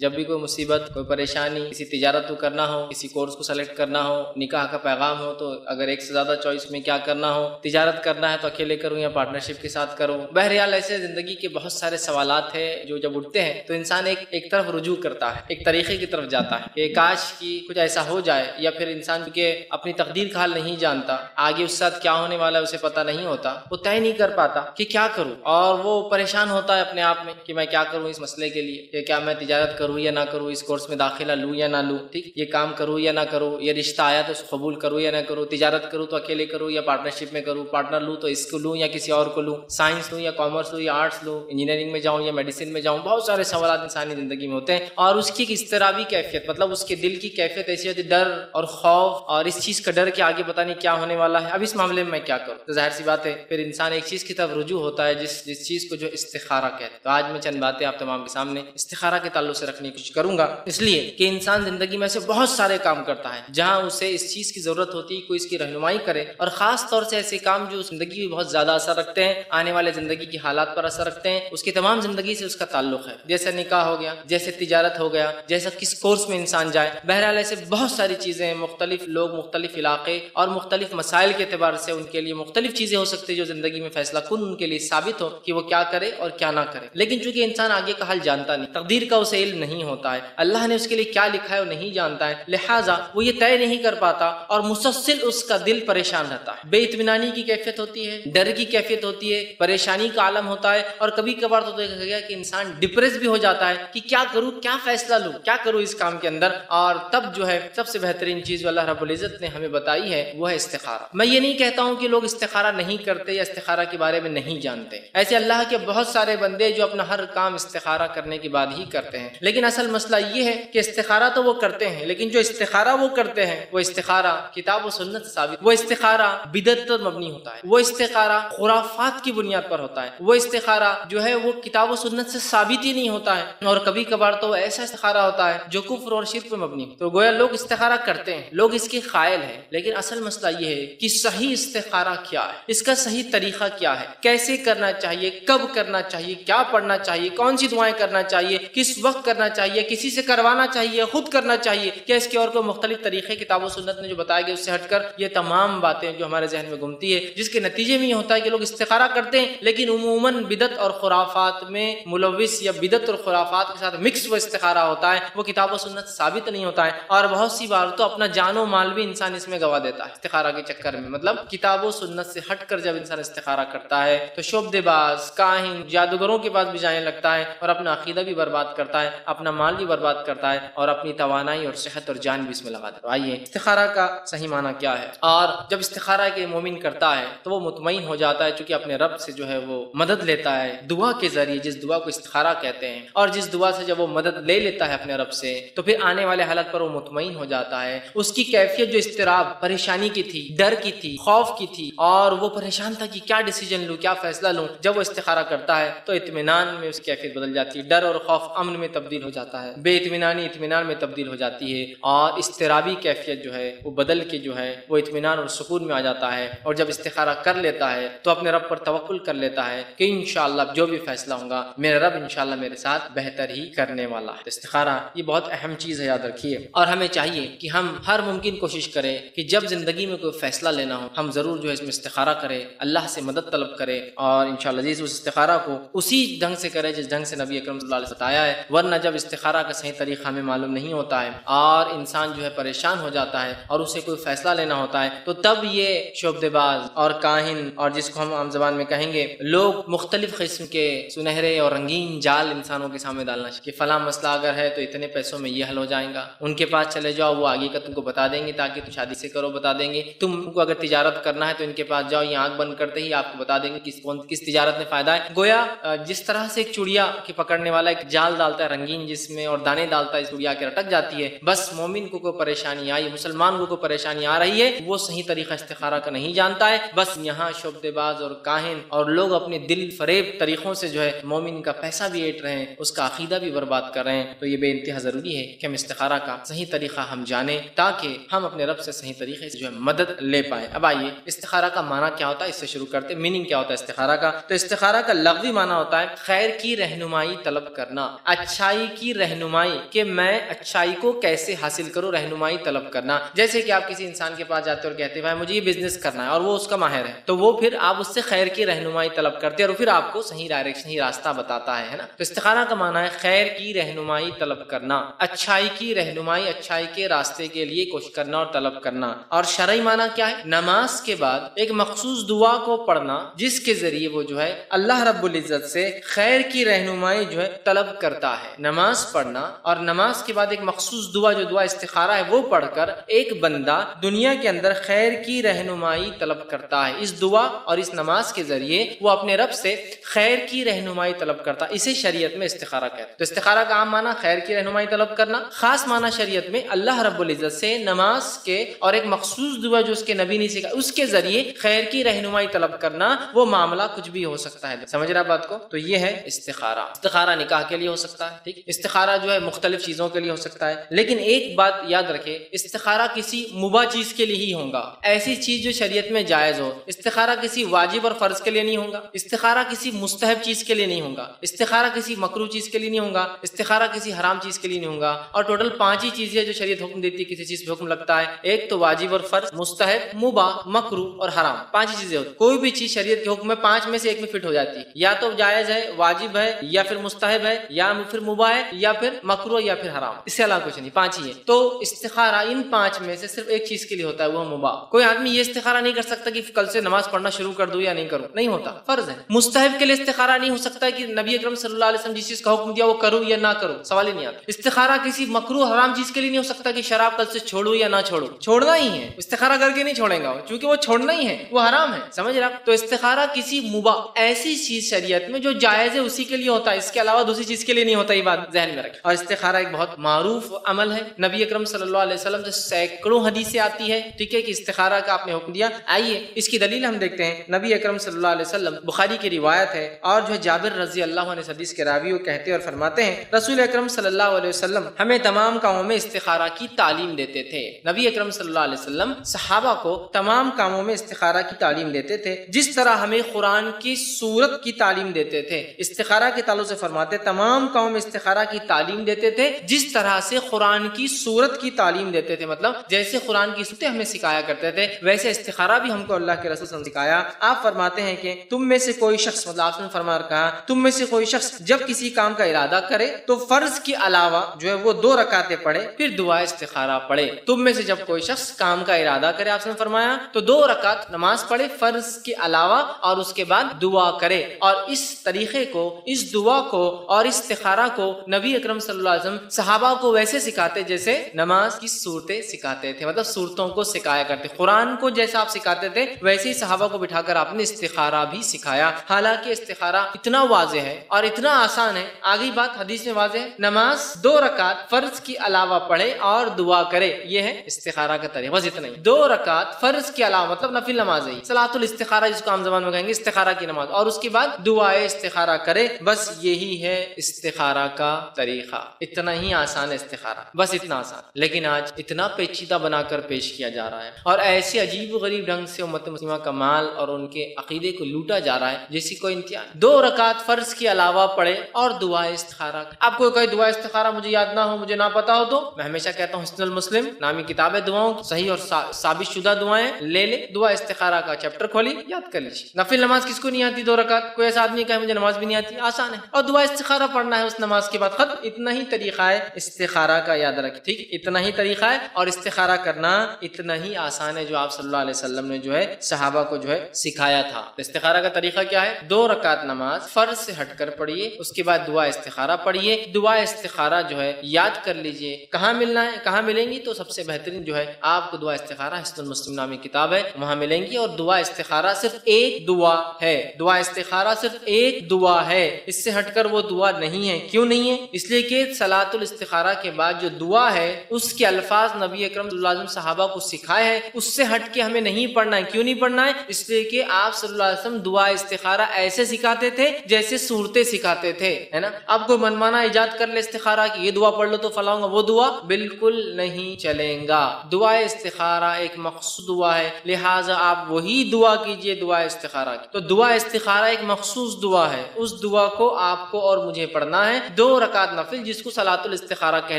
جب بھی کوئی مصیبت، کوئی پریشانی، کسی تجارت کو کرنا ہو، کسی کورس کو سلیکٹ کرنا ہو، نکاح کا پیغام ہو، تو اگر ایک سے زیادہ چوائس میں کیا کرنا ہو، تجارت کرنا ہے تو اکیلے کروں یا پارٹنرشپ کے ساتھ کروں. بہرحال ایسے زندگی کے بہت سارے سوالات ہیں جو جب اٹھتے ہیں تو انسان ایک طرف رجوع کرتا ہے، ایک طریقے کی طرف جاتا ہے کہ کاش کی کچھ ایسا ہو جائے، یا پھر انسان کے اپنی تقدیر کا حال نہیں جانتا، آگے اس ساتھ کیا ہونے والا ہے اسے پتہ نہیں ہوتا، وہ طے نہیں کر پاتا کہ کیا کروں، اور وہ پریشان ہوتا ہے اپنے آپ میں کہ میں کیا کروں اس مسئلے کے لیے، کہ کیا میں تجارت کروں یا نہ کروں، اس کورس میں داخلہ لوں یا نہ لوں، ٹھیک، یہ کام کروں یا نہ کروں، یہ رشتہ آیا تو اس کو قبول کروں یا نہ کروں، تجارت کروں تو اکیلے کروں یا پارٹنرشپ میں کروں، پارٹنر لوں تو اس کو لوں یا کسی اور کو لوں، سائنس لوں یا کامرس لوں یا آرٹس لوں، انجینئرنگ میں جاؤں یا میڈیسن میں جاؤں. بہت سارے سوالات انسانی زندگی میں ہوتے ہیں، اور اس کی ایک اضطرابی کیفیت، مطلب اس کے دل کی کیفیت ایسی ہوتی ہے، ڈر اور خوف، اور اس چیز کا ڈر کہ آگے پتہ نہیں کیا ہونے والا ہے، اب اس معاملے میں کیا کروں. تو ظاہر سی بات ہے پھر انسان ایک چیز کی طرف رجوع ہوتا ہے، جس چیز کو جو استخارہ کہتے ہیں. تو آج میں چند باتیں آپ تمام کے سامنے استخارہ کے تعلق سے رکھنے کی کوشش کروں گا، اس لیے کہ انسان زندگی میں سے بہت سارے کام کرتا ہے جہاں اسے اس چیز کی ضرورت ہوتی ہے کوئی اس کی رہنمائی کرے، اور خاص طور سے ایسے کام جو زندگی میں بہت زیادہ اثر رکھتے ہیں، آنے والے زندگی کی حالات پر اثر رکھتے ہیں، اس کی تمام زندگی سے اس کا تعلق ہے، جیسے نکاح ہو گیا، جیسے تجارت ہو گیا، جیسا کس کورس میں انسان جائے. بہرحال ایسے بہت ساری چیزیں ہیں، مختلف لوگ، مختلف علاقے اور مختلف مسائل کے اعتبار سے ان کے لیے مختلف چیزیں ہو سکتی ہیں جو زندگی میں فیصلہ کن ان کے لیے ثابت ہو کہ وہ کیا کرے اور کیا نہ کرے. لیکن چونکہ انسان آگے کا حل جانتا نہیں، تقدیر کا اسے علم نہیں ہوتا ہے، اللہ نے اس کے لیے کیا لکھا ہے وہ نہیں جانتا ہے، لہٰذا وہ یہ طے نہیں کر پاتا اور مسلسل اس کا دل پریشان رہتا ہے، بے اطمینانی کی کیفیت ہوتی ہے، ڈر کی کیفیت ہوتی ہے، پریشانی کا عالم ہوتا ہے، اور کبھی کبھار تو دیکھا گیا کہ انسان ڈپریس بھی ہو جاتا ہے کہ کیا کروں، کیا فیصلہ لوں، کیا کروں اس کام کے اندر. اور تب جو ہے سب سے بہترین چیز جو اللہ رب العزت نے ہمیں بتائی ہے وہ ہے استخارہ. میں یہ نہیں کہتا ہوں کہ لوگ استخارہ نہیں کرتے یا استخارہ کے بارے میں نہیں جانتے، ایسے اللہ کے بہت سارے بندے جو اپنا ہر کام استخارہ کرنے کے بعد ہی کرتے ہیں. لیکن اصل مسئلہ یہ ہے کہ استخارہ تو وہ کرتے ہیں، لیکن جو استخارہ وہ کرتے ہیں وہ استخارہ کتاب و سنت سے ثابت، وہ استخارہ بدعت پر مبنی ہوتا ہے، وہ استخارہ خرافات کی بنیاد پر ہوتا ہے، وہ استخارہ جو ہے وہ کتاب و سنت سے ثابت ہی نہیں ہوتا ہے، اور کبھی کبھار تو ایسا استخارہ ہوتا ہے جو کفر اور شرک پر مبنی. تو گویا لوگ استخارہ کرتے ہیں، لوگ اس کے قائل ہیں، لیکن اصل مسئلہ یہ ہے کہ صحیح استخارہ کیا ہے، اس کا صحیح طریقہ کیا ہے، کیسے کرنا چاہیے، کب کرنا چاہیے، کیا پڑھنا چاہیے، کون سی دعائیں کرنا چاہیے، کس وقت کرنا چاہیے، کسی سے کروانا چاہیے، خود کرنا چاہیے، کیا اس کے اور کوئی مختلف طریقے کتاب و سنت نے جو بتایا گیا اس سے ہٹ کر. یہ تمام باتیں جو ہمارے ذہن میں گھومتی ہے، جس کے نتیجے میں یہ ہوتا ہے کہ لوگ استخارہ کرتے ہیں لیکن عموماً بدعت اور خرافات میں ملوث، یا بدعت اور خرافات کے ساتھ مکس وہ استخارہ ہوتا ہے، وہ کتاب و سنت ثابت نہیں ہوتا ہے، اور بہت سی بار تو اپنا جان و مال بھی انسان اس میں گوا دیتا ہے استخارہ کے چکر میں. مطلب کتاب و سنت سے ہٹ کر جب انسان استخارہ کرتا ہے تو شعبدے باز، کاہن، جادوگروں کے پاس بھی جانے لگتا ہے، اور اپنا عقیدہ بھی برباد کرتا ہے، اپنا مال بھی برباد کرتا ہے، اور اپنی توانائی اور صحت اور جان بھی اس میں لگا دیتا ہے. آئیے استخارہ کا صحیح معنی کیا ہے، اور جب استخارہ کے مومن کرتا ہے تو وہ مطمئن ہو جاتا ہے، چونکہ اپنے رب سے جو ہے وہ مدد لیتا ہے دعا کے ذریعے، جس دعا کو استخارہ کہتے ہیں، اور جس دعا سے جب وہ مدد لے لیتا ہے اپنے رب سے تو پھر آنے والے حالت پر وہ مطمئن ہو جاتا ہے. اس کی کیفیت جو اضطراب، پریشانی کی تھی، ڈر کی تھی، خوف کی تھی، اور وہ پریشان تھا کہ کیا ڈیسیجن لوں، کیا فیصلہ لوں، جب وہ استخارہ کرتا ہے تو اطمینان میں اس کی کیفیت بدل جاتی ہے، ڈر اور خوف امن میں تبدیل ہو جاتا ہے، بے اطمینانی اطمینان میں تبدیل ہو جاتی ہے، اور اضطرابی کیفیت جو ہے وہ بدل کے جو ہے وہ اطمینان اور سکون میں آ جاتا ہے. اور جب استخارہ کر لیتا ہے تو اپنے رب پر توکل کر لیتا ہے کہ انشاءاللہ جو بھی فیصلہ ہوگا میرا رب انشاءاللہ میرے ساتھ بہتر ہی کرنے والا ہے. استخارہ یہ بہت اہم چیز ہے، یاد رکھیے، اور ہمیں چاہیے کہ ہم ہر ممکن کوشش کریں کہ جب زندگی میں کوئی فیصلہ لینا ہو ہم ضرور جو ہے اس میں استخارہ کریں، اللہ سے مدد طلب کریں، اور انشاءاللہ عزیز اس استخارہ کو اسی ڈھنگ سے کریں جس ڈھنگ سے نبی اکرم صلی اللہ علیہ وسلم نے بتایا ہے. ورنہ جب استخارہ کا صحیح طریقہ ہمیں معلوم نہیں ہوتا ہے اور انسان جو ہے پریشان ہو جاتا ہے اور اسے کوئی فیصلہ لینا ہوتا ہے تو تب یہ شعبدے باز اور کاہن، اور جس کو ہم عام زبان میں کہیں گے لوگ، مختلف قسم کے سنہرے اور رنگین جال انسانوں کے سامنے ڈالنا کہ فلاں مسئلہ اگر ہے تو اتنے پیسوں میں یہ حل ہو جائے گا، ان کے پاس چلے جاؤ، وہ آگے کا تم کو بتا دیں گے تاکہ تم شادی سے کرو، بتا دیں گے. تم کو اگر تجارت کرنا ہے تو ان کے پاس جاؤ، یہ آنکھ بند کرتے ہی آپ کو بتا دیں گے کس تجارت میں فائدہ ہے. گویا جس طرح سے ایک چڑیا کے پکڑنے والا ایک جال ڈالتا ہے رنگین جس میں اور دانے ڈالتا ہے، اس چڑیا کے اٹک جاتی ہے. بس مومن کو کوئی پریشانی آئی، مسلمان کو کوئی پریشانی آ رہی ہے، وہ صحیح طریقہ استخارہ کا نہیں جانتا ہے. بس یہاں شعبدے باز اور کاہن اور لوگ اپنے دل فریب طریقوں سے جو ہے مومن کا پیسہ بھی ایٹ رہے ہیں، اس کا عقیدہ بھی برباد کر رہے ہیں. تو یہ بے انتہا ضروری ہے کہ ہم استخارہ کا صحیح طریقہ ہم جانیں تاکہ ہم اپنے رب سے صحیح طریقے سے جو ہے مدد لے پائیں. اب آئیے استخارہ کا معنی کیا ہوتا ہے اس سے شروع کرتے ہیں. میننگ کیا ہوتا ہے استخارہ کا؟ تو استخارہ کا لغوی معنی ہوتا ہے خیر کی رہنمائی طلب کرنا، اچھائی کی رہنمائی کہ میں اچھائی کو کیسے حاصل کروں، رہنمائی طلب کرنا. جیسے کہ آپ کسی انسان کے پاس جاتے اور کہتے ہیں بھائی مجھے یہ بزنس کرنا ہے اور وہ اس کا ماہر ہے، تو وہ پھر آپ اس سے خیر کی رہنمائی طلب کرتے ہیں اور پھر آپ کو صحیح ڈائریکشن، صحیح راستہ بتاتا ہے نا. تو استخارہ کا معنی ہے خیر کی رہنمائی طلب کرنا، اچھائی کی رہنمائی، اچھائی کے راستے کے لیے کوشش کرنا اور طلب کرنا. اور شرعی معنی کیا ہے؟ نماز کے بعد ایک مخصوص دعا کو پڑھنا جس کے ذریعے وہ جو ہے اللہ رب العزت سے خیر کی رہنمائی جو ہے طلب کرتا ہے. نماز پڑھنا اور نماز کے بعد ایک مخصوص دعا جو دعا استخارہ ہے وہ پڑھ کر ایک بندہ دنیا کے اندر خیر کی رہنمائی طلب کرتا ہے. اس دعا اور اس نماز کے ذریعے وہ اپنے رب سے خیر کی رہنمائی طلب کرتا ہے. اسے شریعت میں استخارہ کہتے ہیں. تو استخارہ کا عام معنی خیر کی رہنمائی طلب کرنا، خاص معنی شریعت میں اللہ رب العزت سے نماز کے اور ایک مخصوص دعا جو اس کے نبی نے سکھائی اس کے ذریعے خیر کی رہنمائی طلب کرنا. وہ معاملہ کچھ بھی ہو سکتا ہے. سمجھ رہا بات کو؟ تو یہ ہے استخارہ. استخارہ نکاح کے لیے ہو سکتا ہے، ٹھیک. استخارہ جو ہے مختلف چیزوں کے لیے ہو سکتا ہے، لیکن ایک بات یاد رکھے، استخارہ کسی مباح چیز کے لیے ہی ہوگا، ایسی چیز جو شریعت میں جائز ہو. استخارہ کسی واجب اور فرض کے لیے نہیں ہوگا. استخارہ کسی مستحب چیز کے لیے نہیں ہوگا. استخارہ کسی مکروہ چیز کے لیے نہیں ہوگا. استخارہ کسی حرام چیز کے لیے نہیں ہوگا. اور ٹوٹل 5 ہی چیزیں جو شریعت حکم دیتی ہے کسی چیز پہ حکم لگتا ہے، ایک تو واجب اور فرض، مستحب، مباح، مکروہ اور حرام. 5 چیزیں ہوتی. کوئی بھی چیز شریعت کے حکم میں 5 میں سے ایک میں فٹ ہو جاتی ہے، یا تو جائز ہے، واجب ہے، یا پھر مستحب ہے، یا پھر مباح ہے، یا پھر مکروہ، یا پھر حرام. اس سے علاوہ کچھ نہیں، 5 ہی ہے. تو استخارہ ان 5 میں سے صرف ایک چیز کے لیے ہوتا ہے، وہ مباح. کوئی آدمی یہ استخارہ نہیں کر سکتا کہ کل سے نماز پڑھنا شروع کر دوں یا نہیں کروں، نہیں ہوتا، فرض ہے. مستحب کے لیے استخارہ نہیں ہو سکتا کہ نبی اکرم صلی اللہ علیہ وسلم جس چیز کا حکم دیا وہ کروں یا نہ کروں، سوال ہی نہیں آتا. استخارہ کسی مکروہ حرام چیز کے لیے نہیں ہو سکتا کہ شراب کل سے چھوڑوں یا نہ چھوڑوں، چھوڑنا ہی ہے. استخارہ کر کے نہیں چھوڑیں گا کیونکہ وہ چھوڑنا ہی ہے، وہ حرام ہے. سمجھ رہا؟ تو استخارہ کسی مباح ایسی چیز شریعت میں جو جائز ہے اسی کے لیے ہوتا ہے، اس کے علاوہ دوسری چیز کے لیے نہیں ہوتا. یہ بات ذہن میں رکھیں. اور استخارہ ایک بہت معروف عمل ہے، نبی اکرم صلی اللہ علیہ وسلم سے سینکڑوں حدیثیں آتی ہے، ٹھیک ہے، کہ استخارہ کا آپ نے حکم دیا. آئیے اس کی دلیل ہم دیکھتے ہیں. نبی اکرم صلی اللہ علیہ وسلم، بخاری کی روایت ہے، اور جو ہے جابر رضی اللہ عنہ حدیث کے راوی وہ کہتے اور فرماتے ہیں رسول اکرم صلی اللہ علیہ وسلم ہمیں تمام کاموں میں استخارہ کی تعلیم دیتے تھے. نبی اکرم صلی اللہ علیہ وسلم صحابہ کو تمام کاموں میں استخارہ کی تعلیم دیتے تھے جس طرح ہمیں قرآن کی سورت کی تعلیم دیتے تھے. استخارہ کے تعلق سے فرماتے تمام کاموں میں استخارہ کی تعلیم دیتے تھے جس طرح سے قرآن کی سورت کی تعلیم دیتے تھے. مطلب جیسے قرآن کی سورتیں ہمیں سکھایا کرتے تھے ویسے استخارہ بھی ہم کو اللہ کے رسول صلی اللہ علیہ وسلم سکھایا. آپ فرماتے ہیں کہ تم میں سے کوئی شخص، مطلب آپ نے فرما کہا تم میں سے کوئی شخص جب کسی کام کا ارادہ کرے تو فرض کے علاوہ جو ہے وہ 2 رکعتیں پڑھے پھر دعا استخارہ پڑھے. تم میں سے جب کوئی شخص کام کا ارادہ کرے، آپ نے فرمایا، تو 2 رکعت نماز پڑھے فرض کے علاوہ اور اس کے بعد دعا کرے. اور اس طریقے کو، اس دعا کو اور استخارہ کو نبی اکرم صلی اللہ علیہ وسلم صحابہ کو ویسے سکھاتے جیسے نماز کی صورتیں سکھاتے تھے. مطلب صورتوں کو سکھایا کرتے. قرآن کو جیسا آپ سکھاتے تھے ویسے ہی صحابہ کو بٹھا کر آپ نے استخارہ بھی سکھایا. حالانکہ استخارہ اتنا واضح ہے اور اتنا آسان ہے، آگے بات حدیث میں واضح ہے، نماز 2 رکعت فرض کے علاوہ پڑھے اور دعا کرے، یہ ہے استخارہ کا طریقہ. بس اتنا ہی، 2 رکعت فرض کے علاوہ، مطلب نفل نماز ہے، صلاۃ الاستخارہ جس کو عام زبان میں کہیں گے، استخارہ کی نماز، اور اس کے بعد دعائے استخارہ کرے. بس یہی ہے استخارہ کا طریقہ. اتنا ہی آسان ہے استخارہ، بس اتنا آسان. لیکن آج اتنا پیچیدہ بنا کر پیش کیا جا رہا ہے اور ایسے عجیب و غریب ڈھنگ سے امت مسلمہ کا مال اور ان کے عقیدے کو لوٹا جا رہا ہے جیسی کوئی انتہا. 2 رکعت فرض کے علاوہ پڑھے اور دعائے استخارہ. آپ کو کوئی دعا استخارہ مجھے یاد نہ ہو، مجھے نہ پتا ہو، تو میں ہمیشہ کہتا ہوں حسن المسلم نامی کتاب ہے دعاؤں، صحیح اور ثابت شدہ دعائیں لے لے، دعا استخارہ کا چیپٹر کھولی، یاد کر لیجیے. نفل نماز کس کو نہیں آتی 2 رکعت؟ کوئی ایسا آدمی کہے مجھے نماز بھی نہیں آتی، آسان ہے. اور دعا استخارہ پڑھنا ہے اس نماز کے بعد، ختم. اتنا ہی طریقہ ہے استخارہ کا، یاد رکھیں، ٹھیک. اتنا ہی طریقہ ہے اور استخارہ کرنا اتنا ہی آسان ہے جو آپ صلی اللہ علیہ وسلم نے جو ہے صحابہ کو جو ہے سکھایا تھا. استخارہ کا طریقہ کیا ہے؟ 2 رکعت نماز فرض سے ہٹ کر پڑھیے، اس کے بعد دعا استخارہ پڑھیے. دعا استخارہ جو ہے یاد کر لیجئے کہاں ملنا ہے، کہاں ملیں گی، تو سب سے بہترین جو ہے آپ کو دعا استخارہ حسن المسلم نامی کتاب ہے، وہاں ملیں گی. اور دعا استخارہ صرف ایک دعا ہے، دعا استخارہ صرف ایک دعا ہے، اس سے ہٹ کر وہ دعا نہیں ہے. کیوں نہیں ہے؟ اس لیے کہ صلاۃ الاستخارہ کے بعد جو دعا ہے اس کے الفاظ نبی اکرم صلی اللہ علیہ وسلم صحابہ کو سکھائے ہیں، اس سے ہٹ کے ہمیں نہیں پڑھنا ہے. کیوں نہیں پڑھنا ہے؟ اس لیے کہ آپ صلی اللہ علیہ وسلم دعا استخارہ ایسے سکھاتے تھے جیسے صورتیں سکھاتے تھے، ہے نا. آپ کو منمانا ایجاد کر لے استخارہ کی یہ دعا پڑھ لو تو فلاں گا، وہ دعا بالکل نہیں چلیں گا. دعا استخارہ ایک مخصوص دعا ہے، لہٰذا آپ وہی دعا کیجئے دعا استخارہ کی. تو دعا استخارہ ایک مخصوص دعا ہے، اس دعا کو آپ کو اور مجھے پڑھنا ہے. 2 رکعت نفل جس کو صلاۃ الاستخارہ کہہ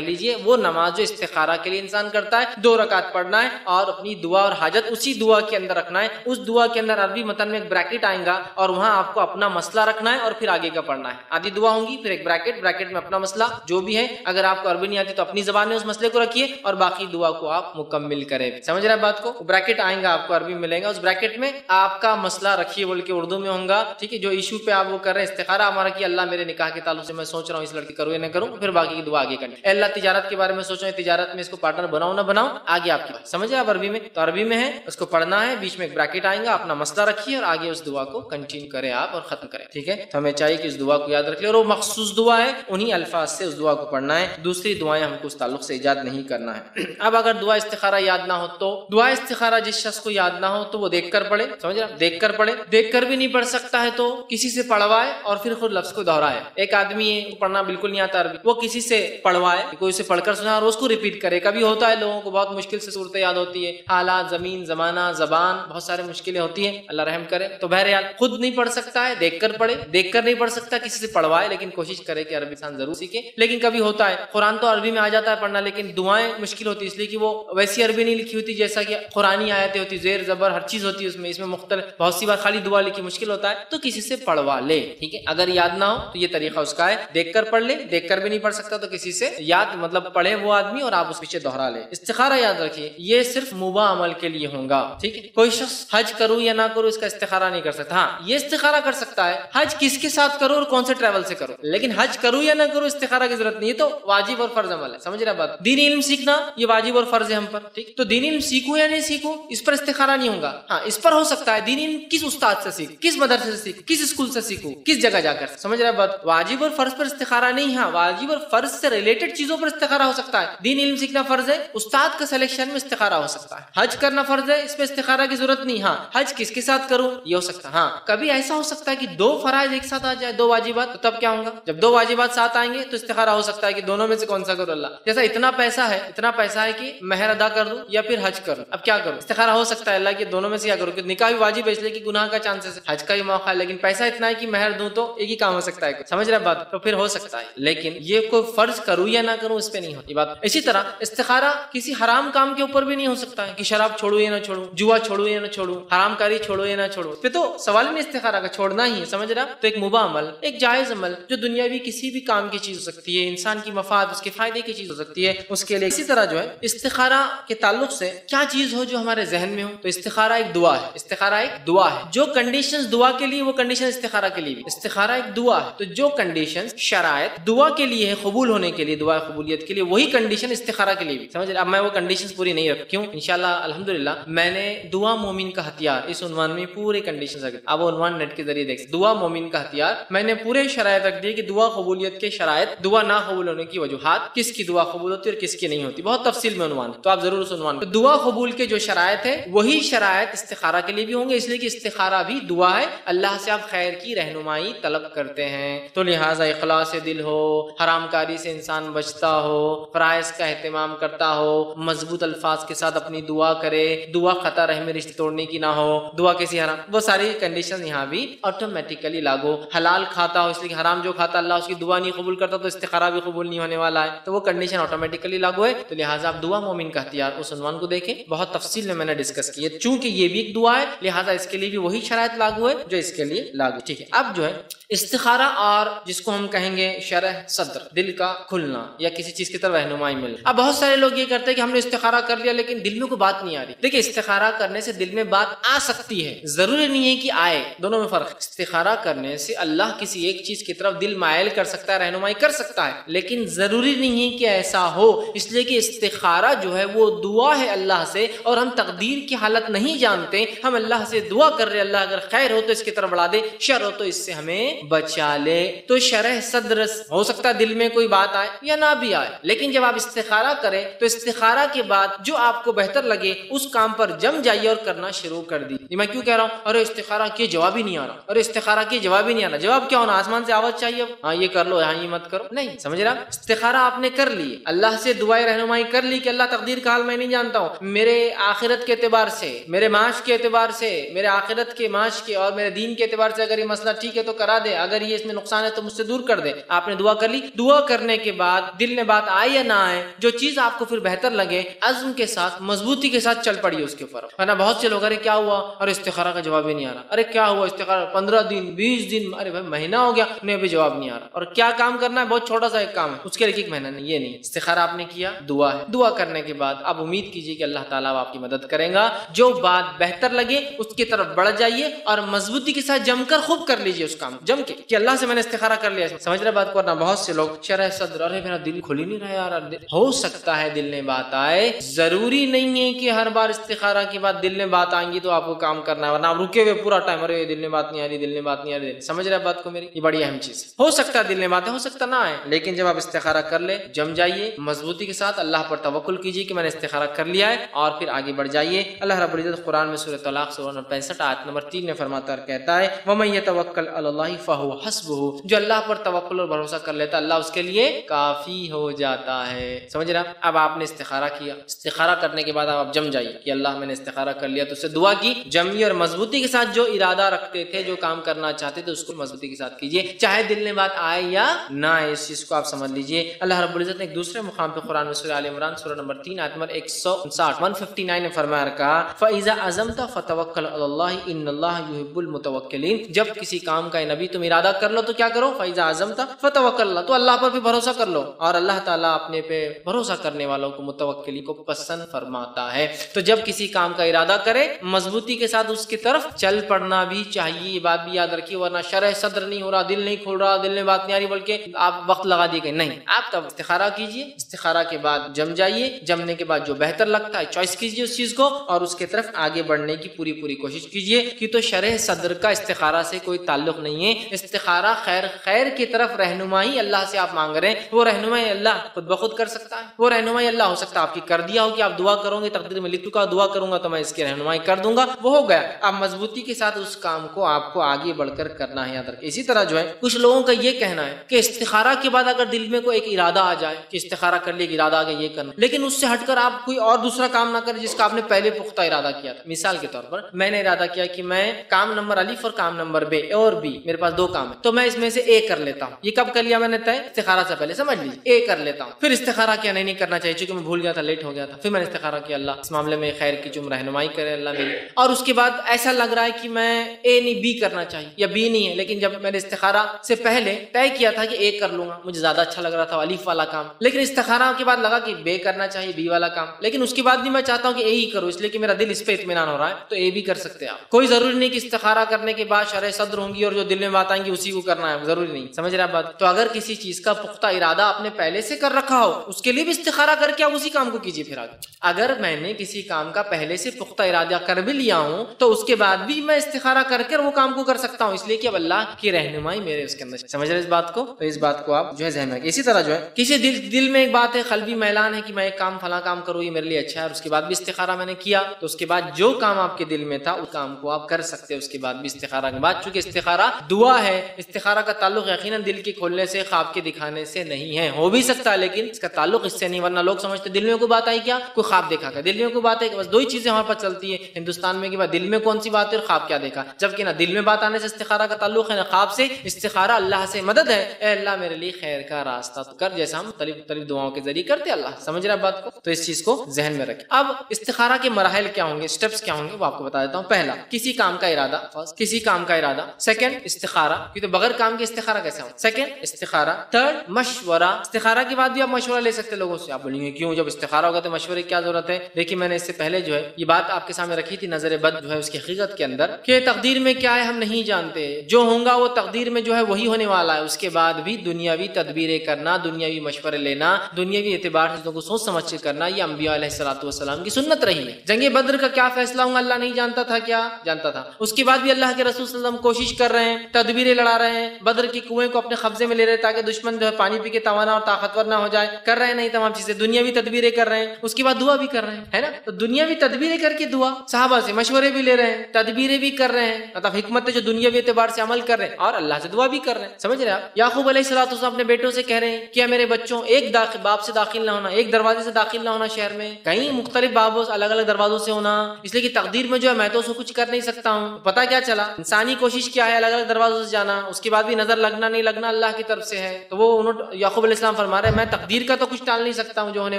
لیجئے، وہ نماز جو استخارہ کے لیے انسان کرتا ہے 2 رکعت پڑھنا ہے اور اپنی دعا اور حاجت اسی دعا کے اندر رکھنا ہے. اس دعا کے اندر عربی متن میں ایک بریکٹ آئے گا اور وہاں آپ کو اپنا مسئلہ رکھنا ہے اور پھر آگے کا پڑھنا ہے. آدھی دعا ہوں گی، پھر ایک بریکٹ میں اپنا مسئلہ جو بھی ہے. اگر آپ کو عربی نہیں آتی تو اپنی زبان میں اس مسئلے کو رکھیے اور باقی دعا کو آپ مکمل کریں. سمجھ رہے ہیں بات کو؟ بریکٹ آئیں گا آپ کو عربی ملے گا، اس بریکٹ میں آپ کا مسئلہ رکھیے بول کے اردو میں ہوگا. ٹھیک ہے، جو ایشو پہ آپ وہ کر رہے ہیں استخارہ ہمارا کہ اللہ میرے نکاح کے تعلق سے میں سوچ رہا ہوں اس لڑکی کروں یا نہ کروں، پھر باقی کی دعا آگے کرنی. اللہ تجارت کے بارے میں سوچ رہے ہیں، تجارت میں اس کو پارٹنر بناؤں نہ بناؤں، آگے آپ کی بات. سمجھے آپ عربی میں؟ تو عربی میں ہے، اس کو پڑھنا ہے، بیچ میں ایک بریکٹ آئیں گا، اپنا مسئلہ رکھیے اور آگے اس دعا کو کنٹینیو کریں آپ اور ختم کریں. ٹھیک ہے، تو ہمیں چاہیے کہ اس دعا کو یاد رکھ لیں اور وہ مخصوص دعا ہے، انہی الفاظ سے اس دعا کو پڑھنا ہے. دوسری دعائیں ہم کو اس تعلق سے ایجاد نہیں کرنا ہے. اب اگر دعا استخارہ یاد نہ ہو تو دعا استخارہ جس شخص کو یاد نہ ہو تو وہ دیکھ کر پڑھے. سمجھ رہے؟ دیکھ کر پڑھے. دیکھ کر بھی نہیں پڑھ سکتا ہے تو کسی سے پڑھوائے اور پھر خود لفظ کو دہرائے. ایک آدمی ہے پڑھنا بالکل نہیں آتا عربی، وہ کسی سے پڑھوائے، کوئی سے پڑھ کر سنا اور اس کو ریپیٹ کرے. کبھی ہوتا ہے لوگوں کو بہت مشکل سے صورتیں یاد ہوتی ہے، حالات، زمین، زمانہ، زبان، بہت سارے مشکلیں ہوتی ہیں، اللہ رحم کرے. تو بہرحال خود نہیں پڑھ سکتا ہے، دیکھ کر پڑھے. دیکھ کر نہیں پڑھ سکتا کسی سے پڑھوائے، لیکن کوشش کرے کہ عربی انسان ضرور سیکھے. لیکن کبھی ہوتا ہے قرآن تو عربی میں آ جاتا ہے پڑھنا، لیکن دعائیں مشکل ہوتی ہے اس لیے کہ وہ ویسی عربی نہیں لکھی ہوتی جیسا کہ قرآنی آیتیں ہوتی، زیر زبر ہر چیز ہوتی ہے اس میں مختلف بہت سی بار خالی دعا لکھی، مشکل ہوتا ہے تو کسی سے پڑھوا لے. ٹھیک ہے، اگر یاد نہ ہو تو یہ طریقہ اس کا ہے، دیکھ کر پڑھ لے. دیکھ کر بھی نہیں پڑھ سکتا تو کسی سے یاد مطلب پڑھے وہ آدمی اور آپ اس پیچھے دوہرا لے. استخارہ یاد رکھیے یہ صرف مباح عمل کے لیے ہوگا. ٹھیک ہے، کوئی شخص حج کروں یا نہ کروں اس کا استخارہ نہیں کر سکتا. ہاں یہ استخارہ کر سکتا ہے حج کس کے ساتھ کروں اور کون سے ٹریول سے کروں، لیکن حج کروں یا نہ کروں استخارہ کی ضرورت نہیں ہے. تو واجب اور فرض عمل ہے. سمجھ رہے بات؟ دین علم سیکھنا یہ واجب اور فرض ہے ہم پر. ٹھیک، تو دین علم سیکھوں یا نہیں سیکھوں اس پر استخارہ نہیں ہوگا. ہاں اس پر ہو سکتا ہے دین علم کس استاد سے سیکھ، کس مدرسے سے سیکھ، کس اسکول سے سیکھوں، کس جگہ جا کر. سمجھ رہے بات؟ واجب اور فرض پر استخارہ نہیں. ہاں واجب اور فرض سے ریلیٹڈ چیزوں پر استخارہ ہو سکتا ہے. دین علم سیکھنا فرض ہے، استاد کا سلیکشن میں استخارہ ہو سکتا ہے. حج کرنا فرض ہے، اس میں استخارہ کی ضرورت نہیں. ہاں حج کس کے ساتھ کروں یہ ہو سکتا ہے. ہاں کبھی ایسا ہو سکتا ہے کہ 2 فرائض ایک ساتھ آ جائے، 2 واجبات، تو تب کیا ہوگا؟ جب 2 واجبات ساتھ آئیں گے تو استخارہ ہو سکتا ہے کہ دونوں میں سے کون سا کروں. اللہ جیسا اتنا پیسہ ہے کہ مہر ادا کر دوں یا پھر حج کروں، اب کیا کروں؟ استخارہ ہو سکتا ہے اللہ کہ دونوں میں سے کیا کروں، کہ نکاح بھی واجب ہے اس لیے کہ گناہ کا چانسز ہے، حج کا بھی موقع ہے، لیکن پیسہ اتنا ہے کہ مہر دوں تو ایک ہی کام ہو سکتا ہے. سمجھ رہے بات؟ تو پھر ہو سکتا ہے، لیکن یہ کوئی فرض کروں یا نہ کروں اس پہ نہیں ہوتی بات. اسی طرح استخارہ کسی حرام کام کے اوپر بھی نہیں ہو سکتا ہے کہ شراب چھوڑوں یا نہ چھوڑوں، جوا چھوڑوں یا نہ چھوڑوں، حرام کاری چھوڑوں یا نہ چھوڑوں. پھر تو سوال نہیں استخارہ کا، چھوڑنا ہی ہے. سمجھ رہا؟ تو ایک مباح عمل، ایک جائز عمل جو دنیاوی کسی بھی کام کی چیز ہو سکتی ہے، انسان کی مفاد اس کے فائدے کی چیز ہو سکتی ہے، اس کے لیے. اسی طرح جو ہے استخارہ کے تعلق سے کیا چیز ہو جو ہمارے ذہن میں ہو، تو استخارہ ایک دعا ہے. استخارہ ایک دعا ہے. جو کنڈیشنز دعا کے لیے وہ کنڈیشن استخارہ کے لیے بھی. استخارہ ایک دعا ہے تو جو کنڈیشنز شرائط دعا کے لیے ہے، قبول ہونے کے لیے، دعا قبولیت کے لیے، وہی کنڈیشن استخارہ کے لیے بھی. سمجھ رہے؟ اب میں وہ کنڈیشنز پوری نہیں رکھ کیوں، انشاءاللہ الحمدللہ میں نے دعا مومن کا ہتھیار اس عنوان میں پورے کنڈیشنز رکھ دی. آپ وہ عنوان نیٹ کے ذریعے دیکھ سکتے. دعا مومن کا ہتھیار میں نے پورے شرائط رکھ دی کہ دعا قبولیت کے شرائط، دعا نہ قبول ہونے کی وجوہات، کس کی دعا قبول ہوتی ہے اور کس کی نہیں ہوتی، بہت تفصیل میں عنوان ہے، تو آپ ضرور اس عنوان کو. دعا قبول کے جو شرائط ہے وہی شرائط استخارہ کے لیے بھی ہوں گے، اس لیے کہ استخارہ بھی دعا ہے. اللہ سے آپ خیر کی رہنمائی طلب کرتے ہیں، تو لہٰذا اخلاص دل ہو، حرام کاری سے انسان بچتا ہو، فرائض کا اہتمام کرتا ہو، مضبوط الفاظ کے ساتھ اپنی دعا کرے، دعا خطا رحم رشتے توڑنے کی نہ ہو، دعا کسی حرام، وہ ساری کنڈیشن یہاں بھی آٹومیٹیکلی لاگو. حلال کھاتا ہو اس لیے کہ حرام جو کھاتا اللہ اس کی دعا نہیں قبول کرتا تو استخارہ بھی قبول نہیں ہونے والا ہے، تو وہ کنڈیشن آٹومیٹیکلی لاگو ہے. تو لہٰذا آپ دعا مومن کا ہتھیار اس عنوان کو دیکھیں، بہت تفصیل میں نے ڈسکس کی ہے. چونکہ یہ بھی ایک دعا ہے لہٰذا اس کے لیے بھی وہی شرائط لاگو ہے جو اس کے لیے لاگو. ٹھیک ہے، اب جو ہے استخارہ اور جس کو ہم کہیں گے شرح صدر، دل کا کھلنا یا کسی چیز کی طرف رہنمائی ملنا. اب بہت سارے لوگ یہ کرتے ہیں کہ ہم نے استخارہ کر لیا لیکن دل میں کوئی بات نہیں آ رہی. دیکھیں استخارہ کرنے سے دل میں بات آ سکتی ہے، ضروری نہیں ہے کہ آئے، دونوں میں فرق. استخارہ کرنے سے اللہ کسی ایک چیز کی طرف دل مائل کر سکتا ہے، رہنمائی کر سکتا ہے، لیکن ضروری نہیں ہے کہ ایسا ہو، اس لیے کہ استخارہ جو ہے وہ دعا ہے اللہ سے، اور ہم تقدیر کی حالت نہیں جانتے. ہم اللہ سے دعا کر رہے اللہ اگر خیر ہو تو اس کی طرف بڑھا دے، شر ہو تو اس سے ہمیں بچا لے. تو شرح صدر ہو سکتا ہے دل میں کوئی بات آئے یا نہ بھی آئے، لیکن جب آپ استخارہ کریں تو استخارہ کے بعد جو آپ کو بہتر لگے اس کام پر جم جائیے اور کرنا شروع کر دی. میں کیوں کہہ رہا ہوں ارے استخارہ کی جواب ہی نہیں آ رہا، ارے استخارہ کی جواب ہی نہیں آ رہا. جواب کیا ہونا، آسمان سے آواز چاہیے، ہاں یہ کر لو، ہاں یہ مت کرو، نہیں. سمجھ رہا؟ استخارہ آپ نے کر لی، اللہ سے دعائیں رہنمائی کر لی کہ اللہ تقدیر کا حال میں نہیں جانتا ہوں، میرے آخرت کے اعتبار سے، میرے معاش کے اعتبار سے، میرے آخرت کے معاش کے اور میرے دین کے اعتبار سے اگر یہ مسئلہ ٹھیک ہے تو کرا دے، اگر یہ اس میں نقصان ہے تو مجھ سے دور کر دے. آپ نے دعا کر لی، دعا کرنے کے بعد دل میں بات آئے یا نہ آئے، جو چیز آپ کو پھر بہتر لگے عزم کے ساتھ مضبوطی کے ساتھ چل پڑیے اس کے اوپر. ورنہ بہت سے لوگ ارے کیا ہوا، ارے استخارہ کا جواب ہی نہیں آ رہا، ارے کیا ہوا استخارہ 15 دن 20 دن، ارے بھائی مہینہ ہو گیا انہیں ابھی جواب نہیں آ رہا. اور کیا کام کرنا ہے، بہت چھوٹا سا ایک کام ہے، اس کے لیے ایک مہینہ نہیں، یہ نہیں. استخارہ آپ نے کیا، دعا ہے، دعا کرنے کے بعد آپ امید کیجیے کہ اللہ تعالیٰ آپ کی مدد کرے گا. جو بات بہتر لگے اس کی طرف بڑھ جائیے اور مضبوطی کے ساتھ جم کر خوب کر لیجیے اس کام جم کے کہ اللہ سے میں نے استخارہ کر لیا. سمجھ رہے بات کو؟ ورنہ بہت سے لوگ شرح صدر، ارے میرا دل کھل ہی نہیں رہا یار. ہو سکتا ہے دل میں بات آئے، ضروری نہیں ہے کہ ہر بار استخارہ کے بعد دل میں بات آئیں گی تو آپ کو کام کرنا ہے، ورنہ آپ رکے ہوئے پورا ٹائم ارے دل میں بات نہیں آ رہی، دل میں بات نہیں آ رہی. سمجھ رہے بات کو میری؟ یہ بڑی اہم چیز. ہو سکتا ہے دل میں بات ہے، ہو سکتا نہ آئے، لیکن جب آپ استخارہ کر لے جم جائیے مضبوطی کے ساتھ، اللہ پر توکل کیجیے کہ میں نے استخارہ کر لیا ہے اور پھر آگے بڑھ جائیے. اللہ رب العزت قرآن میں سورۃ طلاق سورہ نمبر 65 آیت نمبر 3 میں فرماتا ہے، کہتا ہے وَمَن يَتَوَکَّلْ عَلَى اللَّهِ فَهُوَ حَسْبُهُ، جو اللہ پر توکل اور بھروسہ کر لیتا اللہ اس کے لیے کافی ہو جاتا ہے. سمجھ رہے؟ اب آپ نے استخارہ کیا، استخارہ کرنے کے بعد آپ جم جائیے کہ اللہ میں نے استخارہ کر لیا، تو اس سے دعا کی، جمی اور مضبوطی کے ساتھ جو ارادہ رکھتے تھے، جو کام کرنا چاہتے تھے اس کو مضبوطی کے ساتھ کیجیے، چاہے دل میں بات آئے یا نہ آئے. اس چیز کو آپ سمجھ لیجیے. اللہ رب العزت نے ایک دوسرے مقام پہ قرآن میں سورہ آل عمران سورہ نمبر 3 آیت نمبر 159 میں فرمایا رکھا فَإِذَا عَزَمْتَ فَتَوَكَّلْ عَلَى اللَّهِ إِنَّ اللَّهَ يُحِبُّ الْمُتَوَكِّلِينَ. جب کسی کام کا نبی تم ارادہ کر لو تو کیا کرو؟ فَإِذَا عَزَمْتَ فَتَوَكَّلْ اللَّهِ، تو اللہ پر بھی بھروسہ کر لو، اور اللہ تعالیٰ اپنے پہ بھروسہ کرنے والوں کو متوکلی کو پسند فرماتا ہے. تو جب کسی کام کا ارادہ کرے مضبوطی کے ساتھ اس کی طرف چل پڑنا بھی چاہیے. یہ بات بھی یاد رکھیے، ورنہ شرح صدر نہیں ہو رہا، دل نہیں کھل رہا، دل میں بات نہیں آ رہی، بلکہ آپ وقت لگا دیے گئے. نہیں، آپ تب استخارہ کیجیے، استخارہ کے بعد جم جائیے، جمنے کے بعد جو بہتر لگتا ہے چوائس کیجیے اس چیز کو اور اس کی طرف آگے بڑھنے کی پوری کوشش کیجیے. کہ تو شرح صدر کا استخارہ سے کوئی تعلق نہیں ہے. استخارہ خیر کی طرف رہنمائی اللہ سے آپ مانگ رہے ہیں، وہ رہنمائی اللہ خود بخود کر سکتا ہے. وہ رہنمائی اللہ ہو سکتا ہے آپ کی کر دیا ہو کہ آپ دعا کرو گے، تقدیر میں لکھ چکا دعا کروں گا تو میں اس کی رہنمائی کر دوں گا، وہ ہو گیا. آپ مضبوطی کے ساتھ اس کام کو آپ کو آگے بڑھ کر کرنا ہے. یاد رکھیں. اسی طرح جو ہے کچھ لوگوں کا یہ کہنا ہے کہ استخارہ کے بعد اگر دل میں کوئی ایک ارادہ آ جائے کہ استخارہ کر لیا، ارادہ آ گیا یہ کرنا، لیکن اس سے ہٹ کر آپ کوئی اور دوسرا کام نہ کریں جس کا آپ نے پہلے پختہ ارادہ کیا تھا. مثال کے طور پر میں نے ارادہ کیا کہ میں کام نمبر الف اور کام نمبر بے اور بی، میرے پاس 2 کام ہے تو میں اس میں سے اے کر لیتا ہوں. یہ کب کر لیا میں نے طے؟ استخارہ سے پہلے. سمجھ لیجیے اے کر لیتا ہوں. پھر استخارہ کیا نہیں کرنا چاہیے چونکہ میں بھول گیا تھا، لیٹ ہو گیا تھا. پھر میں نے استخارہ کیا اللہ اس معاملے میں خیر کی جو رہنمائی کرے اللہ میری. اور اس کے بعد ایسا لگ رہا ہے کہ میں اے نہیں بی کرنا چاہیے یا بی نہیں ہے، لیکن جب میں نے استخارہ سے پہلے طے کیا تھا کہ اے کر لوں گا، مجھے زیادہ اچھا لگ رہا تھا الف والا کام، لیکن استخارہ کے بعد لگا کہ بے کرنا چاہیے بی والا کام، لیکن اس کے بعد بھی میں چاہتا ہوں کہ اے ہی کروں اس لیے کہ میرا دل اس پہ اطمینان ہو رہا ہے، تو اے بھی کر سکتے ہیں آپ. کوئی ضروری نہیں کہ استخارہ کرنے کے بعد شرح صدر ہوں گی اور جو دل میں بات آئیں گی اسی کو کرنا ہے، ضروری نہیں. سمجھ رہے ہیں بات؟ تو اگر کسی چیز کا پختہ ارادہ آپ نے پہلے سے کر رکھا ہو اس کے لیے بھی استخارہ کر کے آپ اسی کام کو کیجیے. پھر آگے اگر میں نے کسی کام کا پہلے سے پختہ ارادہ کر بھی لیا ہوں تو اس کے بعد بھی میں استخارہ کر وہ کام کو کر سکتا ہوں، اس لیے کہ اب اللہ کی رہنمائی میرے اس کے اندر. سمجھ رہے اس بات کو؟ تو اس بات کو آپ جو ہے ذہن میں رکھیں. اسی طرح جو ہے کسی دل میں ایک بات ہے، قلبی میلان ہے کہ میں ایک کام فلاں کام کروں یہ میرے لیے اچھا ہے، اور اس کے بعد بھی استخارہ میں نے کیا تو اس کے بعد جو کام آپ کے دل میں تھا اس کام کو آپ کر سکتے ہیں اس کے بعد بھی استخارہ کے بعد. چونکہ استخارہ دعا ہے، استخارہ کا تعلق یقیناً دل کے کھولنے سے خواب کے دکھانے سے نہیں ہے. ہو بھی سکتا ہے لیکن اس کا تعلق اس سے نہیں، ورنہ لوگ سمجھتے دل میں کوئی بات آئی کیا کوئی خواب دیکھا کیا. دل میں کوئی بات ہے کہ بس 2 ہی چیزیں ہمارے پاس چلتی ہے ہندوستان میں کہ بس دل میں کون سی بات ہے اور خواب کیا دیکھا، جبکہ نہ دل میں بات آنے سے استخارہ کا تعلق ہے نہ خواب سے. استخارہ اللہ سے مدد ہے، اے اللہ میرے لیے خیر کا راستہ تو کر، جیسا ہم مختلف دعاؤں کے ذریعے کرتے اللہ. سمجھ رہے بات کو؟ تو اس چیز کو ذہن میں رکھیں. اب استخارہ کے مراحل کیا ہوں گے، سٹیپس کیا ہوں گے وہ آپ کو بتا دیتا ہوں. پہلا کسی کام کا ارادہ، سیکنڈ استخارہ، کیونکہ بغیر کام کے استخارہ کیسے ہوں. سیکنڈ استخارہ، تھرڈ مشورہ. استخارہ کے بعد بھی آپ مشورہ لے سکتے لوگوں سے. آپ بولیں گے کیوں، جب استخارہ ہوگا تو مشورے کی کیا ضرورت ہے. دیکھیے میں نے اس سے پہلے جو ہے یہ بات آپ کے سامنے رکھی تھی، نظر بد جو ہے اس کی حقیقت کے اندر کہ تقدیر میں کیا ہے ہم نہیں جانتے، جو ہوگا وہ تقدیر میں جو ہے وہی ہونے والا ہے. اس کے بعد بھی دنیاوی تدبیریں کرنا، دنیاوی مشورے لینا، دنیاوی اعتبار سے چیزوں کو سوچ سمجھ کے کرنا، یہ انبیاء علیہ الصلوۃ والسلام کی سنت رہی ہے. جنگ بدر کا کیا فیصلہ ہوگا اللہ نہیں جانتا تھا، کیا جانتا تھا. اس کے بعد بھی اللہ کے رسول صلی اللہ علیہ وسلم کوشش کر رہے ہیں، تدبیریں لڑا رہے ہیں، بدر کے کنویں کو اپنے قبضے میں لے رہے تاکہ دشمن جو ہے پانی پی کے توانا اور طاقتور نہ ہو جائے. کر رہے ہیں نہیں تمام چیزیں، دنیاوی تدبیریں کر رہے ہیں. اس کے بعد دعا بھی کر رہے ہیں، ہے نا. تو دنیاوی تدبیریں کر کے دعا، صحابہ سے مشورے بھی لے رہے ہیں، تدبیریں بھی کر رہے ہیں، مطلب حکمت جو دنیاوی اعتبار سے عمل کر رہے ہیں اور اللہ سے دعا بھی کر رہے ہیں. سمجھ رہے ہیں آپ. یعقوب علیہ الصلوۃ والسلام اپنے بیٹوں سے کہہ رہے ہیں کہ میرے بچوں ایک باب سے داخل نہ ہونا، ایک دروازے سے داخل نہ ہونا شہر میں، کئی مختلف بابوں الگ الگ دروازوں سے ہونا، اس لیے کہ تقدیر میں جو ہے میں تو اسے کچھ کر نہیں سکتا ہوں. پتہ کیا چلا انسانی کوشش کیا ہے الگ الگ دروازوں سے جانا، اس کے بعد بھی نظر لگنا نہیں لگنا اللہ اللہ کی طرف سے ہے تو وہ یعقوب علیہ السلام فرما رہے ہیں میں تقدیر کا تو کچھ ٹال نہیں سکتا ہوں جو ہونے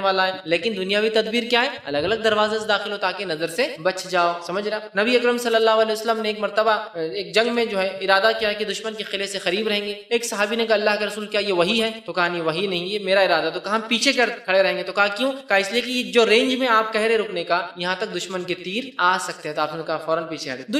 والا ہے، لیکن دنیاوی تدبیر کیا ہے، الگ الگ دروازے سے داخل ہو تاکہ نظر سے بچ جاؤ. سمجھ رہا؟ نبی اکرم صلی اللہ علیہ وسلم نے ایک مرتبہ ایک جنگ میں جو ہے ارادہ کیا کہ دشمن کے قلعے سے قریب رہیں گے. ایک صحابی نے کہا اللہ کے رسول کیا یہ وہی ہے؟ تو کہا نہیں وہی نہیں، یہ میرا ارادہ. تو کہا ہم پیچھے کھڑے رہیں گے. تو کہا کیوں؟ کہا اس لیے کہ جو رینج میں آپ کہہ رہے رکنے کا یہاں تک دشمن کے تیر آ سکتے ہیں. تو آپ نے کہا فوراً پیچھے ہٹے.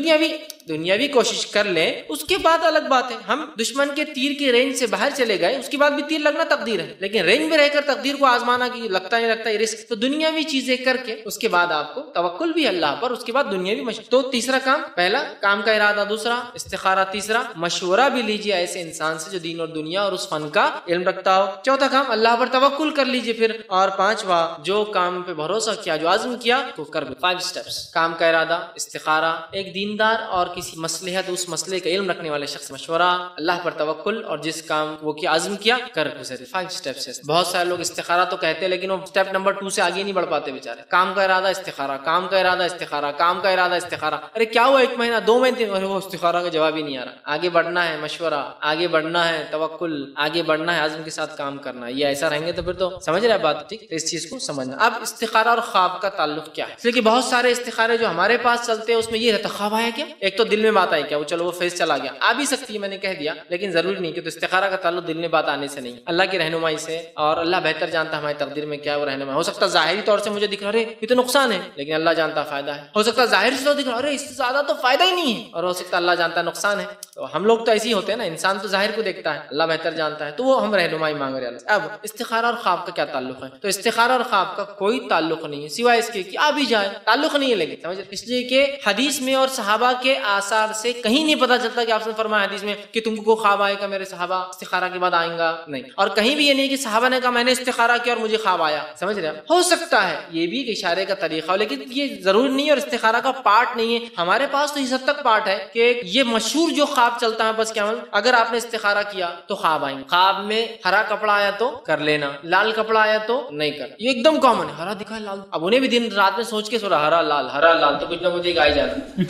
دنیاوی کوشش کر لیں اس کے بعد الگ بات ہے. ہم دشمن کے تیر کے رینج سے باہر چلے گئے اس کے بعد بھی تیر لگنا تقدیر ہے، لیکن رینج میں رہ کر تقدیر کو آزمانا کہ لگتا نہیں لگتا رسک. تو دنیاوی چیزیں کر کے اس کے بعد آپ کو توکل بھی اللہ پر، اس کے بعد دنیاوی مشورہ. تو تیسرا کام، پہلا کام کا ارادہ، دوسرا استخارہ، تیسرا مشورہ بھی لیجیے ایسے انسان سے جو دین اور دنیا اور اس فن کا علم رکھتا ہو. چوتھا کام اللہ پر توکل کر لیجیے پھر. اور پانچواں جو کام پہ بھروسہ کیا، جو عزم کیا تو کر. 5 اسٹیپس: کام کا ارادہ، استخارہ، ایک دیندار اور کسی مسئلے ہے تو اس مسئلے کا علم رکھنے والے شخص، مشورہ، اللہ پر توکل، اور جس کام وہ کیا عزم کیا کر گزرے. 5 اسٹیپس ہے. بہت سارے لوگ استخارہ تو کہتے ہیں لیکن وہ اسٹیپ نمبر 2 سے آگے نہیں بڑھ پاتے بیچارے. کام کا ارادہ استخارہ، کام کا ارادہ استخارہ، کام کا ارادہ استخارہ. ارے کیا ہوا 1 مہینہ 2 مہینے وہ استخارہ کا جواب ہی نہیں آ رہا. آگے بڑھنا ہے مشورہ، آگے بڑھنا ہے توکل، آگے بڑھنا ہے عزم کے ساتھ کام کرنا. یہ ایسا رہیں گے تو پھر تو سمجھ رہے بات. ٹھیک، اس چیز کو سمجھنا. اب استخارہ اور خواب کا تعلق کیا ہے؟ اس لیے کہ بہت سارے استخارے جو ہمارے پاس چلتے ہیں اس میں یہ رہتا خواب آیا کیا. ایک تو دل میں بات آئی کیا، وہ چلو وہ فیس چلا گیا، آ بھی سکتی ہے میں نے کہہ دیا، لیکن ضروری نہیں کہ تو استخارہ کا تعلق دل میں بات آنے سے نہیں، اللہ کی رہنمائی سے. اور اللہ بہتر جانتا ہے ہماری تقدیر میں کیا وہ رہنمائی. ہو سکتا ہے ظاہری طور سے مجھے دکھ رہا ہے یہ تو نقصان ہے، لیکن اللہ جانتا فائدہ ہے. ہو سکتا ہے ظاہر سے تو دکھ رہا ہے اس سے زیادہ تو فائدہ ہی نہیں ہے، اور ہو سکتا ہے اللہ جانتا ہے نقصان ہے. تو ہم لوگ تو ایسے ہی ہوتے ہیں نا، انسان تو ظاہر کو دیکھتا ہے، اللہ بہتر جانتا ہے، تو وہ ہم رہنمائی مانگ رہے ہیں. اب استخارہ اور خواب کا کیا تعلق ہے؟ تو استخارہ اور خواب کا کوئی تعلق نہیں ہے سوائے اس کے کہ آ بھی جائے. تعلق نہیں ہے لیکن سمجھ، اس لیے کہ حدیث میں اور صحابہ کے آثار سے کہیں نہیں پتہ چلتا کہ آپ نے فرمایا حدیث میں کہ تم کو خواب آئے گا میرے صحابہ استخارہ کے بعد آئیں گا، نہیں. اور کہیں بھی یہ نہیں کہ صحابہ نے کہا میں نے استخارہ کیا اور مجھے خواب آیا. سمجھ رہے ہو سکتا ہے یہ بھی ایک اشارے کا طریقہ ہو، لیکن یہ ضرور نہیں اور استخارہ کا پارٹ نہیں ہے. ہمارے پاس تو اس حد تک پارٹ ہے کہ یہ مشہور جو خواب چلتا ہے بس کیا اگر آپ نے استخارہ کیا تو خواب آئیں گے. خواب میں ہرا کپڑا آیا تو کر لینا، لال کپڑا آیا تو نہیں کر. یہ ایک دم کامن ہے، ہرا دکھا لال. اب انہیں بھی دن رات میں سوچ کے سو رہا ہرا لال تو کچھ نہ کچھ ایک آئی جاتا.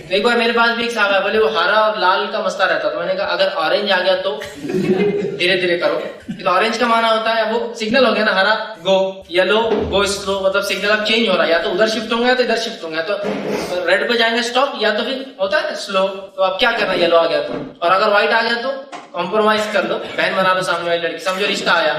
ایک بار میرے پاس بھی ایک صاحب ہے، بولے وہ ہرا اور لال کا مسئلہ رہتا. تو میں نے کہا اگر آرنج آ گیا تو دھیرے دھیرے کرو. تو آرنج کا معنی ہوتا ہے وہ سگنل ہو گیا نا، ہرا گو، یلو گو سلو، مطلب سگنل اب چینج ہو رہا ہے، یا تو ادھر شفٹ ہوں گے تو ادھر شفٹ ہوں گے، تو ریڈ پہ جائیں گے اسٹاپ، یا تو پھر ہوتا ہے نا سلو. تو اب کیا کرنا، یلو آ گیا تو. اور اگر وائٹ آ گیا تو کمپرومائز کر لو، بہن بنا لو سامنے والی لڑکی. سمجھو رشتہ آیا.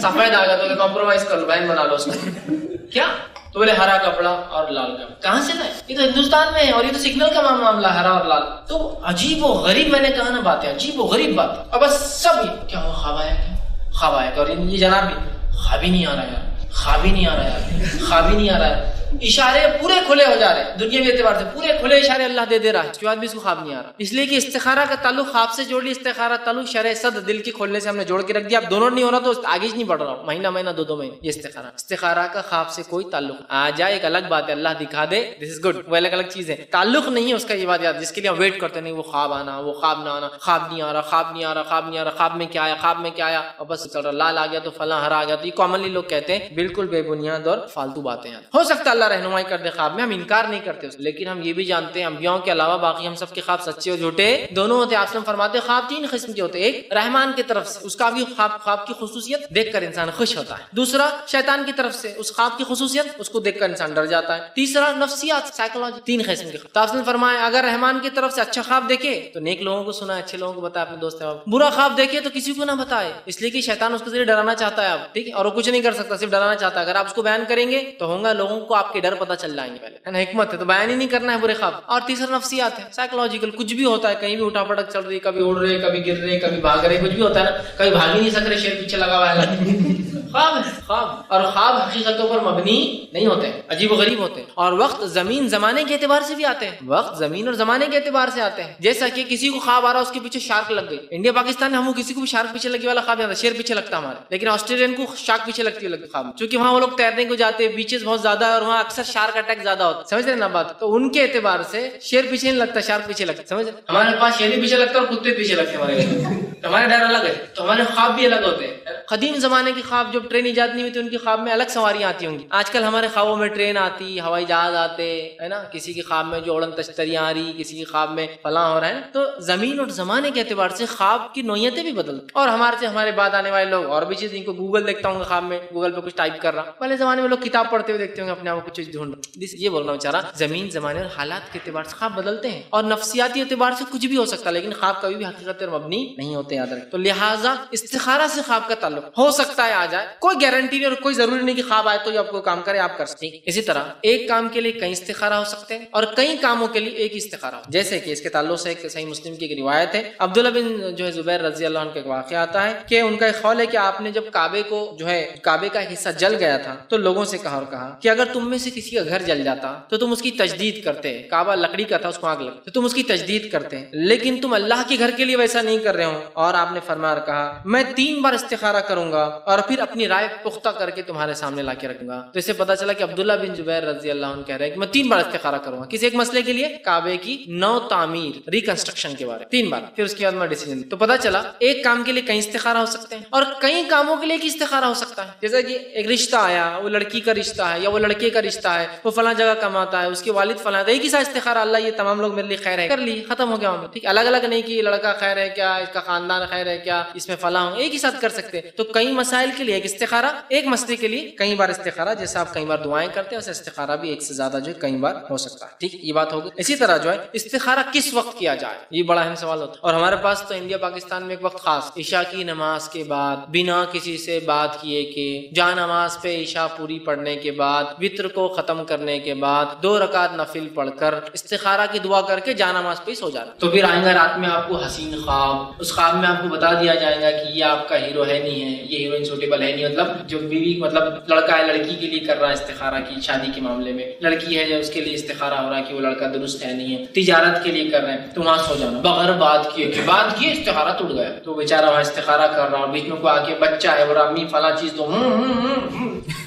سفید آ گیا تو کمپرومائز کر لو، بہن بنا لو اس کو. کیا تو بولے ہرا کپڑا اور لال کپڑا کہاں سے لائے؟ یہ تو ہندوستان میں ہے اور یہ تو سگنل کا معاملہ ہرا اور لال. تو عجیب و غریب، میں نے کہا نا بات ہے عجیب و غریب بات. اور بس سب کیا ہوا خواب آیا، کیا خواب آیا. اور یہ جناب بھی خواب ہی نہیں آ رہا یار، خواب ہی نہیں آ رہا یار، خواب ہی نہیں آ رہا ہے. اشارے پورے کھلے ہو جا رہے ہیں دنیا کے اعتبار سے، پورے کھلے اشارے اللہ دے رہا ہے، اس کے بعد بھی اس کو خواب نہیں آ رہا. اس لیے کہ استخارہ کا تعلق خواب سے جوڑ لی، استخارہ تعلق شرح صدر دل کے کھولنے سے ہم نے جوڑ کے رکھ دیا. اب دونوں نہیں ہو رہا تو آگے نہیں بڑھ رہا ہوں، مہینہ 2 مہینے. یہ استخارہ کا خواب سے کوئی تعلق آ جائے ایک الگ بات ہے، اللہ دکھا دے دس از گڈ، وہ الگ چیز ہے. تعلق نہیں ہے اس کا یہ بات یاد، جس کے لیے ہم ویٹ کرتے نہیں، وہ خواب آنا، وہ خواب نہ آنا، خواب نہیں آ رہا، خواب نہیں آ رہا، خواب نہیں آ رہا، خواب میں کیا آیا، خواب میں کیا آیا، اور بس چل رہا لال آ گیا تو فلاں ہرا آ گیا. تو یہ کامنلی لوگ کہتے ہیں، بالکل بے بنیاد اور فالتو باتیں. ہو سکتا ہے اللہ رہنمائی کر دے خواب میں، ہم انکار نہیں کرتے، لیکن ہم یہ بھی جانتے ہیں انبیاء کے علاوہ باقی ہم سب کے خواب سچے اور جھوٹے دونوں ہوتے ہیں. آپ نے فرماتے ہیں خواب 3 قسم کے ہوتے ہیں، ایک رحمان کی طرف سے، اس کا بھی خواب کی خصوصیت دیکھ کر انسان خوش ہوتا ہے. دوسرا شیطان کی طرف سے، اس خواب کی خصوصیت اس کو دیکھ کر انسان ڈر جاتا ہے. تیسرا نفسیات، سائیکولوجی. 3 قسم کے خواب. تو آپ نے فرمایا اگر رحمان کی طرف سے اچھا خواب دیکھے تو نیک لوگوں کو سنا، اچھے لوگوں کو بتائے، اپنے دوست احباب. برا خواب دیکھے تو کسی کو نہ بتائے، اس لیے کہ شیطان اس کے ذریعے ڈرانا چاہتا ہے آپ، ٹھیک ہے، اور وہ کچھ نہیں کر سکتا، صرف ڈرانا چاہتا ہے. اگر آپ اس کو بیان کریں گے تو ہوگا لوگوں کو آپ کے ڈر پتہ چل جائیں گے، پہلے ہے نا، حکمت ہے تو بیان ہی نہیں کرنا ہے برے خواب. اور تیسرا نفسیات ہے، سائیکولوجیکل، کچھ بھی ہوتا ہے، کہیں بھی اٹھا پٹک چل رہی ہے، کبھی اڑ رہے، کبھی گر رہے، کبھی بھاگ رہے، کچھ بھی ہوتا ہے نا، کبھی بھاگ ہی نہیں سک رہے، شیر پیچھے لگا ہوا ہے. خواب ہے خواب. اور خواب حقیقتوں پر مبنی نہیں ہوتے، عجیب و غریب ہوتے ہیں. اور وقت زمین زمانے کے اعتبار سے بھی آتے ہیں، وقت زمین اور زمانے کے اعتبار سے آتے ہیں. جیسا کہ کسی کو خواب آ رہا اس کے پیچھے شارک لگ گئی. انڈیا پاکستان میں ہم کسی کو بھی شارک پیچھے لگی والا خواب آتا ہے، شیر پیچھے لگتا ہمارے، لیکن آسٹریلین کو شارک پیچھے لگتی ہے خواب، چونکہ وہاں وہ لوگ تیرنے کو جاتے ہیں، بیچز بہت زیادہ ہے اور وہاں اکثر شارک اٹیک زیادہ ہوتا ہے. سمجھ رہے نا بات؟ تو ان کے اعتبار سے شیر پیچھے نہیں لگتا، شارک پیچھے لگتا. سمجھ رہے؟ ہمارے پاس شیر پیچھے لگتا ہے اور کتے پیچھے لگتے ہیں، ہمارے ڈر الگ ہے، تو ہمارے خواب بھی الگ ہوتے ہیں. قدیم زمانے کی خواب جب ٹرین ایجاد نہیں ہوئی تو ان کی خواب میں الگ سواریاں آتی ہوں گی. آج کل ہمارے خوابوں میں ٹرین آتی, ہوائی جہاز آتے ہے نا, کسی کی خواب میں جو اڑن تشتریاں آ رہی, کسی کی خواب میں فلاں ہو رہا ہے. تو زمین اور زمانے کے اعتبار سے خواب کی نوعیتیں بھی بدلتی. اور ہمارے بعد آنے والے لوگ اور بھی چیز, ان کو گوگل دیکھتا ہوں خواب میں, گوگل پہ کچھ ٹائپ کر رہا. پہلے زمانے میں لوگ کتاب پڑھتے ہوئے دیکھتے ہوں اپنے آپ کو کچھ چیز ڈھونڈ رہا. یہ بول رہا ہوں بیچارہ, زمین زمانے اور حالات کے اعتبار سے خواب بدلتے ہیں, اور نفسیاتی اعتبار سے کچھ بھی ہو سکتا ہے, لیکن خواب کبھی بھی حقیقت پر مبنی نہیں ہوتے, یاد رکھیں. تو لہٰذا استخارہ سے خواب کا تعلق ہو سکتا ہے آ جائے, کوئی گارنٹی نہیں, اور کوئی ضروری نہیں کہ خواب آئے تو آپ کو کام کرے, آپ کر سکتے ہیں. اسی طرح ایک کام کے لیے کئی استخارہ ہو سکتے ہیں, اور کئی کاموں کے لیے ایک استخارہ ہو. جیسے کہ اس کے تعلق سے ایک صحیح مسلم کی ایک روایت ہے, عبداللہ بن زبیر رضی اللہ عنہ کا ایک واقعہ آتا ہے کہ ان کا ایک قول ہے کہ آپ نے جب کعبے کا ایک حصہ جل گیا تھا تو لوگوں سے کہا کہ اگر تم میں سے کسی کا گھر جل جاتا تو تم اس کی تجدید کرتے. کعبہ لکڑی کا تھا, اس کو آگ لگی تو تم اس کی تجدید کرتے, لیکن تم اللہ کے گھر کے لیے ویسا نہیں کر رہے ہو. اور آپ نے فرمایا کہا میں 3 بار استخارہ کروں گا اور پھر اپنی رائے پختہ کر کے تمہارے سامنے لا کے رکھوں گا. تو اس سے پتا چلا کہ عبداللہ بن زبیر رضی اللہ عنہ کہہ رہے ہیں کہ میں 3 بار استخارہ کروں گا کسی ایک مسئلے کے لیے, کعبے کی نو تعمیر, ریکنسٹرکشن کے بارے 3 بار, پھر اس کے بعد میں ڈیسیژن. تو پتا چلا ایک کام کے لیے کئی استخارہ ہو سکتے ہیں, اور کئی کاموں کے لیے ایک استخارہ ہو سکتا ہے. جیسے کہ ایک رشتہ آیا, وہ لڑکی کا رشتہ ہے یا وہ لڑکے کا رشتہ ہے, وہ فلاں جگہ کماتا ہے, اس کے والد فلاں, ایک ہی ساتھ استخارہ, اللہ یہ تمام لوگ میرے لیے خیر ہے, کر لی, ختم ہو گیا معاملہ. ٹھیک, الگ الگ نہیں کہ یہ لڑکا خیر ہے کیا, اس کا خاندان خیر ہے کیا, اس میں فلاں ہوں, ایک ہی ساتھ کر سکتے. تو کئی مسائل کے لیے ایک استخارہ, ایک مسئلے کے لیے کئی بار استخارہ. جیسے آپ کئی بار دعائیں کرتے ہیں ویسے استخارہ بھی ایک سے زیادہ جو ہے کئی بار ہو سکتا ہے. ٹھیک, یہ بات ہوگی. اسی طرح جو ہے استخارہ کس وقت کیا جائے, یہ بڑا اہم سوال ہوتا ہے. اور ہمارے پاس تو انڈیا پاکستان میں ایک وقت خاص, عشاء کی نماز کے بعد بنا کسی سے بات کیے کہ جا نماز پہ عشاء پوری پڑھنے کے بعد وتر کو ختم کرنے کے بعد 2 رکعت نفل پڑھ کر استخارہ کی دعا کر کے جا نماز پہ سو جانا. تو پھر آئیں گا رات میں آپ کو حسین خواب, اس خواب میں آپ کو بتا دیا جائے گا کہ یہ آپ کا ہیرو ہے نہیں ہے, یہ ہیروئن سوٹیبل ہے نہیں, مطلب جو بیوی مطلب لڑکا ہے لڑکی کے لیے کر رہا ہے استخارہ کی شادی کے معاملے میں, لڑکی ہے جو اس کے لیے استخارہ ہو رہا ہے کہ وہ لڑکا درست ہے نہیں ہے, تجارت کے لیے کر رہے ہیں, تو وہاں سو جانا بغیر بات کیے کہ بات کیے استخارہ ٹوٹ گیا. تو بیچارہ وہاں استخارہ کر رہا اور بیچ میں کوئی آ کے بچہ ہے اور امی فلاں چیز تو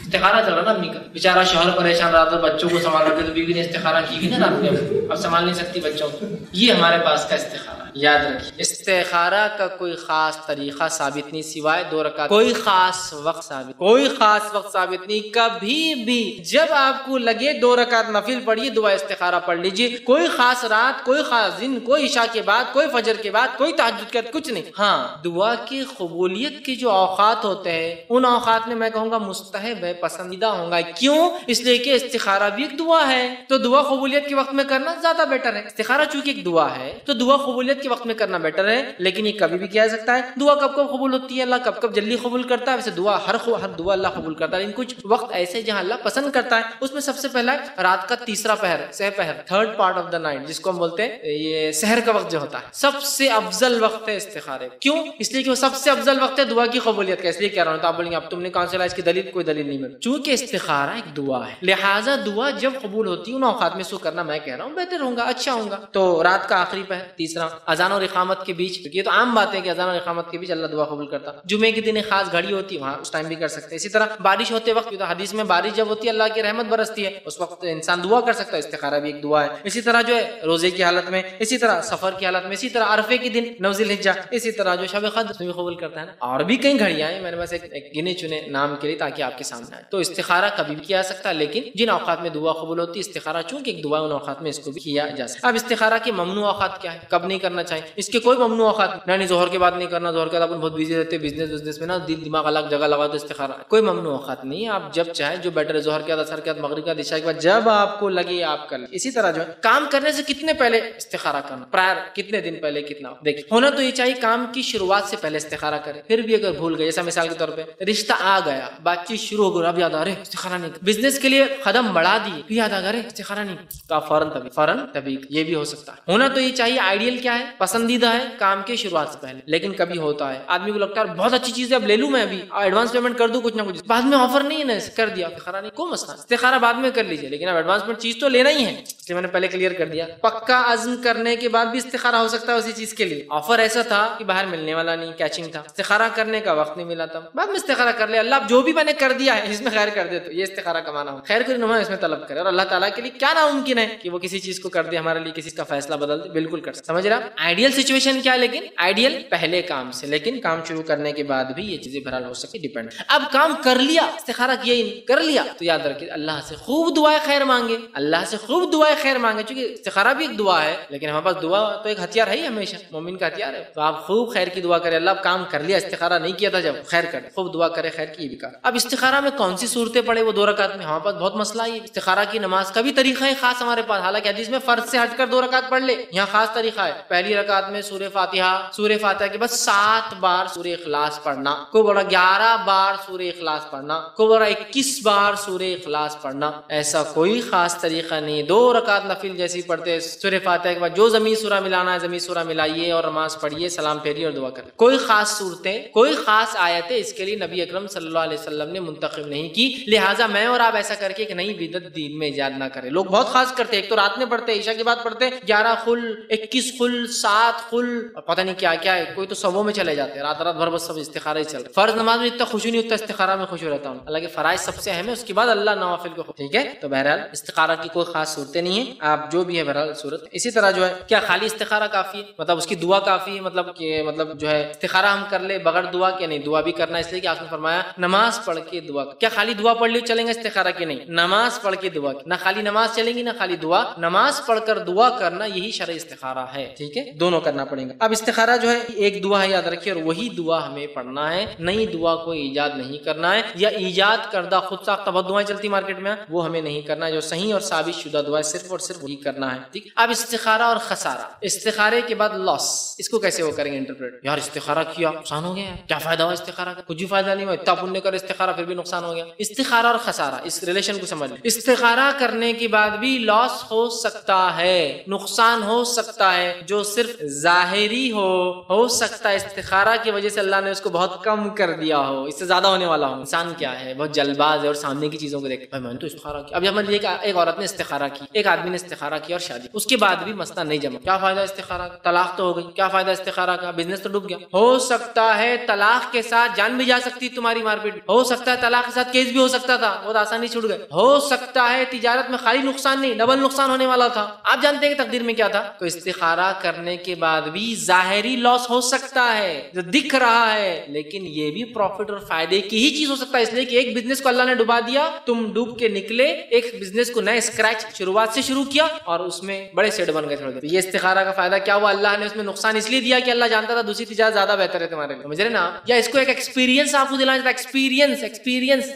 استخارہ چل رہا نا امی کا, بیچارہ شوہر پریشان رہا تھا, بچوں کو سنبھال رہے تھے, تو بیوی نے استخارہ کی بھی نا رات میں, اب سنبھال نہیں سکتی بچوں کو. یہ ہمارے پاس کا استخارہ. یاد رکھیے استخارہ کا کوئی خاص طریقہ ثابت نہیں سوائے 2 رکعت, کوئی خاص وقت ثابت نہیں. کبھی بھی جب آپ کو لگے 2 رکعت نفل پڑھیے, دعا استخارہ پڑھ لیجیے. کوئی خاص رات, کوئی خاص دن, کوئی عشاء کے بعد, کوئی فجر کے بعد, کوئی تہجد کے بعد, کچھ نہیں. ہاں, دعا کی قبولیت کے جو اوقات ہوتے ہیں ان اوقات میں کہوں گا مستحب ہے, پسندیدہ ہوں گا. کیوں؟ اس لیے کہ استخارہ بھی ایک دعا ہے, تو دعا قبولیت کے وقت میں کرنا زیادہ بیٹر ہے. استخارہ چونکہ ایک دعا ہے تو دعا قبولیت کے وقت میں کرنا بیٹر ہے, لیکن یہ کبھی بھی کیا جا سکتا ہے. دعا کب کب قبول ہوتی ہے, اللہ کب کب جلدی قبول کرتا ہے. ویسے دعا ہر دعا اللہ قبول کرتا ہے, لیکن کچھ وقت ایسے جہاں اللہ پسند کرتا ہے. اس میں سب سے پہلا رات کا 3 پہر, سہ پہر, 3rd part of the night, جس کو ہم بولتے ہیں یہ سحر کا وقت جو ہوتا ہے, سب سے افضل وقت ہے استخارے. کیوں؟ اس لیے کہ وہ سب سے افضل وقت ہے دعا کی قبولیت کا. اس لیے کہہ رہا ہوں, تو آپ بولیں گے اب تم نے کون سا لایا, اس کی دلیل کوئی دلیل نہیں ملی. چونکہ استخارہ ایک دعا ہے, لہٰذا دعا جب قبول ہوتی ہے ان اوقات میں سو کرنا میں کہہ رہا ہوں بہتر ہوگا, اچھا ہوگا. تو رات کا آخری پہر, 3 اذان اور اقامت کے بیچ, یہ تو عام بات ہے کہ اذان اور اقامت کے بیچ اللہ دعا قبول کرتا. جمعے کے دن ایک خاص گھڑی ہوتی ہے, وہاں اس ٹائم بھی کر سکتے ہیں. اسی طرح بارش ہوتے وقت, تو حدیث میں بارش جب ہوتی ہے اللہ کی رحمت برستی ہے, اس وقت انسان دعا کر سکتا ہے. استخارہ بھی ایک دعا ہے. اسی طرح جو ہے روزے کی حالت میں, اسی طرح سفر کی حالت میں, اسی طرح عرفے کے دن 9 ذی الحجہ, اسی طرح جو شب قدر بھی قبول کرتا ہے نا. اور بھی کئی گھڑیاں ہیں, میں نے بس ایک گنے چنے نام کے لیے تاکہ آپ کے سامنے آئے. تو استخارہ کبھی بھی کیا جا سکتا ہے, لیکن جن اوقات میں دعا قبول ہوتی ہے, استخارہ چونکہ ایک دعا, ان اوقات میں اس کو بھی کیا جا سکتا ہے. اب استخارہ کے ممنوع اوقات کیا ہے, کب نہیں کرنا چاہیے, اس کے کوئی ممنوع اوقات نہیں. ظہر کے بعد نہیں کرنا, ظہر کے بعد اپن بہت بزی رہتے بزنس میں نا, دماغ الگ جگہ لگا تو استخارہ کوئی ممنوع اوقات نہیں. آپ جب چاہیں, جو بیٹر ہے, ظہر کے بعد, اثر کے بعد, مغرب کے بعد, عشاء کے بعد, جب آپ کو لگے آپ کر لیں. اسی طرح جو ہے کام کرنے سے کتنے پہلے استخارہ کرنا, پرائر کتنے دن پہلے, کتنا دیکھیں ہونا تو یہ چاہیے کام کی شروعات سے پہلے استخارہ کرے. پھر بھی اگر بھول گئے, جیسا مثال کے طور پہ رشتہ آ گیا, بات چیت شروع ہو گئی, اب یاد آ رہے استخارہ نہیں, بزنس کے لیے قدم بڑھا دیے, پھر یاد آ گئے استخارہ نہیں, تو آپ فوراً تبھی یہ بھی ہو سکتا ہے. ہونا تو یہ چاہیے, آئیڈیل کیا ہے, پسندیدہ ہے کام کے شروعات سے پہلے. لیکن کبھی ہوتا ہے آدمی کو لگتا ہے بہت اچھی چیز ہے, اب لے لوں میں, ابھی ایڈوانس پیمنٹ کر دوں, کچھ نہ کچھ, بعد میں آفر نہیں ہے نا, کر دیا استخارہ نہیں, کوئی مسئلہ. استخارہ بعد میں کر لیجیے, لیکن اب ایڈوانس چیز تو لینا ہی ہے, اس لیے میں نے پہلے کلیئر کر دیا. پکا عزم کرنے کے بعد بھی استخارہ ہو سکتا ہے اسی چیز کے لیے. آفر ایسا تھا کہ باہر ملنے والا نہیں, کیچنگ تھا, استخارہ کرنے کا وقت نہیں ملا تھا, بعد میں استخارہ کر لیا, اللہ جو بھی میں نے کر دیا ہے اس میں خیر کر دے, تو یہ استخارہ کمانا ہو, خیر کو نما اس میں طلب کرے. اور اللہ تعالیٰ کے لیے کیا ناممکن ہے کہ وہ کسی چیز کو کر دے ہمارے لیے, کسی کا فیصلہ بدل دے, بالکل کر سکتے. سمجھ رہا, آئیڈیل سچویشن کیا ہے، لیکن آئیڈیل پہلے کام سے، لیکن کام شروع کرنے کے بعد بھی یہ چیزیں بہرحال ہو سکتی، ڈیپینڈ۔ اب کام کر لیا، استخارہ کیا ہی نہیں، کر لیا تو یاد رکھیے اللہ سے خوب دعائیں خیر مانگے، اللہ سے خوب دعائیں خیر مانگے، چونکہ استخارہ بھی ایک دعا ہے، لیکن ہمارے پاس دعا تو ایک ہتھیار ہے ہی، ہمیشہ مومن کا ہتھیار ہے۔ تو آپ خوب خیر کی دعا کریں، اللہ کام کر لیا، استخارہ نہیں کیا تھا جب، خیر کر، خوب دعا کرے خیر کی بھی کر۔ اب استخارہ میں کون سی صورتیں پڑھے وہ 2 رکعت میں، ہمارے پاس بہت مسئلہ ہے۔ استخارہ کی نماز کا بھی طریقہ ہے خاص ہمارے پاس، حالانکہ حدیث میں فرض سے ہٹ کر 2 رکعت پڑھ لے، یہاں خاص طریقہ ہے۔ پہلی رکعت میں سورہ فاتحہ کے بعد 7 بار سورہ اخلاص پڑھنا، کو بڑا 11 بار سورہ اخلاص پڑھنا، کو بڑا 21 بار سورہ اخلاص پڑھنا، ایسا کوئی خاص طریقہ نہیں۔ 2 رکعت نفل جیسی پڑھتے، سورہ فاتحہ کے بعد جو زمین سورہ ملانا ہے زمین سورہ ملائیے اور نماز پڑھیے، سلام پھیریے اور دعا کریں۔ کوئی خاص صورتیں، کوئی خاص آیتیں اس کے لیے نبی اکرم صلی اللہ علیہ وسلم نے منتخب نہیں کی، لہٰذا میں اور آپ ایسا کر کے کہ نئی بدعت دین میں ایجاد نہ کریں۔ لوگ بہت خاص کرتے، ایک تو رات میں پڑھتے، عشاء کے بعد پڑھتے 11 خل 21 خل 7 خل اور پتہ نہیں کیا کیا ہے، کوئی تو سووں میں چلے جاتے ہیں، رات بھر بس سب استخارہ ہی چل رہا ہے۔ فرض نماز میں اتنا خوشی نہیں ہوتا، استخارہ میں خوشی رہتا ہوں، حالانکہ فرائض سب سے اہم ہے، اس کے بعد اللہ نوافل کو، ٹھیک ہے۔ تو بہرحال استخارہ کی کوئی خاص صورتیں نہیں ہیں، آپ جو بھی ہے بہرحال صورت۔ اسی طرح جو ہے کیا خالی استخارہ کافی ہے، مطلب اس کی دعا کافی ہے، مطلب جو ہے استخارہ ہم کر لے بغیر دعا کے؟ نہیں، دعا بھی کرنا، اس لیے کہ آپ نے فرمایا نماز پڑھ کے دعا۔ کیا خالی دعا پڑھ لی چلیں گے استخارہ کے؟ نہیں، نماز پڑھ کے دعا، نہ خالی نماز چلیں گی نہ خالی دعا، نماز پڑھ کر دعا کرنا، یہی شرع استخارہ ہے، ٹھیک ہے، دونوں کرنا پڑیں گا۔ اب استخارہ جو ہے ایک دعا ہے، یاد رکھیے، اور وہی دعا ہمیں پڑھنا ہے، نئی دعا کو ایجاد نہیں کرنا ہے، یا ایجاد کردہ خود ساختہ بہت دعائیں چلتی مارکیٹ میں، وہ ہمیں نہیں کرنا ہے، جو صحیح اور ثابت شدہ دعا ہے صرف اور صرف وہی کرنا ہے، ٹھیک۔ اب استخارہ اور خسارہ، استخارے کے بعد لاس، اس کو کیسے وہ کریں گے انٹرپریٹ؟ یار استخارہ کیا نقصان ہو گیا، کیا فائدہ ہوا استخارہ کا؟ کچھ بھی فائدہ نہیں ہوا، اتنا پنے کر استخارہ پھر بھی نقصان ہو گیا۔ استخارہ اور خسارہ، اس ریلیشن کو سمجھ لیں۔ استخارہ کرنے کے بعد بھی لاس ہو سکتا ہے، نقصان ہو سکتا ہے، جو صرف ظاہری ہو سکتا ہے استخارہ کی وجہ سے اللہ نے اس کو بہت کم کر دیا ہو، اس سے زیادہ ہونے والا ہو۔ انسان کیا ہے، بہت جلد باز ہے اور سامنے کی چیزوں کو دیکھ، بھائی میں نے تو استخارہ کیا۔ اب ہمیں ایک عورت نے استخارہ کی، ایک آدمی نے استخارہ کیا اور شادی، اس کے بعد بھی مسئلہ نہیں جمع، کیا فائدہ استخارہ کا؟ طلاق تو ہو گئی، کیا فائدہ استخارہ کا؟ بزنس تو ڈوب گیا۔ ہو سکتا ہے طلاق کے ساتھ جان بھی جا سکتی تمہاری مار پیٹ، ہو سکتا ہے طلاق کے ساتھ کیس بھی ہو سکتا تھا، بہت آسانی چھوٹ گئے۔ ہو سکتا ہے تجارت میں خالی نقصان نہیں ڈبل نقصان ہونے والا تھا، آپ جانتے ہیں کہ تقدیر میں کیا تھا۔ تو استخارہ کرنے کے بعد بھی ظاہری لاس ہو سکتا ہے جو دکھ رہا ہے، لیکن یہ بھی پروفٹ اور فائدے کی ہی چیز ہو سکتا ہے، اس لیے کہ ایک بزنس کو اللہ نے ڈوبا دیا، تم ڈوب کے نکلے، ایک بزنس کو نئے اسکریچ شروعات سے شروع کیا اور اس میں بڑے سیٹ بن گئے تھوڑے دیر۔ یہ استخارہ کا فائدہ کیا ہوا؟ اللہ نے اس میں نقصان اس لیے دیا کہ اللہ جانتا تھا دوسری تجارت زیادہ بہتر ہے تمہارے لیے، سمجھ رہے نا؟ یا اس کو ایک ایکسپیرینس آپ کو دلانا چاہتا ہے،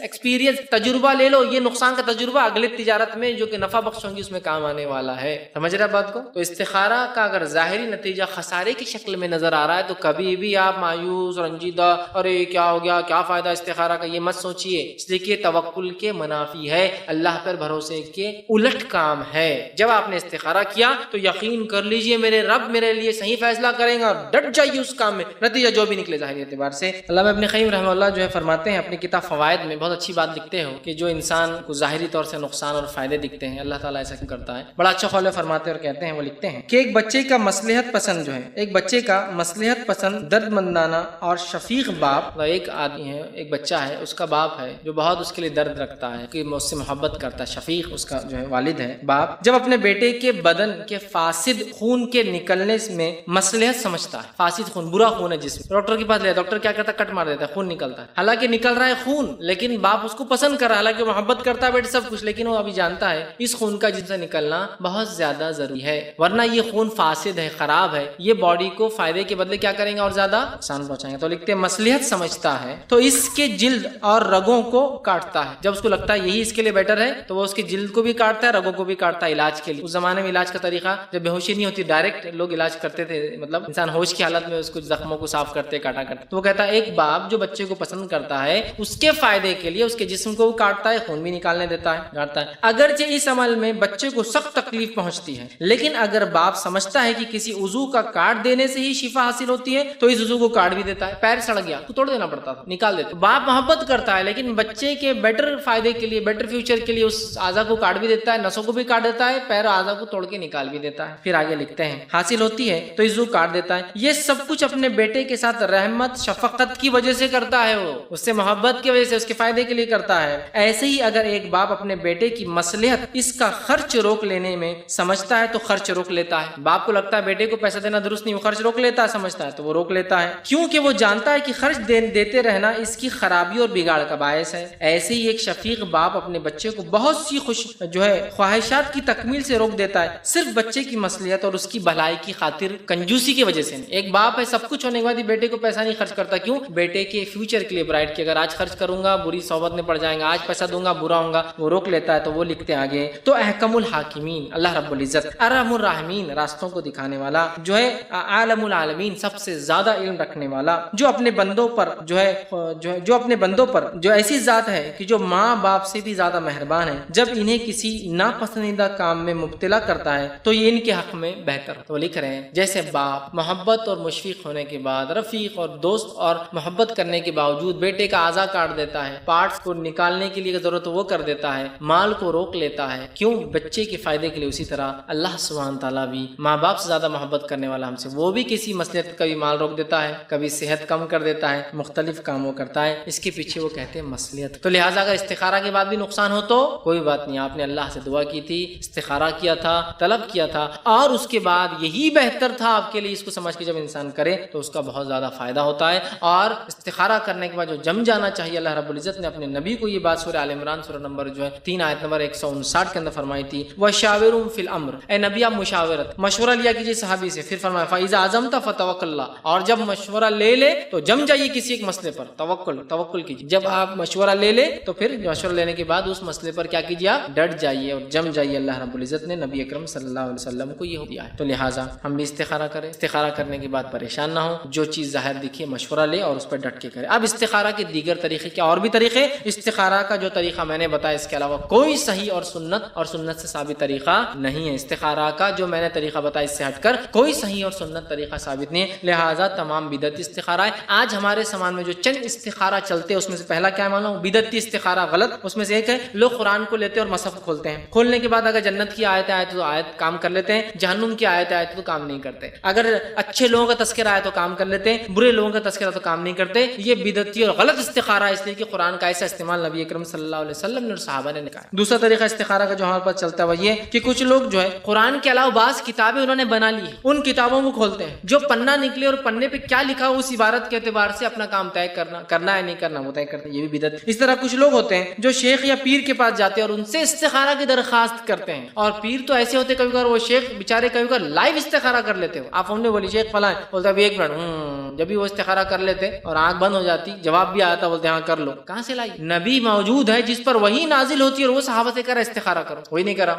ایکسپیرینس تجربہ لے لو، یہ نقصان کا تجربہ اگلے تجارت میں جو کہ نفع بخش ہوں گی اس میں کام آنے والا ہے، سمجھ رہے بات کو؟ تو استخارہ کا اگر ظاہری نتیجہ خسارے کی شکل میں نظر آ رہا ہے تو کبھی بھی آپ مایوس رنجیدہ، ارے کیا ہو گیا، کیا فائدہ استخارہ کا، یہ مت سوچیے، اس لیے کہ توکل کے منافی ہے، اللہ پر بھروسے کے الٹ کام ہے۔ جب آپ نے استخارہ کیا تو یقین کر لیجئے میرے رب میرے لیے صحیح فیصلہ کریں گا، ڈٹ جائیے اس کام میں، نتیجہ جو بھی نکلے ظاہری اعتبار سے۔ علامہ ابن قیم رحمہ اللہ جو ہے فرماتے ہیں اپنی کتاب فوائد میں، بہت اچھی بات لکھتے ہو کہ جو انسان کو ظاہری طور سے نقصان اور فائدے دکھتے ہیں اللہ تعالیٰ ایسا کیوں کرتا ہے، بڑا اچھا قول فرماتے اور کہتے ہیں، وہ لکھتے ہیں کہ ایک بچے کا مصلحت پسند جو ہے، ایک بچے کا مصلحت پسند درد مندانہ اور شفیق باپ، ایک آدمی ہے، ایک بچہ ہے، اس کا باپ ہے جو بہت اس کے لیے درد رکھتا ہے کہ اس سے محبت کرتا ہے، شفیق اس کا جو ہے والد ہے باپ، جب اپنے بیٹے کے بدن کے فاسد خون کے نکلنے میں مصلحت سمجھتا ہے، فاسد خون برا خون ہے جسم، ڈاکٹر کے پاس لے، ڈاکٹر کیا کرتا ہے، کٹ مار دیتا ہے، خون نکلتا ہے، حالانکہ نکل رہا ہے خون، لیکن باپ اس کو پسند کر رہا ہے، حالانکہ محبت کرتا ہے بیٹے سب کچھ، لیکن وہ ابھی جانتا ہے اس خون کا جسم سے نکلنا بہت زیادہ ضروری ہے، ورنہ یہ خون فاسد ہے، خراب ہے، یہ باڈی کو فائدے کے بدلے کیا کریں گے اور زیادہ نقصان پہنچائیں گے۔ تو لکھتے ہیں مصلحت سمجھتا ہے تو اس کے جلد اور رگوں کو کاٹتا ہے، جب اس کو لگتا ہے یہی اس کے لیے بیٹر ہے تو وہ اس کی جلد کو بھی کاٹتا ہے، رگوں کو بھی کاٹتا ہے علاج کے لیے۔ اس زمانے میں علاج کا طریقہ جب بے ہوشی نہیں ہوتی ڈائریکٹ لوگ علاج کرتے تھے، مطلب انسان ہوش کی حالت میں اس کو زخموں کو صاف کرتے کاٹا کرتے۔ تو وہ کہتا ہے ایک باپ جو بچے کو پسند کرتا ہے اس کے فائدے کے لیے اس کے جسم کو کاٹتا ہے، خون بھی نکالنے دیتا ہے، کاٹتا ہے، اگرچہ اس عمل میں بچے کو سخت تکلیف پہنچتی ہے، لیکن اگر باپ سمجھتا ہے کہ کسی عضو کا کاٹ دینے سے ہی شفا حاصل ہوتی ہے تو اس عضو کو کاٹ بھی دیتا ہے۔ پیر سڑ گیا تو توڑ دینا پڑتا تھا، نکال دیتا۔ باپ محبت کرتا ہے لیکن بچے کے بیٹر فائدے کے لیے، بیٹر فیوچر کے لیے اس اعضا کو کاٹ بھی دیتا ہے، نسوں کو بھی کاٹ دیتا ہے، پیر اعضا کو توڑ کے نکال بھی دیتا ہے۔ پھر آگے لکھتے ہیں حاصل ہوتی ہے تو عضو کاٹ دیتا ہے، یہ سب کچھ اپنے بیٹے کے ساتھ رحمت شفقت کی وجہ سے کرتا ہے، وہ اس سے محبت کی وجہ سے اس کے فائدے کے لیے کرتا ہے۔ ایسے ہی اگر ایک باپ اپنے بیٹے کی مصلحت اس کا خرچ روک لینے میں سمجھتا ہے تو خرچ روک لیتا ہے۔ باپ کو لگتا ہے بیٹے کو پیسہ دینا درست نہیں، وہ خرچ روک لیتا ہے، سمجھتا ہے تو وہ روک لیتا ہے، کیونکہ وہ جانتا ہے کہ خرچ دیتے رہنا اس کی خرابی اور بگاڑ کا باعث ہے۔ ایسے ہی ایک شفیق باپ اپنے بچے کو بہت سی خواہشات کی تکمیل سے روک دیتا ہے، صرف بچے کی مصلحت اور اس کی بھلائی کی خاطر کنجوسی کی وجہ سے نہیں۔ ایک باپ ہے سب کچھ ہونے کے بعد بیٹے کو پیسہ نہیں خرچ کرتا، کیوں؟ بیٹے کے فیوچر کے لیے برائٹ کہ اگر آج خرچ کروں گا بری صحبت میں پڑ جائیں گا، آج پیسہ دوں گا برا ہوں گا، وہ روک لیتا ہے۔ تو وہ لکھتے ہیں آگے، تو احکم الحاکمین اللہ رب العزت، ارحم الراحمین راستوں کو دکھانے والا، جو ہے عالم العالمین سب سے زیادہ علم رکھنے والا، جو اپنے بندوں پر جو ایسی ذات ہے کہ جو ماں باپ سے بھی زیادہ مہربان ہے، جب انہیں کسی ناپسندیدہ کام میں مبتلا کرتا ہے تو یہ ان کے حق میں بہتر ہے۔ تو لکھ رہے ہیں جیسے باپ محبت اور مشفق ہونے کے بعد، رفیق اور دوست اور محبت کرنے کے باوجود بیٹے کا اعضا کاٹ دیتا ہے، پارٹس کو نکالنے کے لیے ضرورت وہ کر دیتا ہے، مال کو روک لیتا ہے، کیوں؟ بچے کے فائدے کے لیے۔ اسی طرح اللہ سبحانہ تعالیٰ بھی ماں باپ سے زیادہ محبت کرنے والا ہم سے، وہ بھی کسی مصلحت کبھی مال روک دیتا ہے، کبھی صحت کم کر دیتا ہے، مختلف کاموں کرتا ہے، اس کے پیچھے وہ کہتے ہیں مصلحت۔ تو لہٰذا اگر استخارہ کے بعد بھی نقصان ہو تو کوئی بات نہیں، آپ نے اللہ سے دعا کی تھی، استخارہ کیا تھا، طلب کیا تھا، اور اس کے بعد یہی بہتر تھا آپ کے لیے، اس کو سمجھ کے جب انسان کرے تو اس کا بہت زیادہ فائدہ ہوتا ہے۔ اور استخارہ کرنے کے بعد جو جم جانا چاہیے، اللہ رب العزت نے اپنے نبی کو یہ بات سورہ آل عمران سورہ نمبر 3 آیت نمبر 159 کے اندر فرمائی تھی، وَشَاوِرْهُمْ فِي الْأَمْرِ، اے نبی آپ مشورہ لیا کیجیے صحابی سے، پھر فرمایا فَإِذَا عَزَمْتَ فَتَوَكَّلْ اللَّهِ، اور جب مشورہ لے لے تو جم جائیے کسی ایک مسئلے پر، توکل کیجیے۔ جب آپ مشورہ لے لے تو پھر مشورہ لینے کے بعد اس مسئلے پر کیا کیجیے؟ آپ ڈٹ جائیے اور جم جائیے۔ اللہ رب العزت نے نبی اکرم صلی اللہ علیہ وسلم کو یہ دیا ہے۔ تو لہٰذا ہم بھی استخارہ کریں، استخارہ کرنے کے بعد پریشان نہ ہو، جو چیز ظاہر دکھے مشورہ لے اور اس پر ڈٹ کے کرے۔ اب استخارہ کے دیگر طریقے کیا؟ اور بھی طریقے، استخارہ کا جو طریقہ میں نے بتایا اس کے علاوہ کوئی صحیح اور سنت سے ثابت طریقہ نہیں ہے۔ استخارہ کا جو میں نے طریقہ بتایا اس سے ہٹ کر کوئی صحیح اور سنت طریقہ ثابت نہیں ہے، لہٰذا تمام بدعتی استخارہ ہے۔ آج ہمارے سامان میں جو چند استخارہ چلتے ہیں اس میں سے پہلا کیا معلوم؟ بدعتی استخارہ غلط، اس میں سے ایک ہے لوگ قرآن کو لیتے ہیں اور مصحف کھولتے ہیں، کھولنے کے بعد اگر جنت کی آیت آئے تو آیت کام کر لیتے ہیں، جہنم کی آیت آئے تو کام نہیں کرتے، اگر اچھے لوگوں کا تذکرہ آئے تو کام کر لیتے ہیں، برے لوگوں کا تذکرہ تو کام نہیں کرتے۔ یہ بدعتی اور غلط استخارہ ہے، اس لیے کہ قرآن کا ایسا استعمال نبی اکرم صلی اللہ علیہ وسلم نے اور صحابہ نے کہا۔ دوسرا طریقہ استخارہ کا جو ہمارے پاس چلتا ہے وہ یہ کہ کچھ لوگ جو ہے قرآن کے علاوہ بعض کتابیں انہوں نے بنا لی، ان کتابوں کو کھولتے ہیں، جو پنہ نکلے اور پنے پہ کیا لکھا ہو اس عبارت کے اعتبار سے اپنا کام طے کرنا ہے نہیں کرنا وہ طے کرتے ہیں، یہ بھی بدعت۔ اس طرح کچھ لوگ ہوتے ہیں جو شیخ یا پیر کے پاس جاتے ہیں اور ان سے استخارہ کی درخواست کرتے ہیں، اور پیر تو ایسے ہوتے کبھی کبھار وہ شیخ بیچارے کبھی کبھار لائیو استخارہ کر لیتے ہو، آپ ہم نے بولی شیخ فلاں بولتا ابھی 1 منٹ، جب بھی وہ استخارہ کر لیتے اور آنکھ بند ہو جاتی، جواب بھی آتا بولتے ہاں کر لو، کہاں سے لائی؟ نبی موجود ہے جس پر وہی نازل ہوتی ہے اور وہ صحابہ سے کہہ رہا استخارہ کرو، وہی نہیں کرا،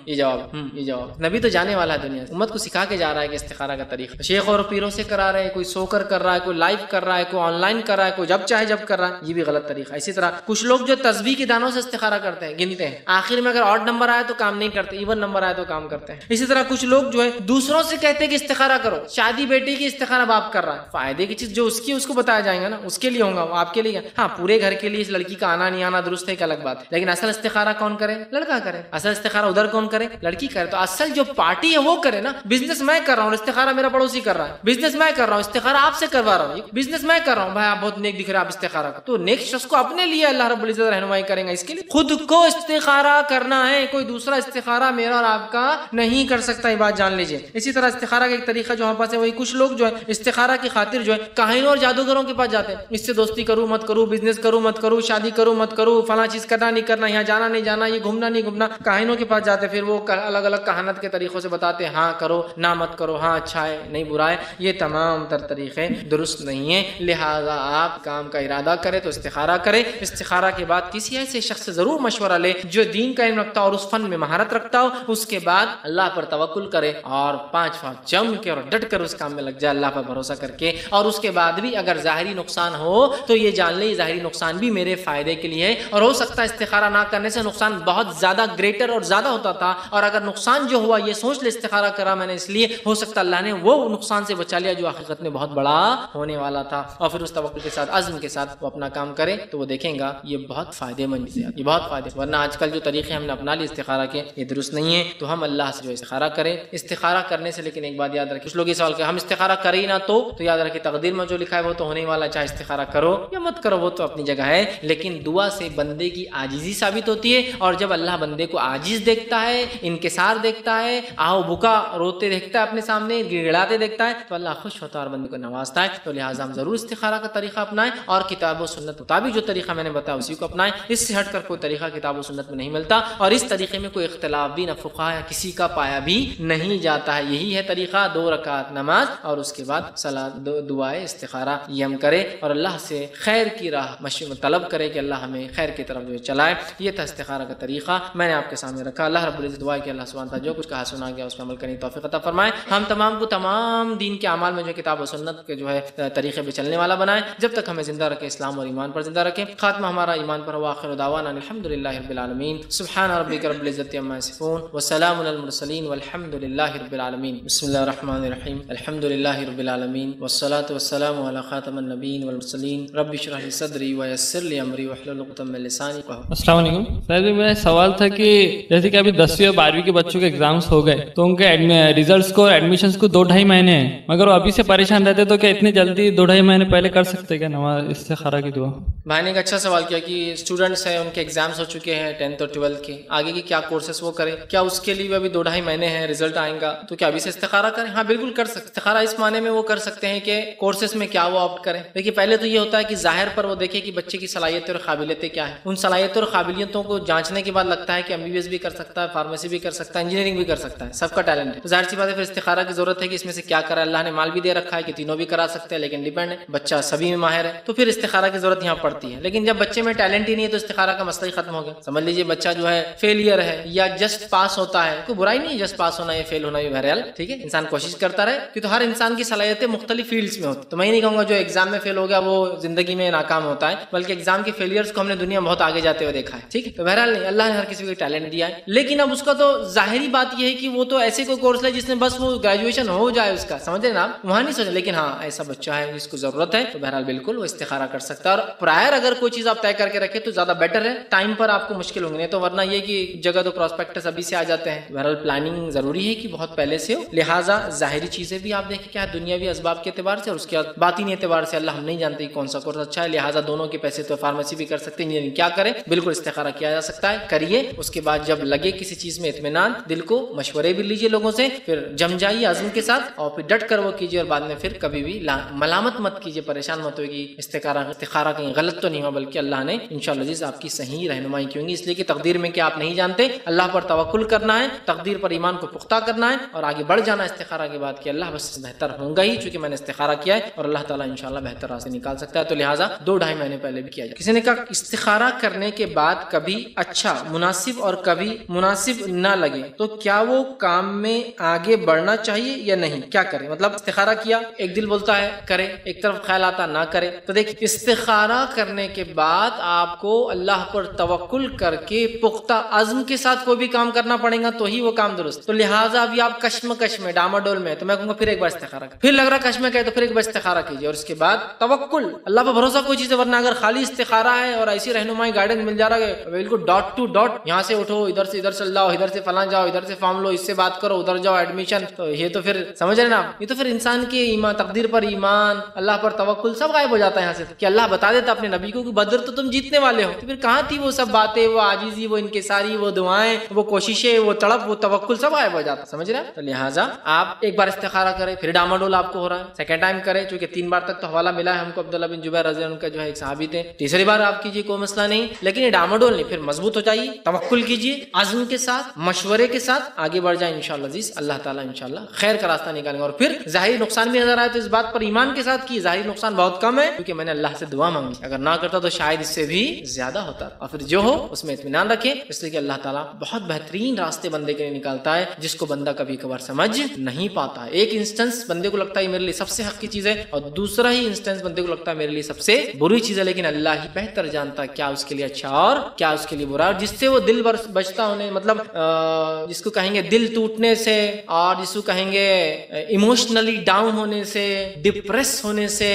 یہ جواب۔ نبی تو جانے والا ہے دنیا سے، امت کو سکھا کے جا رہا ہے کہ استخارہ کا طریقہ شیخ اور پیروں سے کرا رہے ہیں، کوئی سو کر رہا ہے، کوئی لائیو کر رہا ہے، کوئی آن لائن کر رہا ہے، کوئی جب چاہے جب کر رہا ہے، یہ بھی غلط طریقہ ہے۔ اسی طرح کچھ لوگ جو تسبیح کے دانوں سے استخارہ کرتے ہیں، گنتے ہیں، آخر میں اگر آڈ نمبر آئے تو کام نہیں کرتے، ایون نمبر آئے تو کام کرتے ہیں۔ اسی طرح کچھ لوگ جو ہے دوسروں سے کہتے ہیں کہ استخارہ کرو، شادی بیٹی کی استخارہ باپ کر رہا ہے، فائدے کی چیز جو اس کو بتایا جائے گا نا، اس کے لیے ہوگا، وہ آپ کے لیے ہاں پورے گھر کے لیے اس لڑکی کا آنا نہیں آنا درست ہے ایک الگ بات، لیکن اصل استخارہ کون کرے؟ لڑکا کرے، اصل استخارہ ادھر کون کرے؟ لڑکی کرے۔ تو اصل جو پارٹی ہے وہ کرے نا، بزنس میں کر رہا ہوں استخارہ میرا پڑوسی کر رہا ہے، بزنس میں کر رہا ہوں استخارہ آپ سے کروا رہا ہوں، بزنس میں کر رہا ہوں، بھائی آپ بہت نیک دکھ رہے ہیں آپ استخارہ تو نیک شخص کو اپنے لیے اللہ رب العزت رہنمائی کریں گا، اس کے لیے خود کو استخارہ کرنا ہے، کوئی دوسرا استخارہ میرا اور آپ کا نہیں کر سکتا، یہ بات جان لیجیے۔ اسی طرح استخارہ کا ایک طریقہ جو ہمارے پاس ہے وہی کچھ لوگ جو ہے استخارہ کی خاطر جو ہے کاہنوں اور جادوگروں کے پاس جاتے ہیں، اس سے دوستی کروں مت کروں، بزنس کروں مت کروں، شادی کروں مت کروں، فلاں چیز کرنا نہیں کرنا، یہاں جانا نہیں جانا، یہ گھومنا نہیں گھومنا، کاہنوں کے پاس جاتے، پھر وہ الگ الگ کہانت کے طریقوں سے بتاتے ہیں، ہاں کرو نہ مت کرو، ہاں اچھا ہے نہیں برا ہے، یہ تمام تر طریقے درست نہیں ہیں۔ لہٰذا آپ کام کا ارادہ کریں تو استخارہ کریں، استخارہ کے بعد کسی ایسے شخص سے ضرور مشورہ لے جو دین کا علم رکھتا ہو اور اس فن میں مہارت رکھتا ہو، اس کے بعد اللہ پر توکل کرے اور 5 جم کے اور ڈٹ کر اس کام میں لگ جائے اللہ پر بھروسہ کر کے، اور اس کے بعد بھی اگر ظاہری نقصان ہو تو یہ جان لے ظاہری نقصان بھی میرے فائدے کے لیے ہے، اور ہو سکتا ہے استخارہ نہ کرنے سے نقصان بہت زیادہ گریٹر اور زیادہ ہوتا تھا، اور اگر نقصان جو ہوا یہ سوچ لے استخارہ کرا میں نے اس لیے، ہو سکتا اللہ نے وہ نقصان سے بچا لیا جو حقیقت میں بہت بڑا ہونے والا تھا، اور پھر اس توکل کے ساتھ عزم کے ساتھ وہ اپنا کام کرے تو وہ دیکھیں گا یہ بہت فائدے مند ہے، یہ بہت فائدے، ورنہ آج کل جو طریقے ہم نے اپنا لیے استخارہ کے یہ درست نہیں ہے۔ تو ہم اللہ سے جو استخارہ کریں، استخارہ کرنے سے لیکن ایک بات یاد رکھیں، کچھ لوگ یہ سوال کریں ہم استخارہ کریں نہ تو یاد رکھیں تعالیٰ کی تقدیر میں جو لکھا ہے وہ تو ہونے والا ہے، چاہے استخارہ کرو یا مت کرو وہ تو اپنی جگہ ہے، لیکن دعا سے بندے کی عاجزی ثابت ہوتی ہے، اور جب اللہ بندے کو عاجز دیکھتا ہے، انکسار دیکھتا ہے، آہو بکا روتے دیکھتا ہے اپنے سامنے، گڑگڑاتے دیکھتا ہے، تو اللہ خوش ہوتا ہے اور بندے کو نوازتا ہے۔ تو لہٰذا ہم ضرور استخارہ کا طریقہ اپنائیں اور کتاب و سنت مطابق جو طریقہ میں نے بتایا اسی کو اپنائیں، اس سے ہٹ کر کوئی طریقہ کتاب و سنت میں نہیں ملتا، اور اس طریقے میں کوئی اختلاف بھی نہ فقہا یا کسی کا پایا بھی نہیں جاتا ہے۔ یہی ہے طریقہ، 2 رکعت نماز اور اس کے بعد دعائے استخارہ، یہ ہم کرے اور اللہ سے خیر کی راہ طلب کرے کہ اللہ ہمیں خیر کی طرف جو چلائے۔ یہ تھا استخارہ کا طریقہ، میں نے آپ کے سامنے رکھا۔ اللہ رب العزت دعا کہ اللہ سبحانہ وتعالی جو کچھ کہا سنا گیا اس پہ عمل کرنے کی توفیق عطا فرمائے، ہم تمام کو تمام دین کے اعمال میں جو کتاب و سنت کے جو ہے طریقے پہ چلنے والا بنائے، جب تک ہمیں زندہ رکھے اسلام اور ایمان پر زندہ رکھے، خاتمہ ہمارا ایمان پر ہو۔ آخر دعوانا الحمدللہ رب العالمین، سبحان ربک رب العزت عما یصفون وسلام علی المرسلین والحمدللہ رب العالمین۔ بسم اللہ الرحمن الرحیم، الحمدللہ رب العالمین والصلاة والسلام علی خاتم النبیین والمرسلین، رب اشرح لی صدری ویسر لی امری واحلل عقدۃ من لسانی یفقهوا۔ السلام علیکم صاحب جی، میرا سوال تھا کہ جیسے کہ ابھی 10ویں اور 12ویں کے بچوں کے ایگزامس ہو گئے تو ان کے ریزلٹس کو ایڈمیشنس کو 2-2.5 مہینے ہیں، مگر وہ ابھی سے پریشان رہتے تو کیا اتنی جلدی 2-2.5 مہینے پہلے کر سکتے کیا نماز استخارہ کی دعا؟ بھائی نے ایک اچھا سوال کیا کہ اسٹوڈنٹس ہیں، ان کے ایگزامس ہو چکے ہیں 10th اور 12th کے، آگے کی کیا کورسز وہ کریں، کیا اس کے لیے بھی ابھی 2-2.5 مہینے ہیں، رزلٹ آئیں گا تو کیا ابھی سے استخارہ کریں؟ ہاں بالکل کر سکتے۔ استخارہ اس معنی میں وہ کر سکتے ہیں کہ کورسز میں کیا وہ آپٹ کریں۔ دیکھیے پہلے تو یہ ہوتا ہے کہ ظاہر پر وہ دیکھیں کہ بچے کی صلاحیتیں اور قابلیتیں کیا ہیں، ان صلاحیتوں اور قابلیتوں کو جانچنے کے بعد لگتا ہے کہ MBBS بھی کر سکتا ہے، فارمیسی بھی کر سکتا ہے، انجینئرنگ بھی کر سکتا ہے، سب کا ٹیلنٹ ہے، تو ظاہر سی بات ہے پھر استخارہ کی ضرورت ہے کہ اس میں سے کیا کرا۔ اللہ نے مال بھی دے رکھا ہے کہ تینوں بھی کرا سکتے ہیں، لیکن ڈیپینڈ ہے، بچہ سبھی میں ماہر ہے، تو پھر استخارہ کی ضرورت یہاں پڑتی ہے۔ لیکن جب بچے میں ٹیلنٹ ہی نہیں ہے تو استخارہ کا مسئلہ ہی ختم ہو گیا۔ سمجھ لیجیے بچہ جو ہے فیلئر ہے یا جسٹ پاس ہوتا ہے، کوئی برائی نہیں ہے جسٹ پاس ہونا یا فیل ہونا بھی، بہرحال ٹھیک ہے، انسان کوشش کرتا رہے، کہ تو ہر انسان کی صلاحیتیں مختلف فیلڈز میں ہوتی، تو میں نہیں کہوں گا جو ایگزام میں فیل ہو گیا وہ زندگی میں ناکام ہوتا ہے، بلکہ ایگزام کے فیلئرز کو ہم نے دنیا بہت آگے جاتے ہوئے دیکھا ہے، ٹھیک ہے، تو بہرحال نہیں، اللہ نے ہر کسی کو ٹیلنٹ دیا ہے، لیکن اب اس کا تو ظاہری بات یہ ہے کہ وہ تو ایسے کوئی کورس لے جس میں بس وہ گریجویشن ہو جائے اس کا، سمجھ رہے نا آپ، وہاں نہیں سوچے، لیکن ہاں ایسا بچہ ہے جس کو ضرورت ہے تو بہرحال بالکل وہ استخارہ کر سکتا ہے، اور پرائر اگر کوئی چیز آپ طے کر کے رکھے تو زیادہ بیٹر ہے، ٹائم پر آپ کو مشکل ہوں گے، نہیں تو ورنہ یہ کہ جگہ تو پراسپیکٹس ابھی سے آ جاتے ہیں، بہرحال پلاننگ ضروری ہے کہ بہت پہلے سے ہو، لہٰذا ظاہری چیزیں بھی آپ دیکھیں کیا ہے دنیاوی اسباب کے اعتبار سے، اور اس کے بعد باطنی اعتبار سے اللہ ہم نہیں جانتے کون سا کورس اچھا ہے، لہٰذا دونوں کے پیسے تو فارمیسی بھی کر سکتے ہیں، انجینئرنگ کیا کریں، بالکل استخارہ کیا جا سکتا ہے، کریے، اس کے بعد جب لگے کسی چیز میں اطمینان، دل کو مشورے بھی لیجیے لوگوں سے، پھر جم جائیے عزم کے ساتھ اور پھر ڈٹ کر وہ کیجیے، اور بعد میں پھر کبھی بھی ملامت مت کیجیے، پریشان مت ہوئے کہ استخارہ کہیں غلط تو نہیں ہوا، بلکہ اللہ نے انشاءاللہ عزیز آپ کی صحیح رہنمائی کی ہوگی، اس لیے کہ تقدیر میں کیا آپ نہیں جانتے، اللہ پر توکل کرنا ہے، تقدیر پر ایمان کو پختہ کرنا ہے اور آگے بڑھ جانا استخارہ کے بعد کہ اللہ بس بہتر ہوں گا ہی، چونکہ میں نے استخارہ کیا ہے اور اللہ تعالیٰ انشاءاللہ بہتر راہ سے نکال سکتا ہے، تو لہٰذا 2-2.5 مہینے پہلے بھی کیا جائے۔ کسی نے کہا استخارہ کرنے کے بعد کبھی اچھا مناسب اور کبھی مناسب نہ لگے تو کیا وہ کام میں آگے بڑھنا چاہیے یا نہیں، کیا کرے؟ مطلب استخارہ کیا، ایک دل بولتا ہے کرے، ایک طرف خیال آتا نہ کرے، تو دیکھ استخارہ کرنے کے بعد آپ کو اللہ پر توکل کر کے پختہ عزم کے ساتھ کوئی بھی کام کرنا پڑے گا تو ہی وہ کام درست، تو لہٰذا ابھی آپ کشمکش میں ڈاماڈول میں، تو میں کہوں گا پھر ایک بار استخارہ کر، پھر لگ رہا کشمکش ہے تو پھر ایک بار استخارہ کیجیے، اور اس کے بعد توکل، اللہ پر بھروسہ کوئی چیز ہے، ورنہ اگر خالی استخارہ ہے اور ایسی رہنمائی گائیڈنس مل جا رہا ہے بالکل ڈاٹ ٹو ڈاٹ، یہاں سے اٹھو، ادھر سے ادھر چل جاؤ، ادھر سے فلاں جاؤ، ادھر سے فارم لو، اس سے بات کرو، ادھر جاؤ ایڈمیشن، تو یہ تو پھر سمجھ رہے نا، یہ تو پھر انسان کے ایمان، تقدیر پر ایمان، اللہ پر توکل سب غائب ہو جاتا ہے یہاں سے، کہ اللہ بتا دیتا اپنے نبی کو کہ بدر تو تم جیتنے والے ہو، تو پھر کہاں تھی وہ سب باتیں، وہ عاجزی، وہ انکساری، وہ دعائیں، وہ کوششیں، وہ تڑپ، وہ توکل سب غائب ہو جاتا، سمجھ رہے ہیں؟ تو لہٰذا آپ ایک بار استخارہ کریں، پھر ڈاماڈول آپ کو ہو رہا ہے، سیکنڈ ٹائم کریں، چونکہ 3 بار تک تو حوالہ ملا ہے ہم کو، عبداللہ بن جبیر رضی اللہ عنہ کا جو ہے ایک صحابی تھے، تیسری بار آپ کیجیے کوئی مسئلہ نہیں، لیکن یہ ڈاماڈول نہیں، پھر مضبوط ہو جائیے، توکل کیجیے، عزم کے ساتھ، مشورے کے ساتھ آگے بڑھ جائیں، انشاءاللہ عزیز اللہ تعالیٰ انشاءاللہ خیر کا راستہ نکالیں گے، اور پھر ظاہری نقصان بھی نظر آئے تو اس بات پر ایمان کے ساتھ کی ظاہری نقصان بہت کم ہے، کیونکہ میں نے اللہ سے دعا مانگی، اگر نہ کرتا تو شاید اس سے بھی زیادہ ہوتا، اور پھر جو ہو اس میں اطمینان رکھیں، اس لیے کہ اللہ تعالیٰ بہت بہترین راستے بندے کے لیے نکالتا ہے جس کو بندہ کبھی کبھار سمجھ نہیں پاتا ہے۔ ایک انسٹنس بندے کو لگتا ہے میرے لیے سب سے حق کی چیز ہے، اور دوسرا ہی انسٹنس بندے کو لگتا ہے میرے لیے سب سے بری چیز ہے، لیکن اللہ ہی بہتر جانتا ہے کیا اس کے لیے اچھا اور کیا اس کے لیے برا، جس سے وہ دل بچتا ہونے، مطلب جس کو کہیں گے دل ٹوٹنے سے، اور جس کو کہیں گے ایموشنلی ڈاؤن ہونے سے، ڈپریس ہونے سے،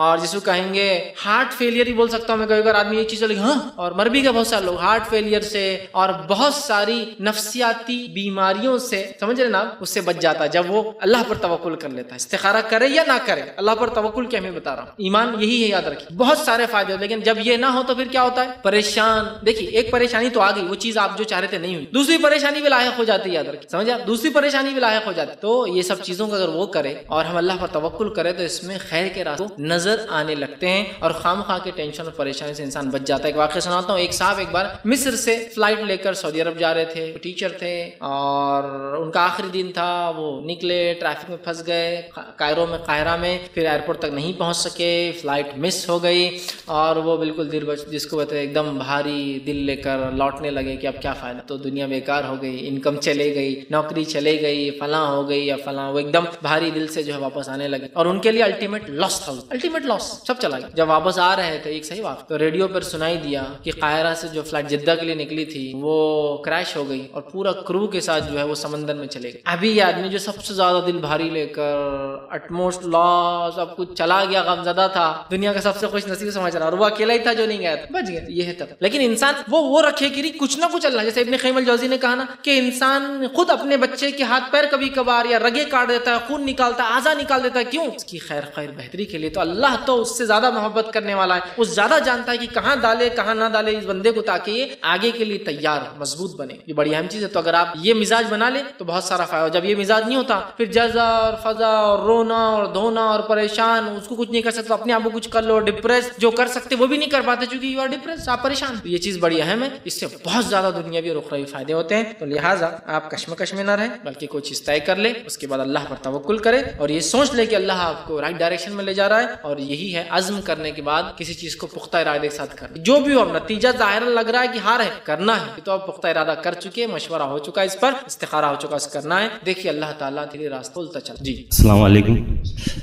اور جس کو کہیں گے ہارٹ فیلئر ہی بول سکتا ہوں میں، کئی بار آدمی یہ چیز لگی ہاں، اور مر بھی گئے بہت سارے لوگ ہارٹ فیلئر سے، اور بہت ساری نفسیاتی بیماریوں سے، سمجھ رہے نا، اس سے بچ جاتا ہے جب وہ اللہ پر توکل کر لیتا ہے، استخارہ کرے یا نہ کرے, اللہ پر توکل کیا میں بتا رہا ہوں, ایمان یہی ہے, یاد رکھیے. بہت سارے فائدے ہوتے, لیکن جب یہ نہ ہو تو پھر کیا ہوتا ہے, پریشان. دیکھیے ایک پریشانی تو آ گئی, وہ چیز آپ جو چاہ رہے تھے نہیں ہوئی, دوسری پریشانی بھی لاحق ہو جاتی ہے, یاد رکھیے, سمجھے آپ, دوسری پریشانی بھی لاحق ہو جاتی. تو یہ سب چیزوں کا اگر وہ کرے اور ہم اللہ پر توکل کرے تو اس میں خیر کے راستے نظر آنے لگتے ہیں اور خام خواہ کے ٹینشن اور پریشانی سے انسان بچ جاتا ہے. ایک واقعہ سناتا ہوں. ایک صاحب ایک بار مصر سے فلائٹ لے کر سعودی عرب جا رہے تھے, ٹیچر تھے اور ان کا آخری دن تھا, وہ نکلے, ٹریفک میں پھنس گئے قاہرہ میں, پھر ایئرپورٹ تک نہیں پہنچ سکے, فلائٹ مس ہو گئی اور وہ بالکل دل جس کو کہتے ہیں ایک دم بھاری دل لے کر لوٹنے لگے کہ اب کیا فائدہ, تو دنیا بیکار ہو گئی, انکم چلے گئی, نوکری چلے گئی, فلاں ہو گئی یا فلاں, وہ ایک دم بھاری دل سے جو ہے واپس آنے لگے اور ان کے لیے الٹیمیٹ لاس تھا, الٹیمیٹ لاس, سب چلا گیا. جب واپس آ رہے تھے ایک صحیح بات, تو ریڈیو پر سنائی دیا کہ قاہرہ سے جو فلائٹ جدہ کے لیے نکلی تھی وہ کریش ہو گئی اور پورا کرو کے ساتھ جو ہے وہ سمندر میں چلے گئے. ابھی یہ آدمی جو سب سے زیادہ دل بھاری لے کر اٹموسٹ لاس سب کچھ چلا گیا, غمزدہ تھا, دنیا کا سب سے خوش نصیب سمجھ رہا, اور وہ اکیلا ہی تھا جو نہیں گیا تھا, بچ گیا. یہ ہے تب. لیکن انسان وہ رکھے کہ کچھ نہ کچھ اللہ, جیسے ابن قیم الجوزی نے کہا نا کہ انسان خود اپنے بچے کے ہاتھ پیر کبھی کبھار یا رگے کاٹ دیتا ہے, خون نکالتا ہے, اعضا نکال دیتا ہے, کیوں؟ اس کی خیر بہتری کے لیے. تو اللہ تو اس سے زیادہ محبت کرنے والا ہے, وہ زیادہ جانتا ہے کہ کہاں ڈالے کہاں نہ ڈالے اس بندے کو, تاکہ یہ آگے کے لیے تیار مضبوط بنے. یہ بڑی اہم چیز ہے. تو اگر آپ یہ مزاج بنا لیں تو بہت سارا فائدہ. جب یہ مزاج نہیں ہوتا پھر جزا اور فضا اور رونا اور دھونا اور پریشان, اس کو کچھ نہیں کر سکتے, اپنے آپ کو کچھ کر لو, ڈپریس جو کر سکتے وہ بھی نہیں کر پاتے چونکہ یو آر ڈپریس, آپ پریشان. یہ چیز بڑی اہم ہے, اس سے بہت زیادہ دنیاوی اور اخروی فائدے ہوتے ہیں. تو لہٰذا آپ کشمکش میں نہ رہیں, بلکہ کوئی چیز طے کر لے, اس کے بعد اللہ پر توکل کرے اور یہ سوچ لے کہ اللہ آپ کو رائٹ ڈائریکشن میں لے جا رہا ہے. اور یہی ہے عزم کرنے کے بعد کسی چیز کو پختہ ارادے کے ساتھ کرنا, جو بھی ہو. نتیجہ ظاہر لگ رہا ہے کہ ہار ہے, کرنا ہے, تو آپ پختہ ارادہ کر چکے, مشورہ ہو چکا, اس پر استخارہ ہو چکا, اس کرنا ہے. دیکھیے اللہ تعالیٰ تیرے راستہ کھولتا چلا. جی السلام علیکم.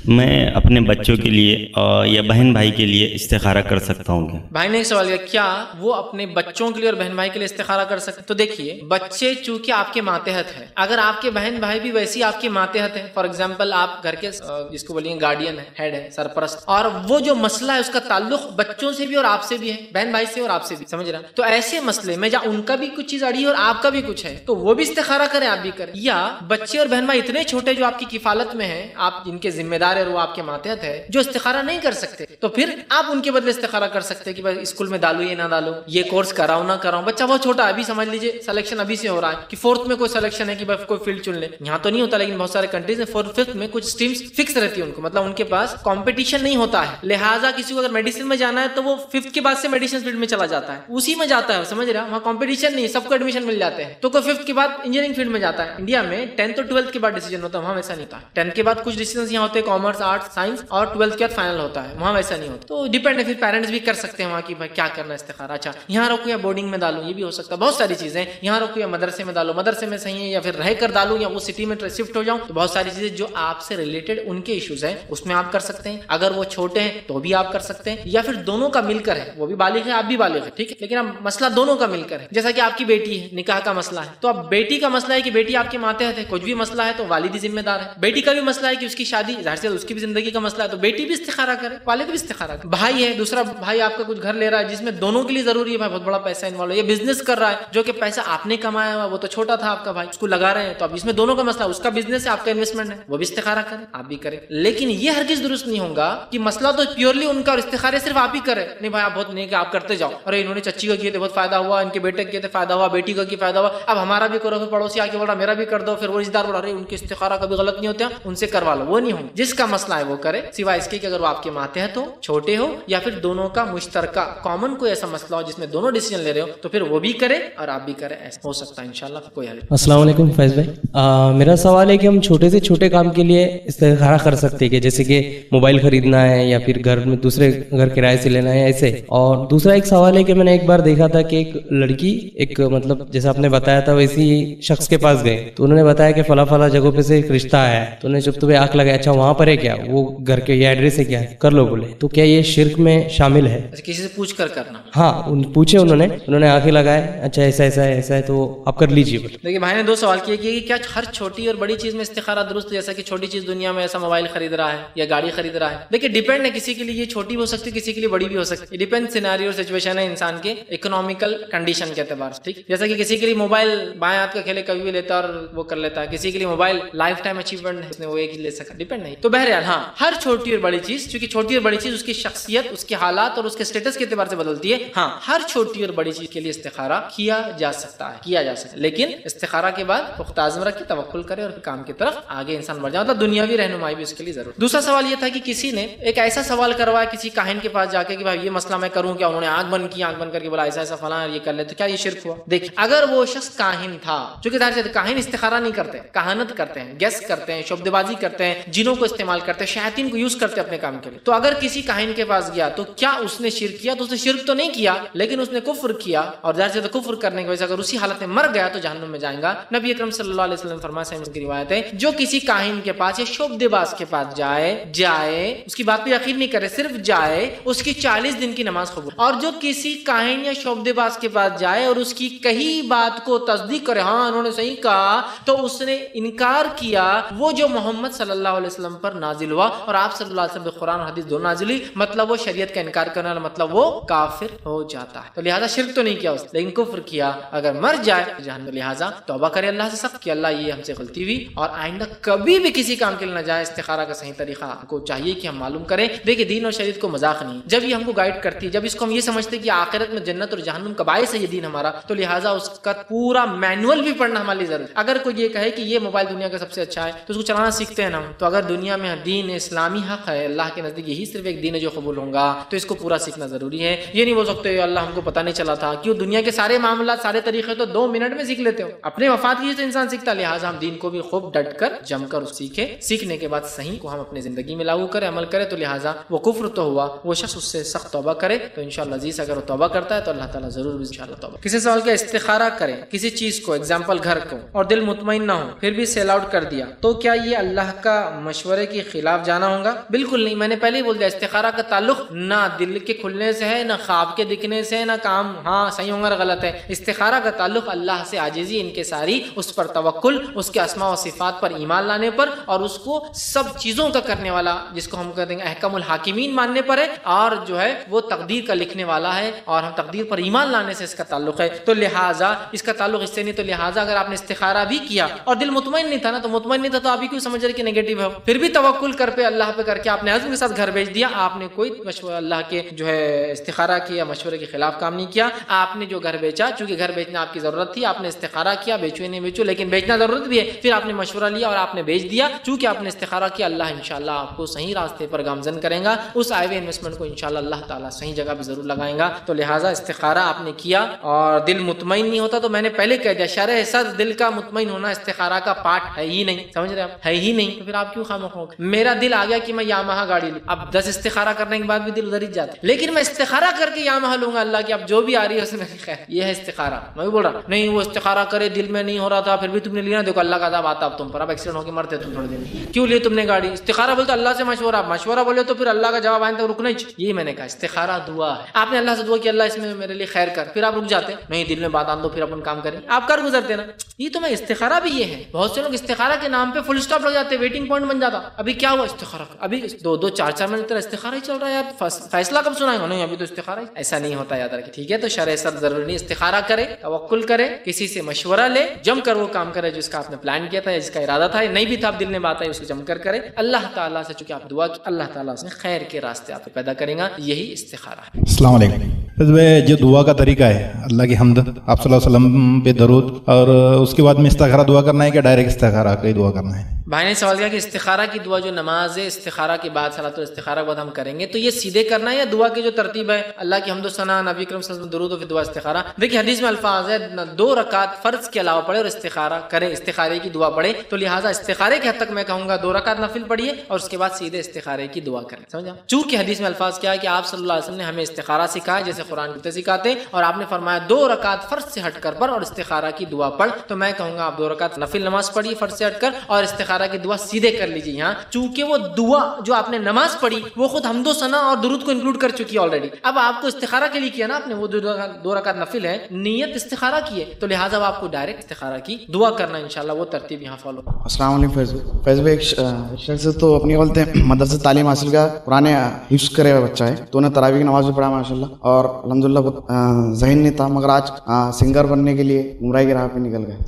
میں اپنے بچوں کے لیے یا بہن بھائی کے لیے استخارہ کر سکتا ہوں کیا؟ بھائی نے ایک سوال کیا, کیا وہ اپنے بچوں کے لیے اور بہن بھائی کے لیے استخارہ کر سکتے؟ تو دیکھیے بچے چونکہ آپ کے ماتحت ہیں, اگر آپ کے بہن بھائی بھی ویسی آپ کے ماتحت ہیں, فار ایگزامپل آپ گھر کے جس کو بولیں گارڈین ہے, ہیڈ ہے, سرپرست, اور وہ جو مسئلہ ہے اس کا تعلق بچوں سے بھی اور آپ سے بھی ہے, بہن بھائی سے اور آپ سے بھی, سمجھ رہا, تو ایسے مسئلے میں جہاں ان کا بھی کچھ چیز اڑی ہے اور آپ کا بھی کچھ ہے تو وہ بھی استخارہ کریں, آپ بھی کریں. یا بچے اور بہن بھائی اتنے چھوٹے جو آپ کی کفالت میں ہیں, آپ جن کے ذمہ دار ہے اور وہ آپ کے ماتحت ہے, جو استخارہ نہیں کر سکتے, تو پھر آپ ان کے بدلے استخارہ کر سکتے کہ بھائی اسکول میں ڈالو یا نہ ڈالو, یہ کورس کراؤ نہ کراؤ. بچہ بہت چھوٹا ہے, ابھی سمجھ لیجیے سلیکشن ابھی سے ہو رہا ہے کہ 4th میں کوئی سلیکشن ہے کہ بھائی کوئی فیلڈ چن لے. یہاں تو نہیں ہوتا, لیکن بہت سارے کنٹریز میں 4th 5th میں کچھ اسٹریمز فکس رہتی ہے ان کو, مطلب ان کے پاس کمپٹیشن نہیں ہوتا ہے. لہٰذا کسی کو اگر میڈیسن میں جانا ہے تو وہ 5th کے بعد سے میڈیسن فیلڈ میں چلا جاتا ہے, اسی میں جاتا ہے, سمجھ رہا, وہاں کمپٹیشن نہیں, سب کو ایڈمیشن مل جاتے ہیں. تو کوئی 5th کے بعد انجینئرنگ فیلڈ میں جاتا ہے. انڈیا میں 10th اور 12th کے بعد ڈیسیجن ہوتا ہے, وہاں ویسا نہیں ہوتا. 10th کے بعد کچھ ڈیسیجنز یہاں ہوتے ہیں, کامرس, آرٹس, سائنس, اور 12th کے بعد فائنل ہوتا ہے, وہاں ویسا نہیں ہوتا. تو ڈیپینڈ ہے, پھر پیرنٹس بھی کر سکتے ہیں وہاں کی بھائی کیا کرنا ہے استخارہ. اچھا یہاں رکھو یا بورڈنگ میں ڈالو, یہ بھی ہو سکتا ہے, بہت ساری چیزیں. یہاں رکھو یا مدرسے میں ڈالو, مدرسے میں صحیح ہے, یا پھر رہ کر ڈالو, یا وہ سٹی میں شفٹ ہو جاؤں. تو بہت ساری چیزیں جو آپ سے ریلیٹڈ ان کے ایشوز ہیں اس میں آپ کر سکتے ہیں. اگر وہ چھوٹے ہیں تو بھی آپ کر سکتے ہیں, یا پھر دونوں کا مل کر ہے, وہ بھی بالغ ہے آپ بھی بالغ ہے, ٹھیک ہے, لیکن اب مسئلہ دونوں کا مل کر ہے. جیسا کہ آپ کی بیٹی ہے, نکاح کا مسئلہ ہے, تو اب بیٹی کا مسئلہ ہے کہ بیٹی آپ کے ماتحت ہے, کچھ بھی مسئلہ ہے تو والد ہی ذمہ دار ہے. بیٹی کا بھی مسئلہ ہے کہ اس کی شادی, ظاہر سے اس کی بھی زندگی کا مسئلہ ہے, تو بیٹی بھی استخارہ کرے, والد بھی استخارہ کرے. بھائی ہے, دوسرا بھائی آپ کا کچھ گھر لے رہا ہے جس میں دونوں کے لیے ضروری ہے, بھائی بہت بڑا پیسہ انوالو ہے, یا بزنس کر رہا ہے جو کہ پیسہ آپ نے کمایا ہوا, وہ تو چھوٹا تھا آپ کا بھائی, اس کو لگا رہے ہیں, تو اب اس میں دونوں کا مسئلہ, اس کا بزنس ہے, آپ کا انویسٹمنٹ ہے, وہ بھی استخارہ کرے, آپ بھی کریں. لیکن یہ ہرگز درست نہیں ہوگا کہ مسئلہ تو پیورلی ان کا اور استخارے صرف آپ ہی کرے. نہیں بھائی آپ بہت نیک, آپ کرتے جاؤ, ارے انہوں نے چچی کا کیے تھے بہت فائدہ ہوا, ان کے بیٹے کے تھے فائدہ ہوا, بیٹی کا کی فائدہ ہوا, اب ہمارا بھی کرو, پھر پڑوسی آ کے بولا میرا بھی کر دو, پھر وہ رشتہ دار بولا ارے ان کے استخارہ کبھی غلط نہیں ہوتا, ان سے کروا لو. وہ نہیں ہو, جس کا مسئلہ ہے وہ کرے, سوائے اس کے کہ اگر وہ آپ کے ماتحت ہو, چھوٹے ہو, یا پھر دونوں کا مشترکہ کامن کوئی ایسا مسئلہ ہو جس میں دونوں ڈیسیجن لے رہے ہو, تو پھر وہ بھی کرے اور آپ بھی کرے, ایسا ہو سکتا ہے انشاءاللہ. کوئی حل. السلام علیکم فیض بھائی, میرا سوال ہے کہ ہم چھوٹے سے چھوٹے کام کے لیے استخارہ کر سکتے ہیں کہ جیسے کہ موبائل خریدنا ہے, یا پھر گھر میں دوسرے گھر کرائے سے لینا ہے, ایسے. اور دوسرا ایک سوال ہے کہ میں نے ایک بار دیکھا تھا کہ ایک لڑکی, ایک مطلب جیسا آپ نے بتایا تھا ویسی شخص کے پاس گئے, تو انہوں نے بتایا کہ فلاں فلاں جگہوں پہ سے ایک رشتہ آیا ہے, تو انہوں نے جب تمہیں آنکھ لگایا, اچھا وہاں پر ہے کیا, وہ گھر کے یہ ایڈریس ہے کیا ہے, کر لو بولے, تو کیا یہ شرک میں شامل ہے؟ کسی سے پوچھ کر کرنا. ہاں پوچھے, انہوں نے آنکھیں لگائے, اچھا ایسا ایسا ہے ایسا ہے, تو آپ کر لیجیے بولے. دیکھیے بھائی نے دو سوال کیے کہ کیا ہر چھوٹی اور بڑی چیز میں استخارہ درست, جیسا کہ چھوٹی چیز دنیا میں ایسا موبائل خرید رہا ہے یا گاڑی خرید رہا ہے. دیکھیے ڈیپینڈ ہے, کسی کے لیے یہ چھوٹی بھی ہو سکتی ہے, کسی کے لیے بڑی بھی ہو سکتی ہے, ڈیپینڈ سینیریو اور سچویشن ہے انسان کے اکنامیکل کنڈیشن کے اعتبار سے, ٹھیک. جیسا کہ کسی کے لیے موبائل بائیں ہاتھ کا کھیلے کبھی بھی لیتا ہے اور وہ کر لیتا ہے, کسی کے لیے موبائل لائف ٹائم اچیومنٹ ہے, اس نے وہ ایک ہی لے سکا, ڈیپینڈ نہیں. تو بہرحال ہاں ہر چھوٹی اور بڑی چیز، چونکہ چھوٹی اور بڑی چیز اس کی شخصیت، اس کے حالات اور اس کے اسٹیٹس کے اعتبار سے بدلتی ہے، ہاں ہر چھوٹی اور بڑی چیز کے لیے استخارہ کیا جا سکتا ہے، لیکن استخارہ کے بعد پختہ عزم رکھ کے توکل کرے اور کام کی طرف آگے انسان بڑھ جائے، مطلب دنیاوی رہنمائی بھی اس کے لیے ضرور۔ دوسرا سوال یہ تھا کہ کسی نے ایک ایسا سوال کروایا کسی کاہن کے پاس جا کے کہ بھائی یہ مسئلہ میں کروں کیا، انہوں نے آنکھ بند کی، آنکھ بند کر کے بولا ایسا ایسا فلاں یہ کر لے، تو کیا یہ شرک ہوا؟ دیکھیں اگر وہ شخص کاہن تھا، چونکہ ظاہر ہے کاہن استخارہ نہیں کرتے، کہانت کرتے ہیں، گیس کرتے ہیں، شبد بازی کرتے ہیں، جنوں کو استعمال کرتے ہیں، شیاطین کو یوز کرتے ہیں اپنے کام کے لیے، تو اگر کسی کاہن کے پاس گیا تو کیا اس نے شرک کیا؟ تو اس نے شرک تو نہیں کیا، لیکن اس نے کفر کیا، اور ظاہر سے کفر کرنے کی وجہ سے اگر اسی حالت میں مر گیا تو جہنم میں جائے گا۔ نبی اکرم صلی اللہ علیہ وسلم فرمایا، صحیح مسلم کی روایت ہے، جو کسی کاہن کے پاس یا شبد باز کے پاس جائے اس کی بات پہ یقین نہیں کرے، صرف جائے، اس کی 40 دن کی نماز قبول، اور جو کسی کاہن یا شبد باز کے پاس جائے اور اس کی کہی بات کو تصدیق کرے، ہاں انہوں نے صحیح کہا، تو اس نے انکار کیا وہ جو محمد صلی اللہ علیہ وسلم پر نازل ہوا، اور آپ صلی اللہ علیہ وسلم پہ قرآن اور حدیث دونوں نازل ہوئی، مطلب وہ شریعت کا انکار کرنے والا، مطلب وہ کافر ہو جاتا ہے۔ تو لہٰذا شرک تو نہیں کیا اس نے، لیکن کفر کیا، اگر مر جائے جہنم۔ لہٰذا توبہ کرے اللہ سے سخت کہ اللہ یہ ہم سے غلطی ہوئی، اور آئندہ کبھی بھی کسی کام کے لیے نہ جائے۔ استخارہ کا صحیح طریقہ کو چاہیے کہ ہم معلوم کریں۔ دیکھیں دین اور شریعت کو مذاق نہیں، جب یہ ہم کو گائیڈ کرتی ہے، جب اس کو ہم یہ سمجھتے ہیں کہ آخرت میں جنت اور جہنم کا باعث ہے یہ دین ہمارا، تو لہٰذا اس کا پورا مینول بھی پڑھنا ہمارے لیے ضروری ہے۔ اگر کوئی یہ کہے کہ یہ موبائل دنیا کا سب سے اچھا ہے تو اس کو چلانا سیکھتے ہیں نا، تو اگر دنیا میں دین اسلامی حق ہے، اللہ کے نزدیک یہی صرف ایک دین ہے جو قبول ہوگا، تو اس کو پورا سیکھنا ضروری ہے۔ یہ نہیں بول سکتے اللہ ہم کو پتہ نہیں چلا تھا، کیوں؟ دنیا کے سارے معاملات، سارے طریقے تو 2 منٹ میں سیکھ لیتے ہو، اپنے وفات کی تو انسان سیکھتا۔ لہٰذا ہم دین کو بھی خوب ڈٹ کر جم کر سیکھے، سیکھنے کے بعد صحیح کو ہم اپنی زندگی میں لاگو کریں، عمل کریں۔ تو لہٰذا وہ کفر تو ہوا، وہ شخص اس سے سخت توبہ کرے، تو انشاءاللہ عزیز اگر وہ توبہ کرتا ہے تو اللہ تعالیٰ ضرور انشاءاللہ توبہ۔ کسی سوال کا استخارہ کریں کسی چیز کو، ایگزامپل گھر کو، اور دل مطمئن نہ ہو، پھر بھی سیل آؤٹ کر دیا، تو کیا یہ اللہ کا مشورے کے خلاف جانا ہوگا؟ بالکل نہیں، میں نے پہلے ہی بول دیا، استخارہ کا تعلق نہ دل کے کھلنے سے ہے، نہ خواب کے دکھنے سے، نہ کام ہاں صحیح ہوگا غلط ہے۔ استخارہ کا تعلق اللہ سے عاجزی، انکساری، اس پر توکل، اس کے اسماء و صفات پر ایمان لانے پر، اور اس کو سب چیزوں کا کرنے والا، جس کو ہم کہتے ہیں احکم الحاکمین، ماننے پر ہے، اور جو ہے وہ تقدیر کا لکھنے والا ہے، اور ہم تقدیر پر ایمان لانے سے اس کا تعلق ہے۔ تو لہٰذا اس کا تعلق اس سے نہیں، تو لہٰذا اگر آپ نے استخارہ بھی کیا اور دل مطمئن نہیں تھا نا، تو مطمئن نہیں تھا تو آپ ہی کیوں سمجھ رہے کہ نیگیٹو ہے، پھر بھی توکل کر پہ اللہ پہ کر کے آپ نے عزم کے ساتھ گھر بیچ دیا، آپ نے کوئی مشورہ اللہ کے جو ہے استخارہ کیا، مشورے کے خلاف کام نہیں کیا، آپ نے جو گھر بیچا، چونکہ گھر بیچنا آپ کی ضرورت تھی، آپ نے استخارہ کیا، بیچو نہیں بیچو، لیکن بیچنا ضرورت بھی ہے، پھر آپ نے مشورہ لیا اور آپ نے بیچ دیا، چونکہ آپ نے استخارہ کیا، اللہ انشاءاللہ آپ کو صحیح راستے پر گامزن کرے گا، اس آئے ہوئے انویسٹمنٹ کو انشاءاللہ اللہ تعالیٰ صحیح جگہ پہ ضرور لگائیں گا۔ تو لہٰذا استخارہ آپ نے کیا اور دل مطمئن نہیں ہوتا، تو میں نے پہلے کہہ دیا شرح صدر دل کا مطمئن ہونا استخارہ کا پارٹ ہے ہی نہیں، سمجھ رہے آپ، ہے ہی نہیں، تو پھر آپ کیوں خامخواہ ہو؟ میرا دل آ گیا کہ میں یامہا گاڑی لوں، اب 10 استخارہ کرنے کے بعد بھی دل ادھر ہی جاتا ہے، لیکن میں استخارہ کر کے یامہا لوں گا اللہ کی اب جو بھی آ رہی ہے اس میں خیر، یہ ہے استخارہ۔ میں بھی بول رہا نہیں وہ استخارہ کرے دل میں نہیں ہو رہا تھا، پھر بھی تم نے لیا، دیکھو اللہ کا عذاب آتا اب تم پر، اب ایکسیڈنٹ ہو کے مرتے تم تھوڑے دن، کیوں لیے تم نے گاڑی؟ استخارہ بولتے اللہ سے مشورہ بولے تو پھر اللہ کا جواب آئے تو رکنا ہی چاہیے، یہی میں نے کہا استخارہ دعا ہے، آپ نے اللہ سے دعا کہ اللہ اس میں میرے لیے خیر کر، پھر آپ رک جاتے نہیں، دل میں بات آن دو پھر اپن کام کریں، آپ کر گزرتے نا، یہ تو میں استخارہ بھی یہ ہے۔ بہت سے لوگ استخارہ کے نام پہ فل اسٹاپ لگ جاتے، ویٹنگ پوائنٹ بن جاتا، ابھی کیا ہوا استخارہ، ابھی 2-2 4-4 منٹ تک استخارہ ہی چل رہا ہے یار، فیصلہ کب سنائیں گے؟ نہیں ابھی تو استخارہ ہی، ایسا نہیں ہوتا یاد رکھیں، ٹھیک ہے؟ تو شرع صدر ضروری نہیں، استخارہ کرے، توکل کرے، کسی سے مشورہ لے، جم کر وہ کام کرے جس کا آپ نے پلان کیا تھا، جس کا ارادہ تھا، نہیں بھی تھا اب دل میں بات آئی اس کو جم کر کرے، اللہ تعالیٰ سے چونکہ آپ دعا کی، اللہ تعالیٰ سے خیر کے راستے آپ پیدا کریں گا، یہی استخارہ ہے۔ السلام علیکم۔ جو دعا کا طریقہ ہے، اللہ کی حمد، آپ صلی اللہ علیہ وسلم پہ درود، اور اس کے بعد میں استخارہ دعا کرنا ہے کہ ڈائریکٹ استخارہ کا ہی دعا کرنا ہے؟ بھائی نے سوال کیا کہ استخارہ کی دعا جو نماز ہے، استخارہ کے بعد صلاۃ الاستخارہ کے بعد ہم کریں گے، تو یہ سیدھے کرنا ہے یا دعا کی جو ترتیب ہے، اللہ کی حمد و ثنا، نبی کریم صلی اللہ علیہ وسلم درود و پھر دعا استخارہ؟ دیکھیں حدیث میں الفاظ ہے 2 رکعت فرض کے علاوہ پڑھے اور استخارہ کریں، استخارے کی دعا پڑھے، تو لہٰذا استخارے کے حد تک میں کہوں گا 2 رکعت نفل پڑھیے اور اس کے بعد سیدھے استخارے کی دعا کریں، سمجھا؟ چونکہ حدیث میں الفاظ کیا ہے کہ آپ صلی اللہ علیہ وسلم نے ہمیں استخارہ سکھایا جیسے قرآن کو سکھاتے، اور آپ نے فرمایا 2 رکعت فرض سے ہٹ کر پڑھ اور استخارہ کی دعا پڑھ، تو میں کہوں گا آپ 2 رکعت نفل نماز پڑھیے فرض سے ہٹ کر اور استخارہ کی دعا سیدھے کر لیجیے یہاں، چونکہ وہ دعا جو آپ نے نماز پڑھی وہ خود حمد و ثنا اور درود کو انکلوڈ کر چکی ہے آلریڈی، اب آپ کو استخارہ کے لیے کیا نا آپ نے، وہ 2 رکعت نفل ہے، نیت استخارہ کی ہے، تو لہٰذا آپ کو ڈائریکٹ استخارہ کی دعا کرنا انشاءاللہ، وہ ترتیب یہاں فالو۔ السلام علیکم فیض بھائی، ایک شخص تو اپنی بولتے ہیں مدرسے تعلیم حاصل کا پرانے حفظ کرے ہوئے بچہ ہے، تو انہیں تراویح کی نماز بھی پڑھا ماشاءاللہ، اور الحمدللہ ذہن نہیں تھا، مگر آج سنگر بننے کے لیے گمراہی کی راہ پہ نکل گئے،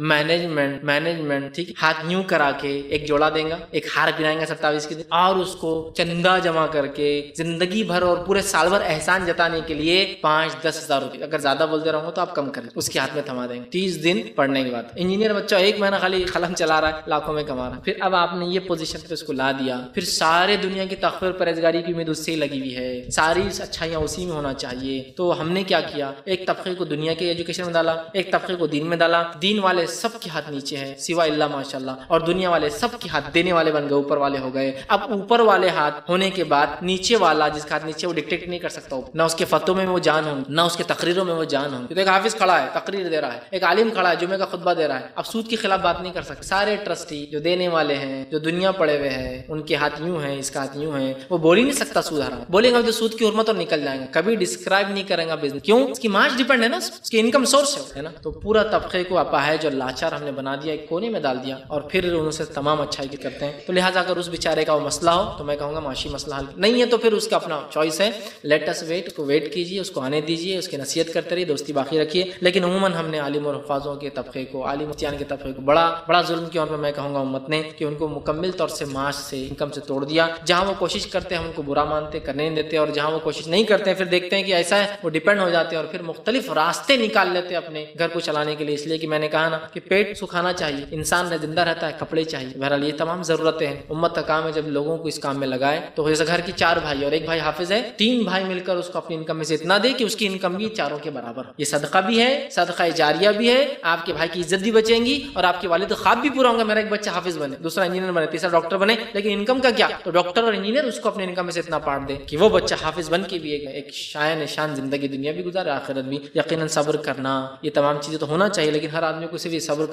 مینجمنٹ ٹھیک ہاتھ یوں کرا کے ایک جوڑا دیں گا, ایک ہار پہنائیں گا 27 کے دن, اور اس کو چندہ جمع کر کے زندگی بھر اور پورے سال بھر احسان جتانے کے لیے 5-10 ہزار روپے, اگر زیادہ بولتے رہوں تو آپ کم کریں, اس کے ہاتھ میں تھما دیں گے 30 دن پڑھنے کے بعد. انجینئر بچہ 1 مہینہ خالی قلم چلا رہا ہے, لاکھوں میں کما رہا ہے. پھر اب آپ نے یہ پوزیشن پہ اس کو لا دیا, پھر سارے دنیا کی تخفیر پرہیزگاری کی امید اس سے ہی لگی ہوئی ہے, ساری اچھائیاں اسی میں ہونا چاہیے. تو ہم نے کیا کیا, ایک طبقے کو دنیا کے ایجوکیشن میں ڈالا, ایک طبقے کو دین میں ڈالا. دین والے سب کے ہاتھ نیچے ہیں سوائے اللہ ماشاءاللہ, اور دنیا والے سب کے ہاتھ دینے والے بن گئے, اوپر والے ہو گئے. اب اوپر والے ہاتھ ہونے کے بعد نیچے والا جس کا ہاتھ نیچے وہ ڈکٹیٹ نہیں کر سکتا, نہ اس کے فتووں میں وہ جان ہوں, نہ اس کے تقریروں میں وہ جان ہوں. تو ایک حافظ کھڑا ہے تقریر دے رہا ہے, ایک عالم کھڑا ہے جمعے کا خطبہ دے رہا ہے, اب سود کے خلاف بات نہیں کر سکتے. سارے ٹرسٹی جو دینے والے ہیں, جو دنیا پڑے ہوئے ہیں, ان کے ہاتھ یوں ہیں, اس کا ہاتھ یوں ہے, وہ بول ہی نہیں سکتا سود حرام. بولے گا تو سود کی حرمت اور نکل جائیں گا, کبھی ڈسکرائب نہیں کریں گا بزنس. کیوں؟ اس کی معاش ڈیپینڈ ہے نا, اس کی انکم سورس ہے نا. تو پورا طبقے کو اپاہج اور لاچار ہم نے بنا دیا, ایک کونے میں ڈال دیا, اور پھر ان سے تمام اچھائی کرتے ہیں. تو لہٰذا اگر اس بیچارے کا وہ مسئلہ ہو تو میں کہوں گا معاشی مسئلہ حل نہیں ہے تو پھر اس کا اپنا چوائس ہے. لیٹ اس ویٹ, کو ویٹ کیجیے, اس کو آنے دیجیے, اس کی نصیحت کرتے رہیے, دوستی باقی رکھیے. لیکن عموماً ہم نے عالم اور حفاظوں کے طبقے کو, عالم مفتیان کے طبقے کو بڑا ظلم کیا ان پہ. میں کہوں گا امت نے کہ ان کو مکمل طور سے معاش سے, انکم سے توڑ دیا. جہاں وہ کوشش کرتے ہیں ہم ان کو برا مانتے, کرنے نہیں دیتے, اور جہاں وہ کوشش نہیں کرتے ہیں پھر دیکھتے ہیں کہ ایسا ہے وہ ڈیپینڈ ہو جاتے ہیں, اور پھر مختلف راستے نکال لیتے ہیں اپنے گھر کو چلانے کے لیے. اس لیے کہ میں نے کہا نا کہ پیٹ سکھانا چاہیے, انسان زندہ رہتا ہے, کپڑے چاہیے. بہرحال یہ تمام ضرورتیں ہیں. امت کا کام ہے جب لوگوں کو اس کام میں لگائے. تو جیسے گھر کی 4 بھائی اور 1 بھائی حافظ ہے, 3 بھائی مل کر اس کو اپنی انکم میں سے اتنا دے کہ اس کی انکم بھی چاروں کے برابر. یہ صدقہ بھی ہے, صدقہ جاریہ بھی ہے, آپ کے بھائی کی عزت بھی بچیں گی, اور آپ کے والد خواب بھی پورا ہوگا, میرا ایک بچہ حافظ بنے, دوسرا انجینئر بنے, تیسرا ڈاکٹر بنے. لیکن انکم کا کیا؟ تو ڈاکٹر اور انجینئر اس کو اپنے انکم میں سے اتنا پارٹ دے کہ وہ بچہ حافظ بن کے بھی ایک شان زندگی دنیا بھی گزارے, آخرت بھی. یقیناً صبر کرنا, یہ تمام چیزیں تو ہونا چاہیے, لیکن ہر آدمی کو صرف صبر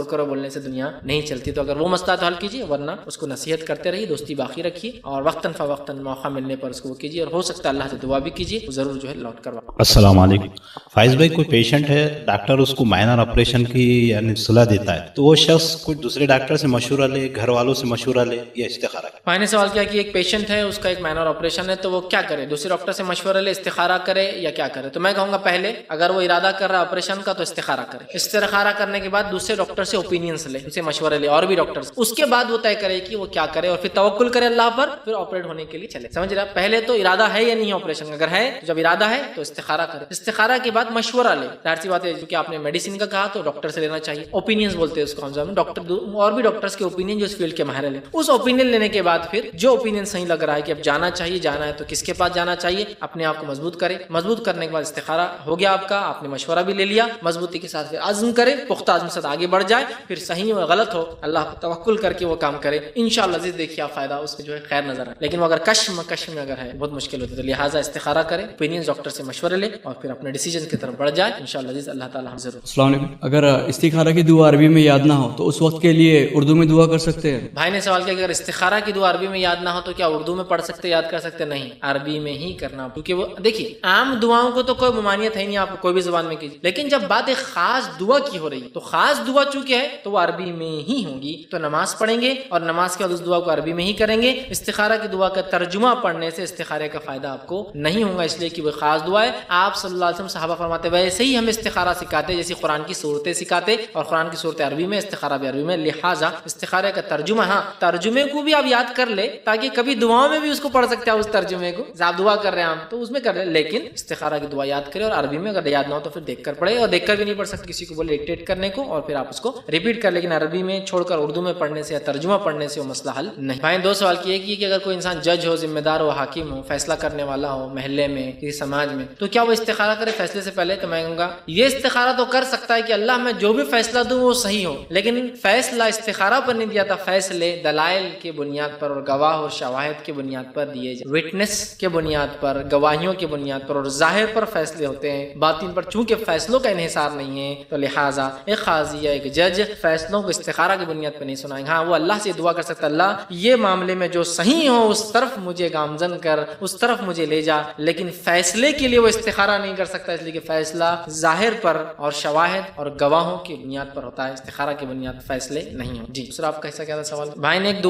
کرو بولنے سے دنیا نہیں چلتی. تو اگر وہ مسئلہ تو حل کیجیے, ورنہ اس کو نصیحت کرتے رہیے, دوستی باقی رکھیے, اور وقتاً فوقتاً موقع ملنے پر اس کو وہ کیجیے, اور ہو سکتا ہے اللہ سے دعا بھی کیجیے, وہ ضرور جو ہے لوٹ کروا. السلام علیکم. فائز بھائی, کوئی پیشنٹ ہے, ڈاکٹر اس کو مائنر آپریشن کی یعنی صلاح دیتا ہے, تو وہ شخص کچھ دوسرے ڈاکٹر سے مشورہ لے, گھر والوں سے مشورہ لے, یا استخارہ کرے؟ میں نے سوال کیا کہ ایک پیشنٹ ہے, اس کا ایک مائنر آپریشن ہے, تو وہ کیا کرے, دوسرے ڈاکٹر سے مشورہ لے, استخارہ کرے, یا کیا کرے؟ تو میں کہوں گا پہلے اگر وہ ارادہ کر رہا ہے آپریشن کا تو استخارہ کرے. استخارہ کرنے کے بعد دوسرے ڈاکٹر سے اوپینینس لے, اسے مشورہ لے, اور بھی ڈاکٹر سے. اس کے بعد وہ طے کرے کہ وہ کیا کرے, اور پھر توکل کرے اللہ پر, پھر آپریٹ ہونے کے لیے چلے. سمجھ رہا؟ پہلے تو ارادہ ہے یا نہیں آپریشن کا, اگر ہے تو جب ارادہ ہے تو استخارہ کرے. استخارہ کے بعد مشورہ لے. ظاہر سی بات ہے, جو کہ آپ نے میڈیسن کا کہا تو ڈاکٹر سے لینا چاہیے. اوپینینس بولتے ہیں اس کو ہم ڈاکٹر, اور بھی ڈاکٹرس کے اوپینین جو اس فیلڈ کے ماہر ہیں. اس اوپینین لینے کے بعد پھر جو اوپینین صحیح لگ رہا ہے کہ اب جانا ہے تو کس کے پاس جانا چاہیے, اپنے آپ کو مضبوط کرے. مضبوط کرنے کے بعد استخارہ ہو گیا آپ کا, آپ نے مشورہ بھی لے لیا, مضبوطی کے ساتھ پھر عزم کرے, پختہ عزم سے آگے بڑھ جائے. پھر صحیح و غلط ہو اللہ پر توکل کر کے وہ کام کرے. انشاءاللہ عزیز دیکھیے آپ فائدہ اس میں جو ہے خیر نظر آئے. لیکن وہ اگر کش میں اگر ہے بہت مشکل ہوتی ہے, تو لہٰذا استخارہ کرے, اوپینینز ڈاکٹر سے مشورے لے, اور پھر اپنے ڈیسیجن کی طرف بڑھ جائے. انشاءاللہ عزیز اللہ تعالیٰ ہم ضرور. السلام علیکم. اگر استخارہ کی دعا عربی میں یاد نہ ہو تو اس وقت کے لیے اردو میں دعا کر سکتے ہیں؟ بھائی نے سوال کیا کہ اگر استخارہ کی دعا عربی میں یاد نہ ہو تو کیا اردو میں پڑھ سکتے, یاد کر سکتے؟ نہیں, عربی میں ہی کرنا. کیونکہ وہ دیکھیے عام دعاؤں کو تو کوئی ممانعت ہے نہیں, آپ کوئی بھی زبان میں کیجیے, لیکن جب بات ایک خاص دعا کی ہو رہی ہے تو خاص دعا چونکہ ہے تو وہ عربی میں ہی ہوگی. تو نماز پڑھیں گے اور نماز کے بعد اس دعا کو عربی میں ہی کریں گے. استخارہ کی دعا کا ترجمہ پڑھنے سے استخارے کا فائدہ آپ کو نہیں ہوگا, اس لیے کہ وہ خاص دعا ہے. آپ صلی اللہ علیہ وسلم صحابہ فرماتے ویسے ہی ہم استخارہ سکھاتے جیسے قرآن کی صورتیں سکھاتے, اور قرآن کی صورتیں عربی میں, استخارہ بھی عربی میں. لہٰذا استخارے کا ترجمہ, ہاں ترجمے کو بھی آپ یاد کر لے تاکہ کبھی دعاؤں میں بھی اس کو پڑھ سکتے ہیں. اس ترجمے کو آپ دعا کر رہے ہیں تو اس میں کر لیں, لیکن استخارہ کی دعا یاد کرے, اور عربی میں اگر یاد نہ ہو تو پھر دیکھ کر پڑھے, اور دیکھ کر بھی نہیں پڑھ سکتے, کسی کو بولے ڈکٹیٹ کرنے کو اور پھر آپ اس کو ریپیٹ کر. لیکن عربی میں چھوڑ کر اردو میں پڑھنے سے یا ترجمہ پڑھنے سے وہ مسئلہ حل نہیں. بھائی 2 سوال کیے کہ اگر کوئی انسان جج ہو, ذمہ دار ہو, حاکم ہو, فیصلہ کرنے والا ہو محلے میں, کسی سماج میں, تو کیا وہ استخارہ کرے فیصلے سے پہلے؟ تو میں کہوں گا یہ استخارہ تو کر سکتا ہے کہ اللہ میں جو بھی فیصلہ دوں وہ صحیح ہو, لیکن فیصلہ استخارہ پر نہیں دیا تھا. فیصلے دلائل کے بنیاد پر اور گواہ اور شواہد کے بنیاد پر دیے جائیں, وٹنس کے بنیاد پر, گواہیوں کے بنیاد پر اور ظاہر پر فیصلے ہوتے ہیں, باطن پر چونکہ فیصلوں کا انحصار نہیں ہے. تو لہٰذا ایک قاضی یا ایک جج فیصلوں کو استخارہ کی بنیاد پر نہیں سنائیں. ہاں وہ اللہ سے دعا کر سکتا, اللہ یہ معاملے میں جو صحیح ہو اس طرف مجھے گامزن کر, اس طرف مجھے لے جا, لیکن فیصلے کے لیے وہ استخارہ نہیں کر سکتا, اس لیے کہ فیصلہ ظاہر پر اور شواہد اور گواہوں کی بنیاد پر ہوتا ہے, استخارہ کی بنیاد فیصلے نہیں ہو. جی دوسرا آپ کا حصہ کیا تھا سوال؟ بھائی نے ایک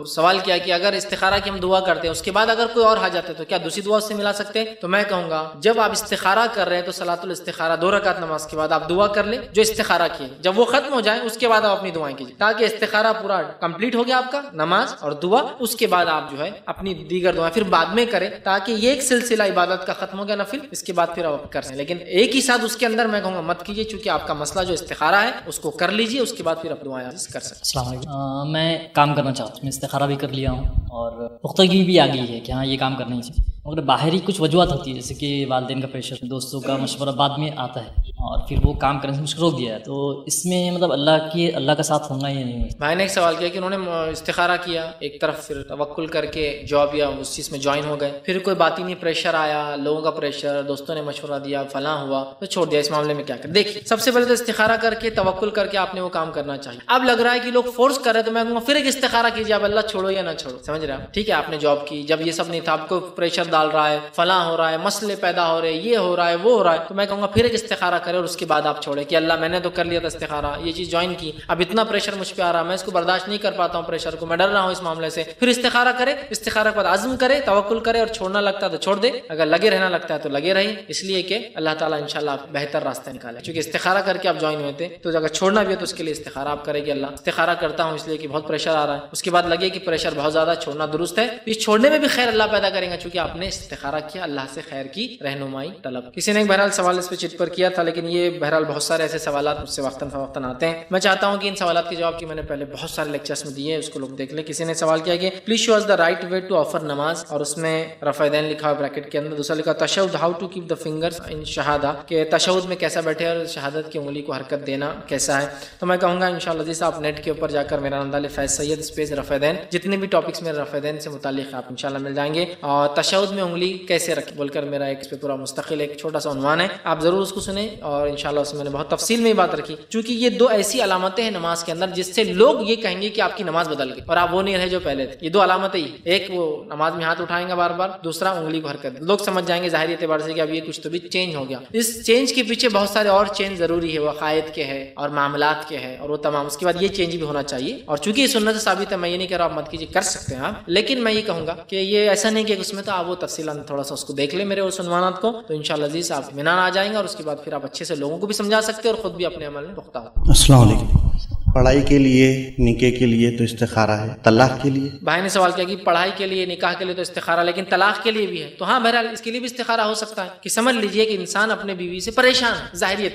سوال کیا کہ اگر استخارہ کی ہم دعا کرتے ہیں اس کے بعد اگر کوئی اور حاجت ہے تو کیا دوسری دعا اس سے ملا سکتے ہیں؟ تو میں کہوں گا جب آپ استخارہ کر رہے ہیں تو صلاۃ الاستخارہ 2 رکعت نماز کے بعد آپ دعا کر لیں جو استخارہ کیے. جب وہ ختم ہو جائے اس کے بعد آپ اپنی دعائیں کیجیے تاکہ استخارہ پورا کمپلیٹ ہو گیا آپ کا, نماز اور دعا. اس کے بعد آپ جو ہے اپنی دیگر دعائیں پھر بعد میں کریں تاکہ یہ ایک سلسلہ عبادت کا ختم ہو گیا نفل, اس کے بعد پھر آپ کر سکیں. لیکن ایک ہی ساتھ اس کے اندر میں کہوں گا مت کیجیے, چونکہ آپ کا مسئلہ جو استخارہ ہے اس کو کر لیجیے, اس کے بعد پھر آپ دعائیں کر سکیں. السلام علیکم. میں کام کرنا چاہتا ہوں, میں استخارہ بھی کر لیا ہوں اور پختگی بھی آ گئی ہے کہ ہاں یہ کام کرنا ہی چاہیے, مگر باہری کچھ وجوہات ہوتی ہے جیسے کہ والدین کا پریشر, دوستوں کا مشورہ بعد میں آتا ہے اور پھر وہ کام کرنے سے مجھ کو روک دیا ہے. تو اس میں مطلب اللہ کا ساتھ ہونا یا نہیں. بھائی نے ایک سوال کیا کہ انہوں نے استخارہ کیا ایک طرف, پھر توکل کر کے جاب یا اس چیز میں جوائن ہو گئے, پھر کوئی باطنی پریشر آیا, لوگوں کا پریشر, دوستوں نے مشورہ دیا, فلاں ہوا تو چھوڑ دیا. اس معاملے میں کیا کریں؟ دیکھیے سب سے پہلے تو استخارہ کر کے توکل کر کے آپ نے وہ کام کرنا چاہیے. اب لگ رہا ہے کہ لوگ فورس کر رہے تو میں کہوں گا پھر ایک استخارہ کیجیے, اب اللہ چھوڑو یا نہ چھوڑو, سمجھ رہے ہیں؟ ٹھیک ہے آپ نے جاب کی, جب یہ سب نہیں تھا, آپ کو پریشر ڈال رہا ہے, فلاں ہو رہا ہے, مسئلے پیدا ہو رہے, یہ ہو رہا ہے, وہ ہو رہا ہے, تو میں کہوں گا پھر ایک استخارہ کرے اور اس کے بعد آپ چھوڑے کہ اللہ میں نے تو کر لیا تھا استخارہ, یہ چیز جوائن کی, اب اتنا پریشر مجھ پہ آ رہا, میں اس کو برداشت نہیں کر پاتا ہوں, پریشر کو میں ڈر رہا ہوں اس معاملے سے. پھر استخارہ کرے, استخارہ کے بعد عزم کرے, توکل کرے, اور چھوڑنا لگتا ہے تو چھوڑ دے, اگر لگے رہنا لگتا ہے تو لگے رہیے, اس لیے کہ اللہ تعالیٰ انشاءاللہ بہتر راستہ نکالے. کیونکہ استخارہ کر کے آپ جوائن ہوئے تھے تو اگر چھوڑنا بھی ہے تو اس کے لیے استخارہ آپ کرے کہ اللہ استخارہ کرتا ہوں اس لیے کہ بہت پریشر آ رہا ہے, اس کے بعد لگے کہ پریشر بہت زیادہ, چھوڑنا درست ہے, اس چھوڑنے میں بھی خیر اللہ پیدا کریں گا چونکہ آپ نے استخارہ کیا, اللہ سے خیر کی رہنمائی طلب. کسی نے بہرحال سوال اس پہ چٹ پر کیا تھا, لیکن یہ بہرحال بہت سارے ایسے سوالات مجھ سے وقتاً فوقتاً آتے ہیں. میں چاہتا ہوں کہ ان سوالات کے جواب کی میں نے پہلے بہت سارے لیکچرز میں دیے ہیں, اس کو لوگ دیکھ لیں. کسی نے سوال کیا کہ please show us the right way to offer namaz, اور اس میں رفع دین لکھا ہے بریکٹ کے اندر. دوسرا لکھا تشہد how to keep the fingers in شہادہ, کہ تشہد میں کیسا بیٹھے اور شہادت کی انگلی کو حرکت دینا کیسا ہے. تو میں کہوں گا انشاءاللہ جیسے آپ نیٹ کے اوپر جا کر میرا نام ڈالے فیض سید اسپیس رفع دین, جتنے بھی ٹاپکس میرے رفع دین سے متعلق آپ انشاءاللہ مل جائیں گے. اور تشہد میں انگلی کیسے رکھ بول کر میرا ایک اس پہ پورا مستقل ایک چھوٹا سا عنوان ہے, آپ ضرور اس کو سنیں. اور انشاءاللہ اس میں نے بہت تفصیل میں بات رکھی, چونکہ یہ دو ایسی علامتیں ہیں نماز کے اندر جس سے لوگ یہ کہیں گے کہ آپ کی نماز بدل گئی اور آپ وہ نہیں رہے جو پہلے تھے. یہ دو علامتیں ہی, ایک وہ نماز میں ہاتھ اٹھائیں گے بار بار, دوسرا انگلی کو حرکت, لوگ سمجھ جائیں گے ظاہری اعتبار سے کہ اب یہ کچھ تو بھی چینج ہو گیا. اس چینج کے پیچھے بہت سارے اور چینج ضروری ہے, وہ عقائد کے ہے اور معاملات کے ہے اور وہ تمام, اس کے بعد یہ چینج بھی ہونا چاہیے. اور چونکہ یہ سنت سے ثابت ہے, میں یہ نہیں کہہ رہا آپ مت کیجیے, کر سکتے ہیں آپ, لیکن میں یہ کہوں گا کہ یہ ایسا نہیں کہ اس میں تو آپ وہ تفصیلاً تھوڑا سا اس کو دیکھ لیں میرے اس عنوانات کو, تو انشاءاللہ عزیز آپ اطمینان آ جائیں گے, اور اس کے بعد پھر آپ اچھے سے لوگوں کو بھی سمجھا سکتے ہیں اور خود بھی اپنے عمل میں پختہ ہو. السلام علیکم. پڑھائی کے لیے, نکاح کے لیے تو استخارہ ہے, طلاق کے لیے بھائی نے سوال کیا کہ پڑھائی کے لیے, نکاح کے لیے تو استخارہ, لیکن طلاق کے لیے بھی ہے. تو ہاں بہرحال اس کے لیے بھی استخارہ ہو سکتا ہے کہ سمجھ لیجئے کہ انسان اپنے بیوی سے پریشان ہے, ظاہری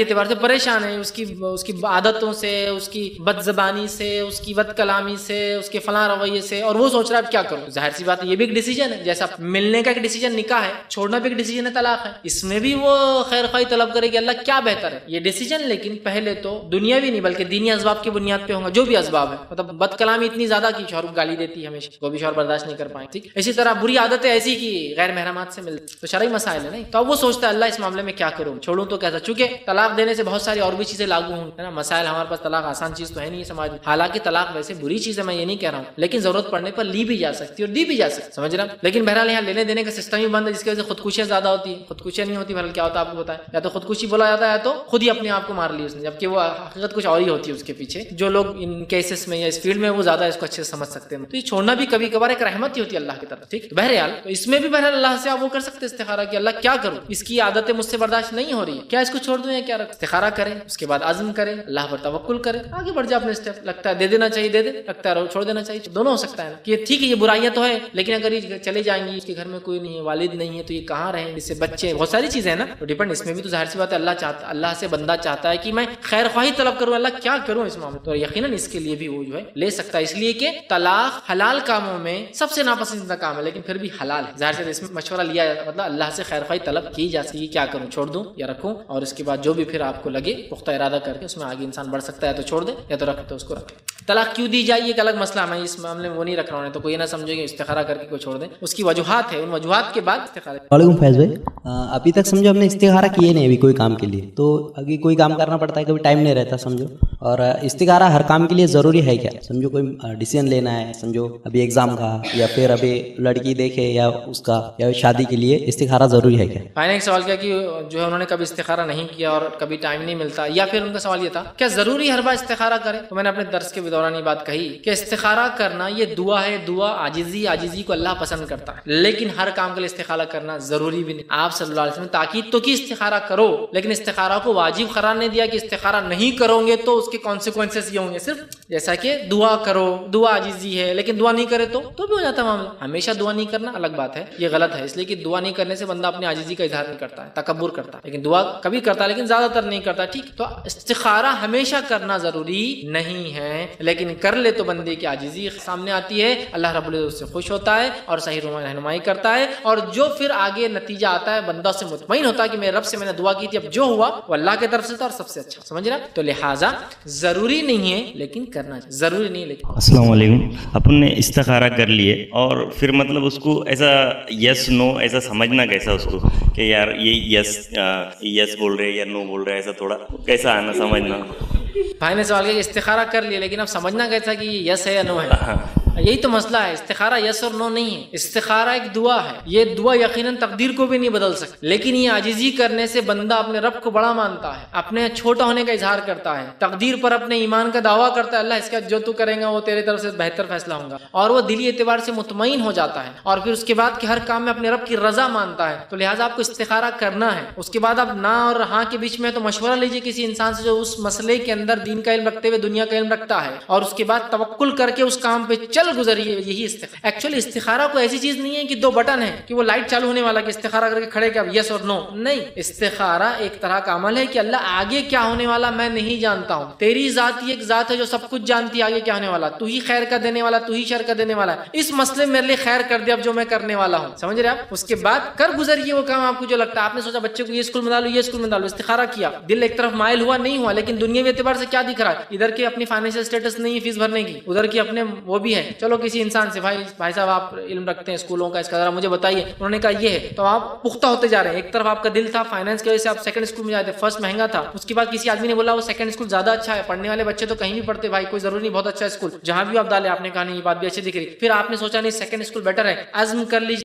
اعتبار سے پریشان ہے, اس کی عادتوں سے, اس کی بد زبانی سے, اس کی بد کلامی سے, اس کے فلاں رویے سے, اور وہ سوچ رہا ہے اب کیا کروں. ظاہر سی بات ہے یہ بھی ایک ڈیسیجن ہے, جیسا ملنے کا ایک ڈیسیجن نکاح ہے, چھوڑنا بھی ایک ڈیسیجن ہے طلاق ہے. اس میں بھی وہ خیر خواہی طلب کرے کہ اللہ کیا بہتر ہے یہ ڈیسیجن, لیکن پہلے تو دنیاوی نہیں بلکہ دینی اسباب کی بنیاد پہ ہوگا, جو بھی اسباب ہے. مطلب بد کلامی اتنی زیادہ کی شوہر کو گالی دیتی ہے ہمیشہ, وہ بھی شوہر برداشت نہیں کر پائیں. ٹھیک, اسی طرح بری عادتیں ایسی کی غیر محرمات سے ملتی, تو شرعی مسائل ہے نہیں. تو اب وہ سوچتا ہے اللہ اس معاملے میں کیا کروں, چھوڑوں تو کیسا, چونکہ طلاق دینے سے بہت ساری اور بھی چیزیں لاگو ہوں, ہے نا. مسائل ہمارے پاس, طلاق آسان چیز تو ہے نہیں سماج میں, حالانکہ طلاق ویسے بری چیز ہے, میں یہ نہیں کہہ رہا ہوں, لیکن ضرورت پڑنے پر لی بھی جا سکتی ہے اور دی بھی جا سکتی, سمجھ رہا. لیکن بہرحال یہاں لینے دینے کا سسٹم ہی بند ہے, جس کی وجہ سے خودکشیاں زیادہ ہوتی ہیں. خودکشیاں نہیں ہوتی, بہرحال کیا ہوتا ہے آپ کو بتائیں, یا تو خودکشی بولا جاتا ہے تو خود ہی اپنے آپ کو مار لی اس نے, جبکہ وہ حقیقت کچھ اور ہی ہوتی ہے اس کے پیچھے. جو لوگ ان کیسز میں یا اس فیلڈ میں وہ زیادہ اس کو اچھے سے سمجھ سکتے ہیں. تو یہ چھوڑنا بھی کبھی کبھار ایک رحمت ہی ہوتی ہے اللہ کی طرف. ٹھیک, بہرحال تو اس میں بھی بہرحال اللہ سے آپ وہ کر سکتے استخارہ کہ اللہ کیا کروں, اس کی عادتیں مجھ سے برداشت نہیں ہو رہی ہے, کیا اس کو چھوڑ دوں یا کیا رکھ. استخارہ کریں, اس کے بعد عزم کریں, اللہ پر توکل کریں, آگے بڑھ جائے اپنے اسٹیپ. لگتا ہے دے دینا چاہیے دے دے, لگتا ہے چھوڑ دینا چاہیے, دونوں ہو سکتا ہے نا. کہ ٹھیک ہے یہ برائیاں تو ہے, لیکن اگر یہ چلے جائیں گی, اس کے گھر میں کوئی نہیں ہے, والد نہیں ہے, تو یہ کہاں رہیں, اس سے بچے, بہت ساری چیزیں ہیں نا. تو ڈیپینڈ, اس میں بھی تو ظاہر سی بات ہے اللہ چاہتا, اللہ سے بندہ چاہتا ہے کہ میں خیر خواہی طلب کروں, اللہ کیا کروں اس معاملے. تو یقیناً اس کے لیے بھی وہ جو ہے لے سکتا ہے, اس لیے کہ طلاق حلال کاموں میں سب سے ناپسندیدہ کام ہے, لیکن پھر بھی حلال ہے. ظاہر سے اس میں مشورہ لیا جاتا, مطلب اللہ سے خیر خواہی طلب کی جا سکتی, کیا کروں, چھوڑ دوں یا رکھوں. اور اس کے بعد جو بھی پھر آپ کو لگے پختہ ارادہ کر کے اس میں آگے انسان بڑھ سکتا ہے, تو چھوڑ دے, یا تو رکھ تو اس کو رکھ. طلاق کیوں دی جائے یہ ایک الگ مسئلہ, میں اس معاملے میں وہ نہیں رکھ رہا ہوں, تو کوئی نہ سمجھے کہ استخارہ کر کے کوئی چھوڑ دیں, اس کی وجوہات ہے, ان وجوہات کے بعد استخارہ. وعلیکم فیض بھائی, ابھی تک سمجھو ہم نے استخارہ کیے نہیں ابھی کوئی کام کے لیے, تو ابھی کوئی کام کرنا پڑتا ہے, کبھی ٹائم نہیں رہتا سمجھو. اور استخارہ ہر کام کے لیے ضروری ہے کیا, سمجھو کوئی ڈیسیژن لینا ہے, سمجھو ابھی ایگزام کا, یا پھر ابھی لڑکی دیکھے یا اس کا, یا شادی کے لیے استخارہ ضروری ہے کیا. میں نے ایک سوال کیا کہ جو ہے انہوں نے کبھی استخارہ نہیں کیا اور کبھی ٹائم نہیں ملتا, یا پھر ان کا سوال یہ تھا کیا ضروری ہر بار استخارہ کرے. تو میں نے اپنے درس کے دوران یہ بات کہی کہ استخارہ کرنا یہ دعا ہے, دعا عاجزی کو اللہ پسند کرتا ہے, لیکن ہر کام کے لیے استخارہ کرنا ضروری بھی نہیں. آپ صلی اللہ علیہ وسلم نے تاکید تو کی استخارہ کرو, لیکن استخارہ کو واجب قرار نہیں دیا کہ استخارہ نہیں کرو گے تو اس کے کانسیکوینسز یہ ہوں گے. صرف جیسا کہ دعا کرو, دعا عاجزی ہے, لیکن دعا نہیں کرے تو بھی ہو جاتا ہے معاملہ. ہمیشہ دعا نہیں کرنا الگ بات ہے, یہ غلط ہے, اس لیے کہ دعا نہیں کرنے سے بندہ اپنی عاجزی کا اظہار نہیں کرتا ہے, تکبر کرتا ہے, لیکن دعا کبھی کرتا ہے لیکن زیادہ تر نہیں کرتا. ٹھیک, تو استخارہ ہمیشہ کرنا ضروری نہیں ہے, لیکن کر لے تو بندے کی عاجزی سامنے آتی ہے, اللہ رب العزت اس سے خوش ہوتا ہے اور صحیح رہنمائی کرتا ہے, اور جو پھر آگے نتیجہ آتا ہے بندہ سے مطمئن ہوتا ہے کہ میرے رب سے میں نے دعا کی تھی, اب جو ہوا وہ اللہ کی طرف سے تھا اور سب سے اچھا. سمجھ رہا؟ تو لہٰذا ضروری نہیں ہے لیکن کرنا چاہیے, ضروری نہیں لیکن. السلام علیکم. اپن نے استخارہ کر لیے اور پھر مطلب اس کو ایسا یس نو ایسا سمجھنا کیسا اس کو کہ یار یہ یس بول رہے یا نو بول رہے, ایسا تھوڑا کیسا آنا سمجھنا. بھائی نے سوال کیا کہ استخارہ کر لیا لیکن اب سمجھنا کیسا کہ یہ یس ہے یا نو ہے. یہی تو مسئلہ ہے, استخارہ یس اور نو نہیں ہے, استخارہ ایک دعا ہے. یہ دعا یقیناً تقدیر کو بھی نہیں بدل سکتی, لیکن یہ عاجزی کرنے سے بندہ اپنے رب کو بڑا مانتا ہے, اپنے چھوٹا ہونے کا اظہار کرتا ہے, تقدیر پر اپنے ایمان کا دعویٰ کرتا ہے, اللہ اس کا جو تو کرے گا وہ تیرے طرف سے بہتر فیصلہ ہوگا, اور وہ دلی اعتبار سے مطمئن ہو جاتا ہے, اور پھر اس کے بعد کہ ہر کام میں اپنے رب کی رضا مانتا ہے. تو لہٰذا آپ کو استخارہ کرنا ہے. اس کے بعد آپ نہ اور ہاں کے بیچ میں تو مشورہ لیجیے کسی انسان سے جو اس مسئلے کے اندر دین کا علم رکھتے ہوئے دنیا کا علم رکھتا ہے, اور اس کے بعد توکل کر کے اس کام پہ چل گزریے. یہی ایکچولی استخارہ کوئی ایسی چیز نہیں ہے کہ دو بٹن ہے کہ وہ لائٹ چالو ہونے والا کہ استخارہ کر کے کھڑے کہ اب یس اور نو. نہیں, استخارہ ایک طرح کا عمل ہے کہ اللہ آگے کیا ہونے والا میں نہیں جانتا ہوں, تیری ذات ہی ایک ذات ہے جو سب کچھ جانتی ہے آگے کیا ہونے والا, تو ہی خیر کا دینے والا, تو ہی شر کا دینے والا ہے. اس مسئلے میں میرے لیے خیر کر دے اب جو میں کرنے والا ہوں. سمجھ رہے آپ؟ اس کے بعد کر گزریے وہ کام آپ کو جو لگتا ہے. آپ نے سوچا بچے کو یہ اسکول میں ڈالو, یہ اسکول میں ڈالو, استخارہ کیا, دل ایک طرف مائل ہوا نہیں ہوا, لیکن دنیاوی اعتبار سے کیا دکھ رہا ہے, ادھر کی اپنی فائنینشیل اسٹیٹس نہیں ہے فیس بھرنے کی, ادھر کی اپنے وہ بھی ہے. چلو کسی انسان سے بھائی صاحب آپ علم رکھتے ہیں اسکولوں کا, اس کا ذرا مجھے بتائیے. انہوں نے کہا یہ ہے, تو آپ پختہ ہوتے جا رہے ہیں. ایک طرف آپ کا دل تھا فائنانس کی وجہ سے آپ سیکنڈ اسکول میں جاتے, فرسٹ مہنگا تھا, اس کے بعد کسی آدمی نے بولا وہ سیکنڈ اسکول زیادہ اچھا ہے, پڑھنے والے بچے تو کہیں بھی پڑھتے بھائی, کوئی ضروری نہیں بہت اچھا اسکول, جہاں بھی آپ ڈالے. آپ نے کہا نہیں یہ بات بھی اچھی دکھ رہی, پھر آپ نے سوچا نہیں سیکنڈ اسکول بیٹر ہے, عزم کر لیجیے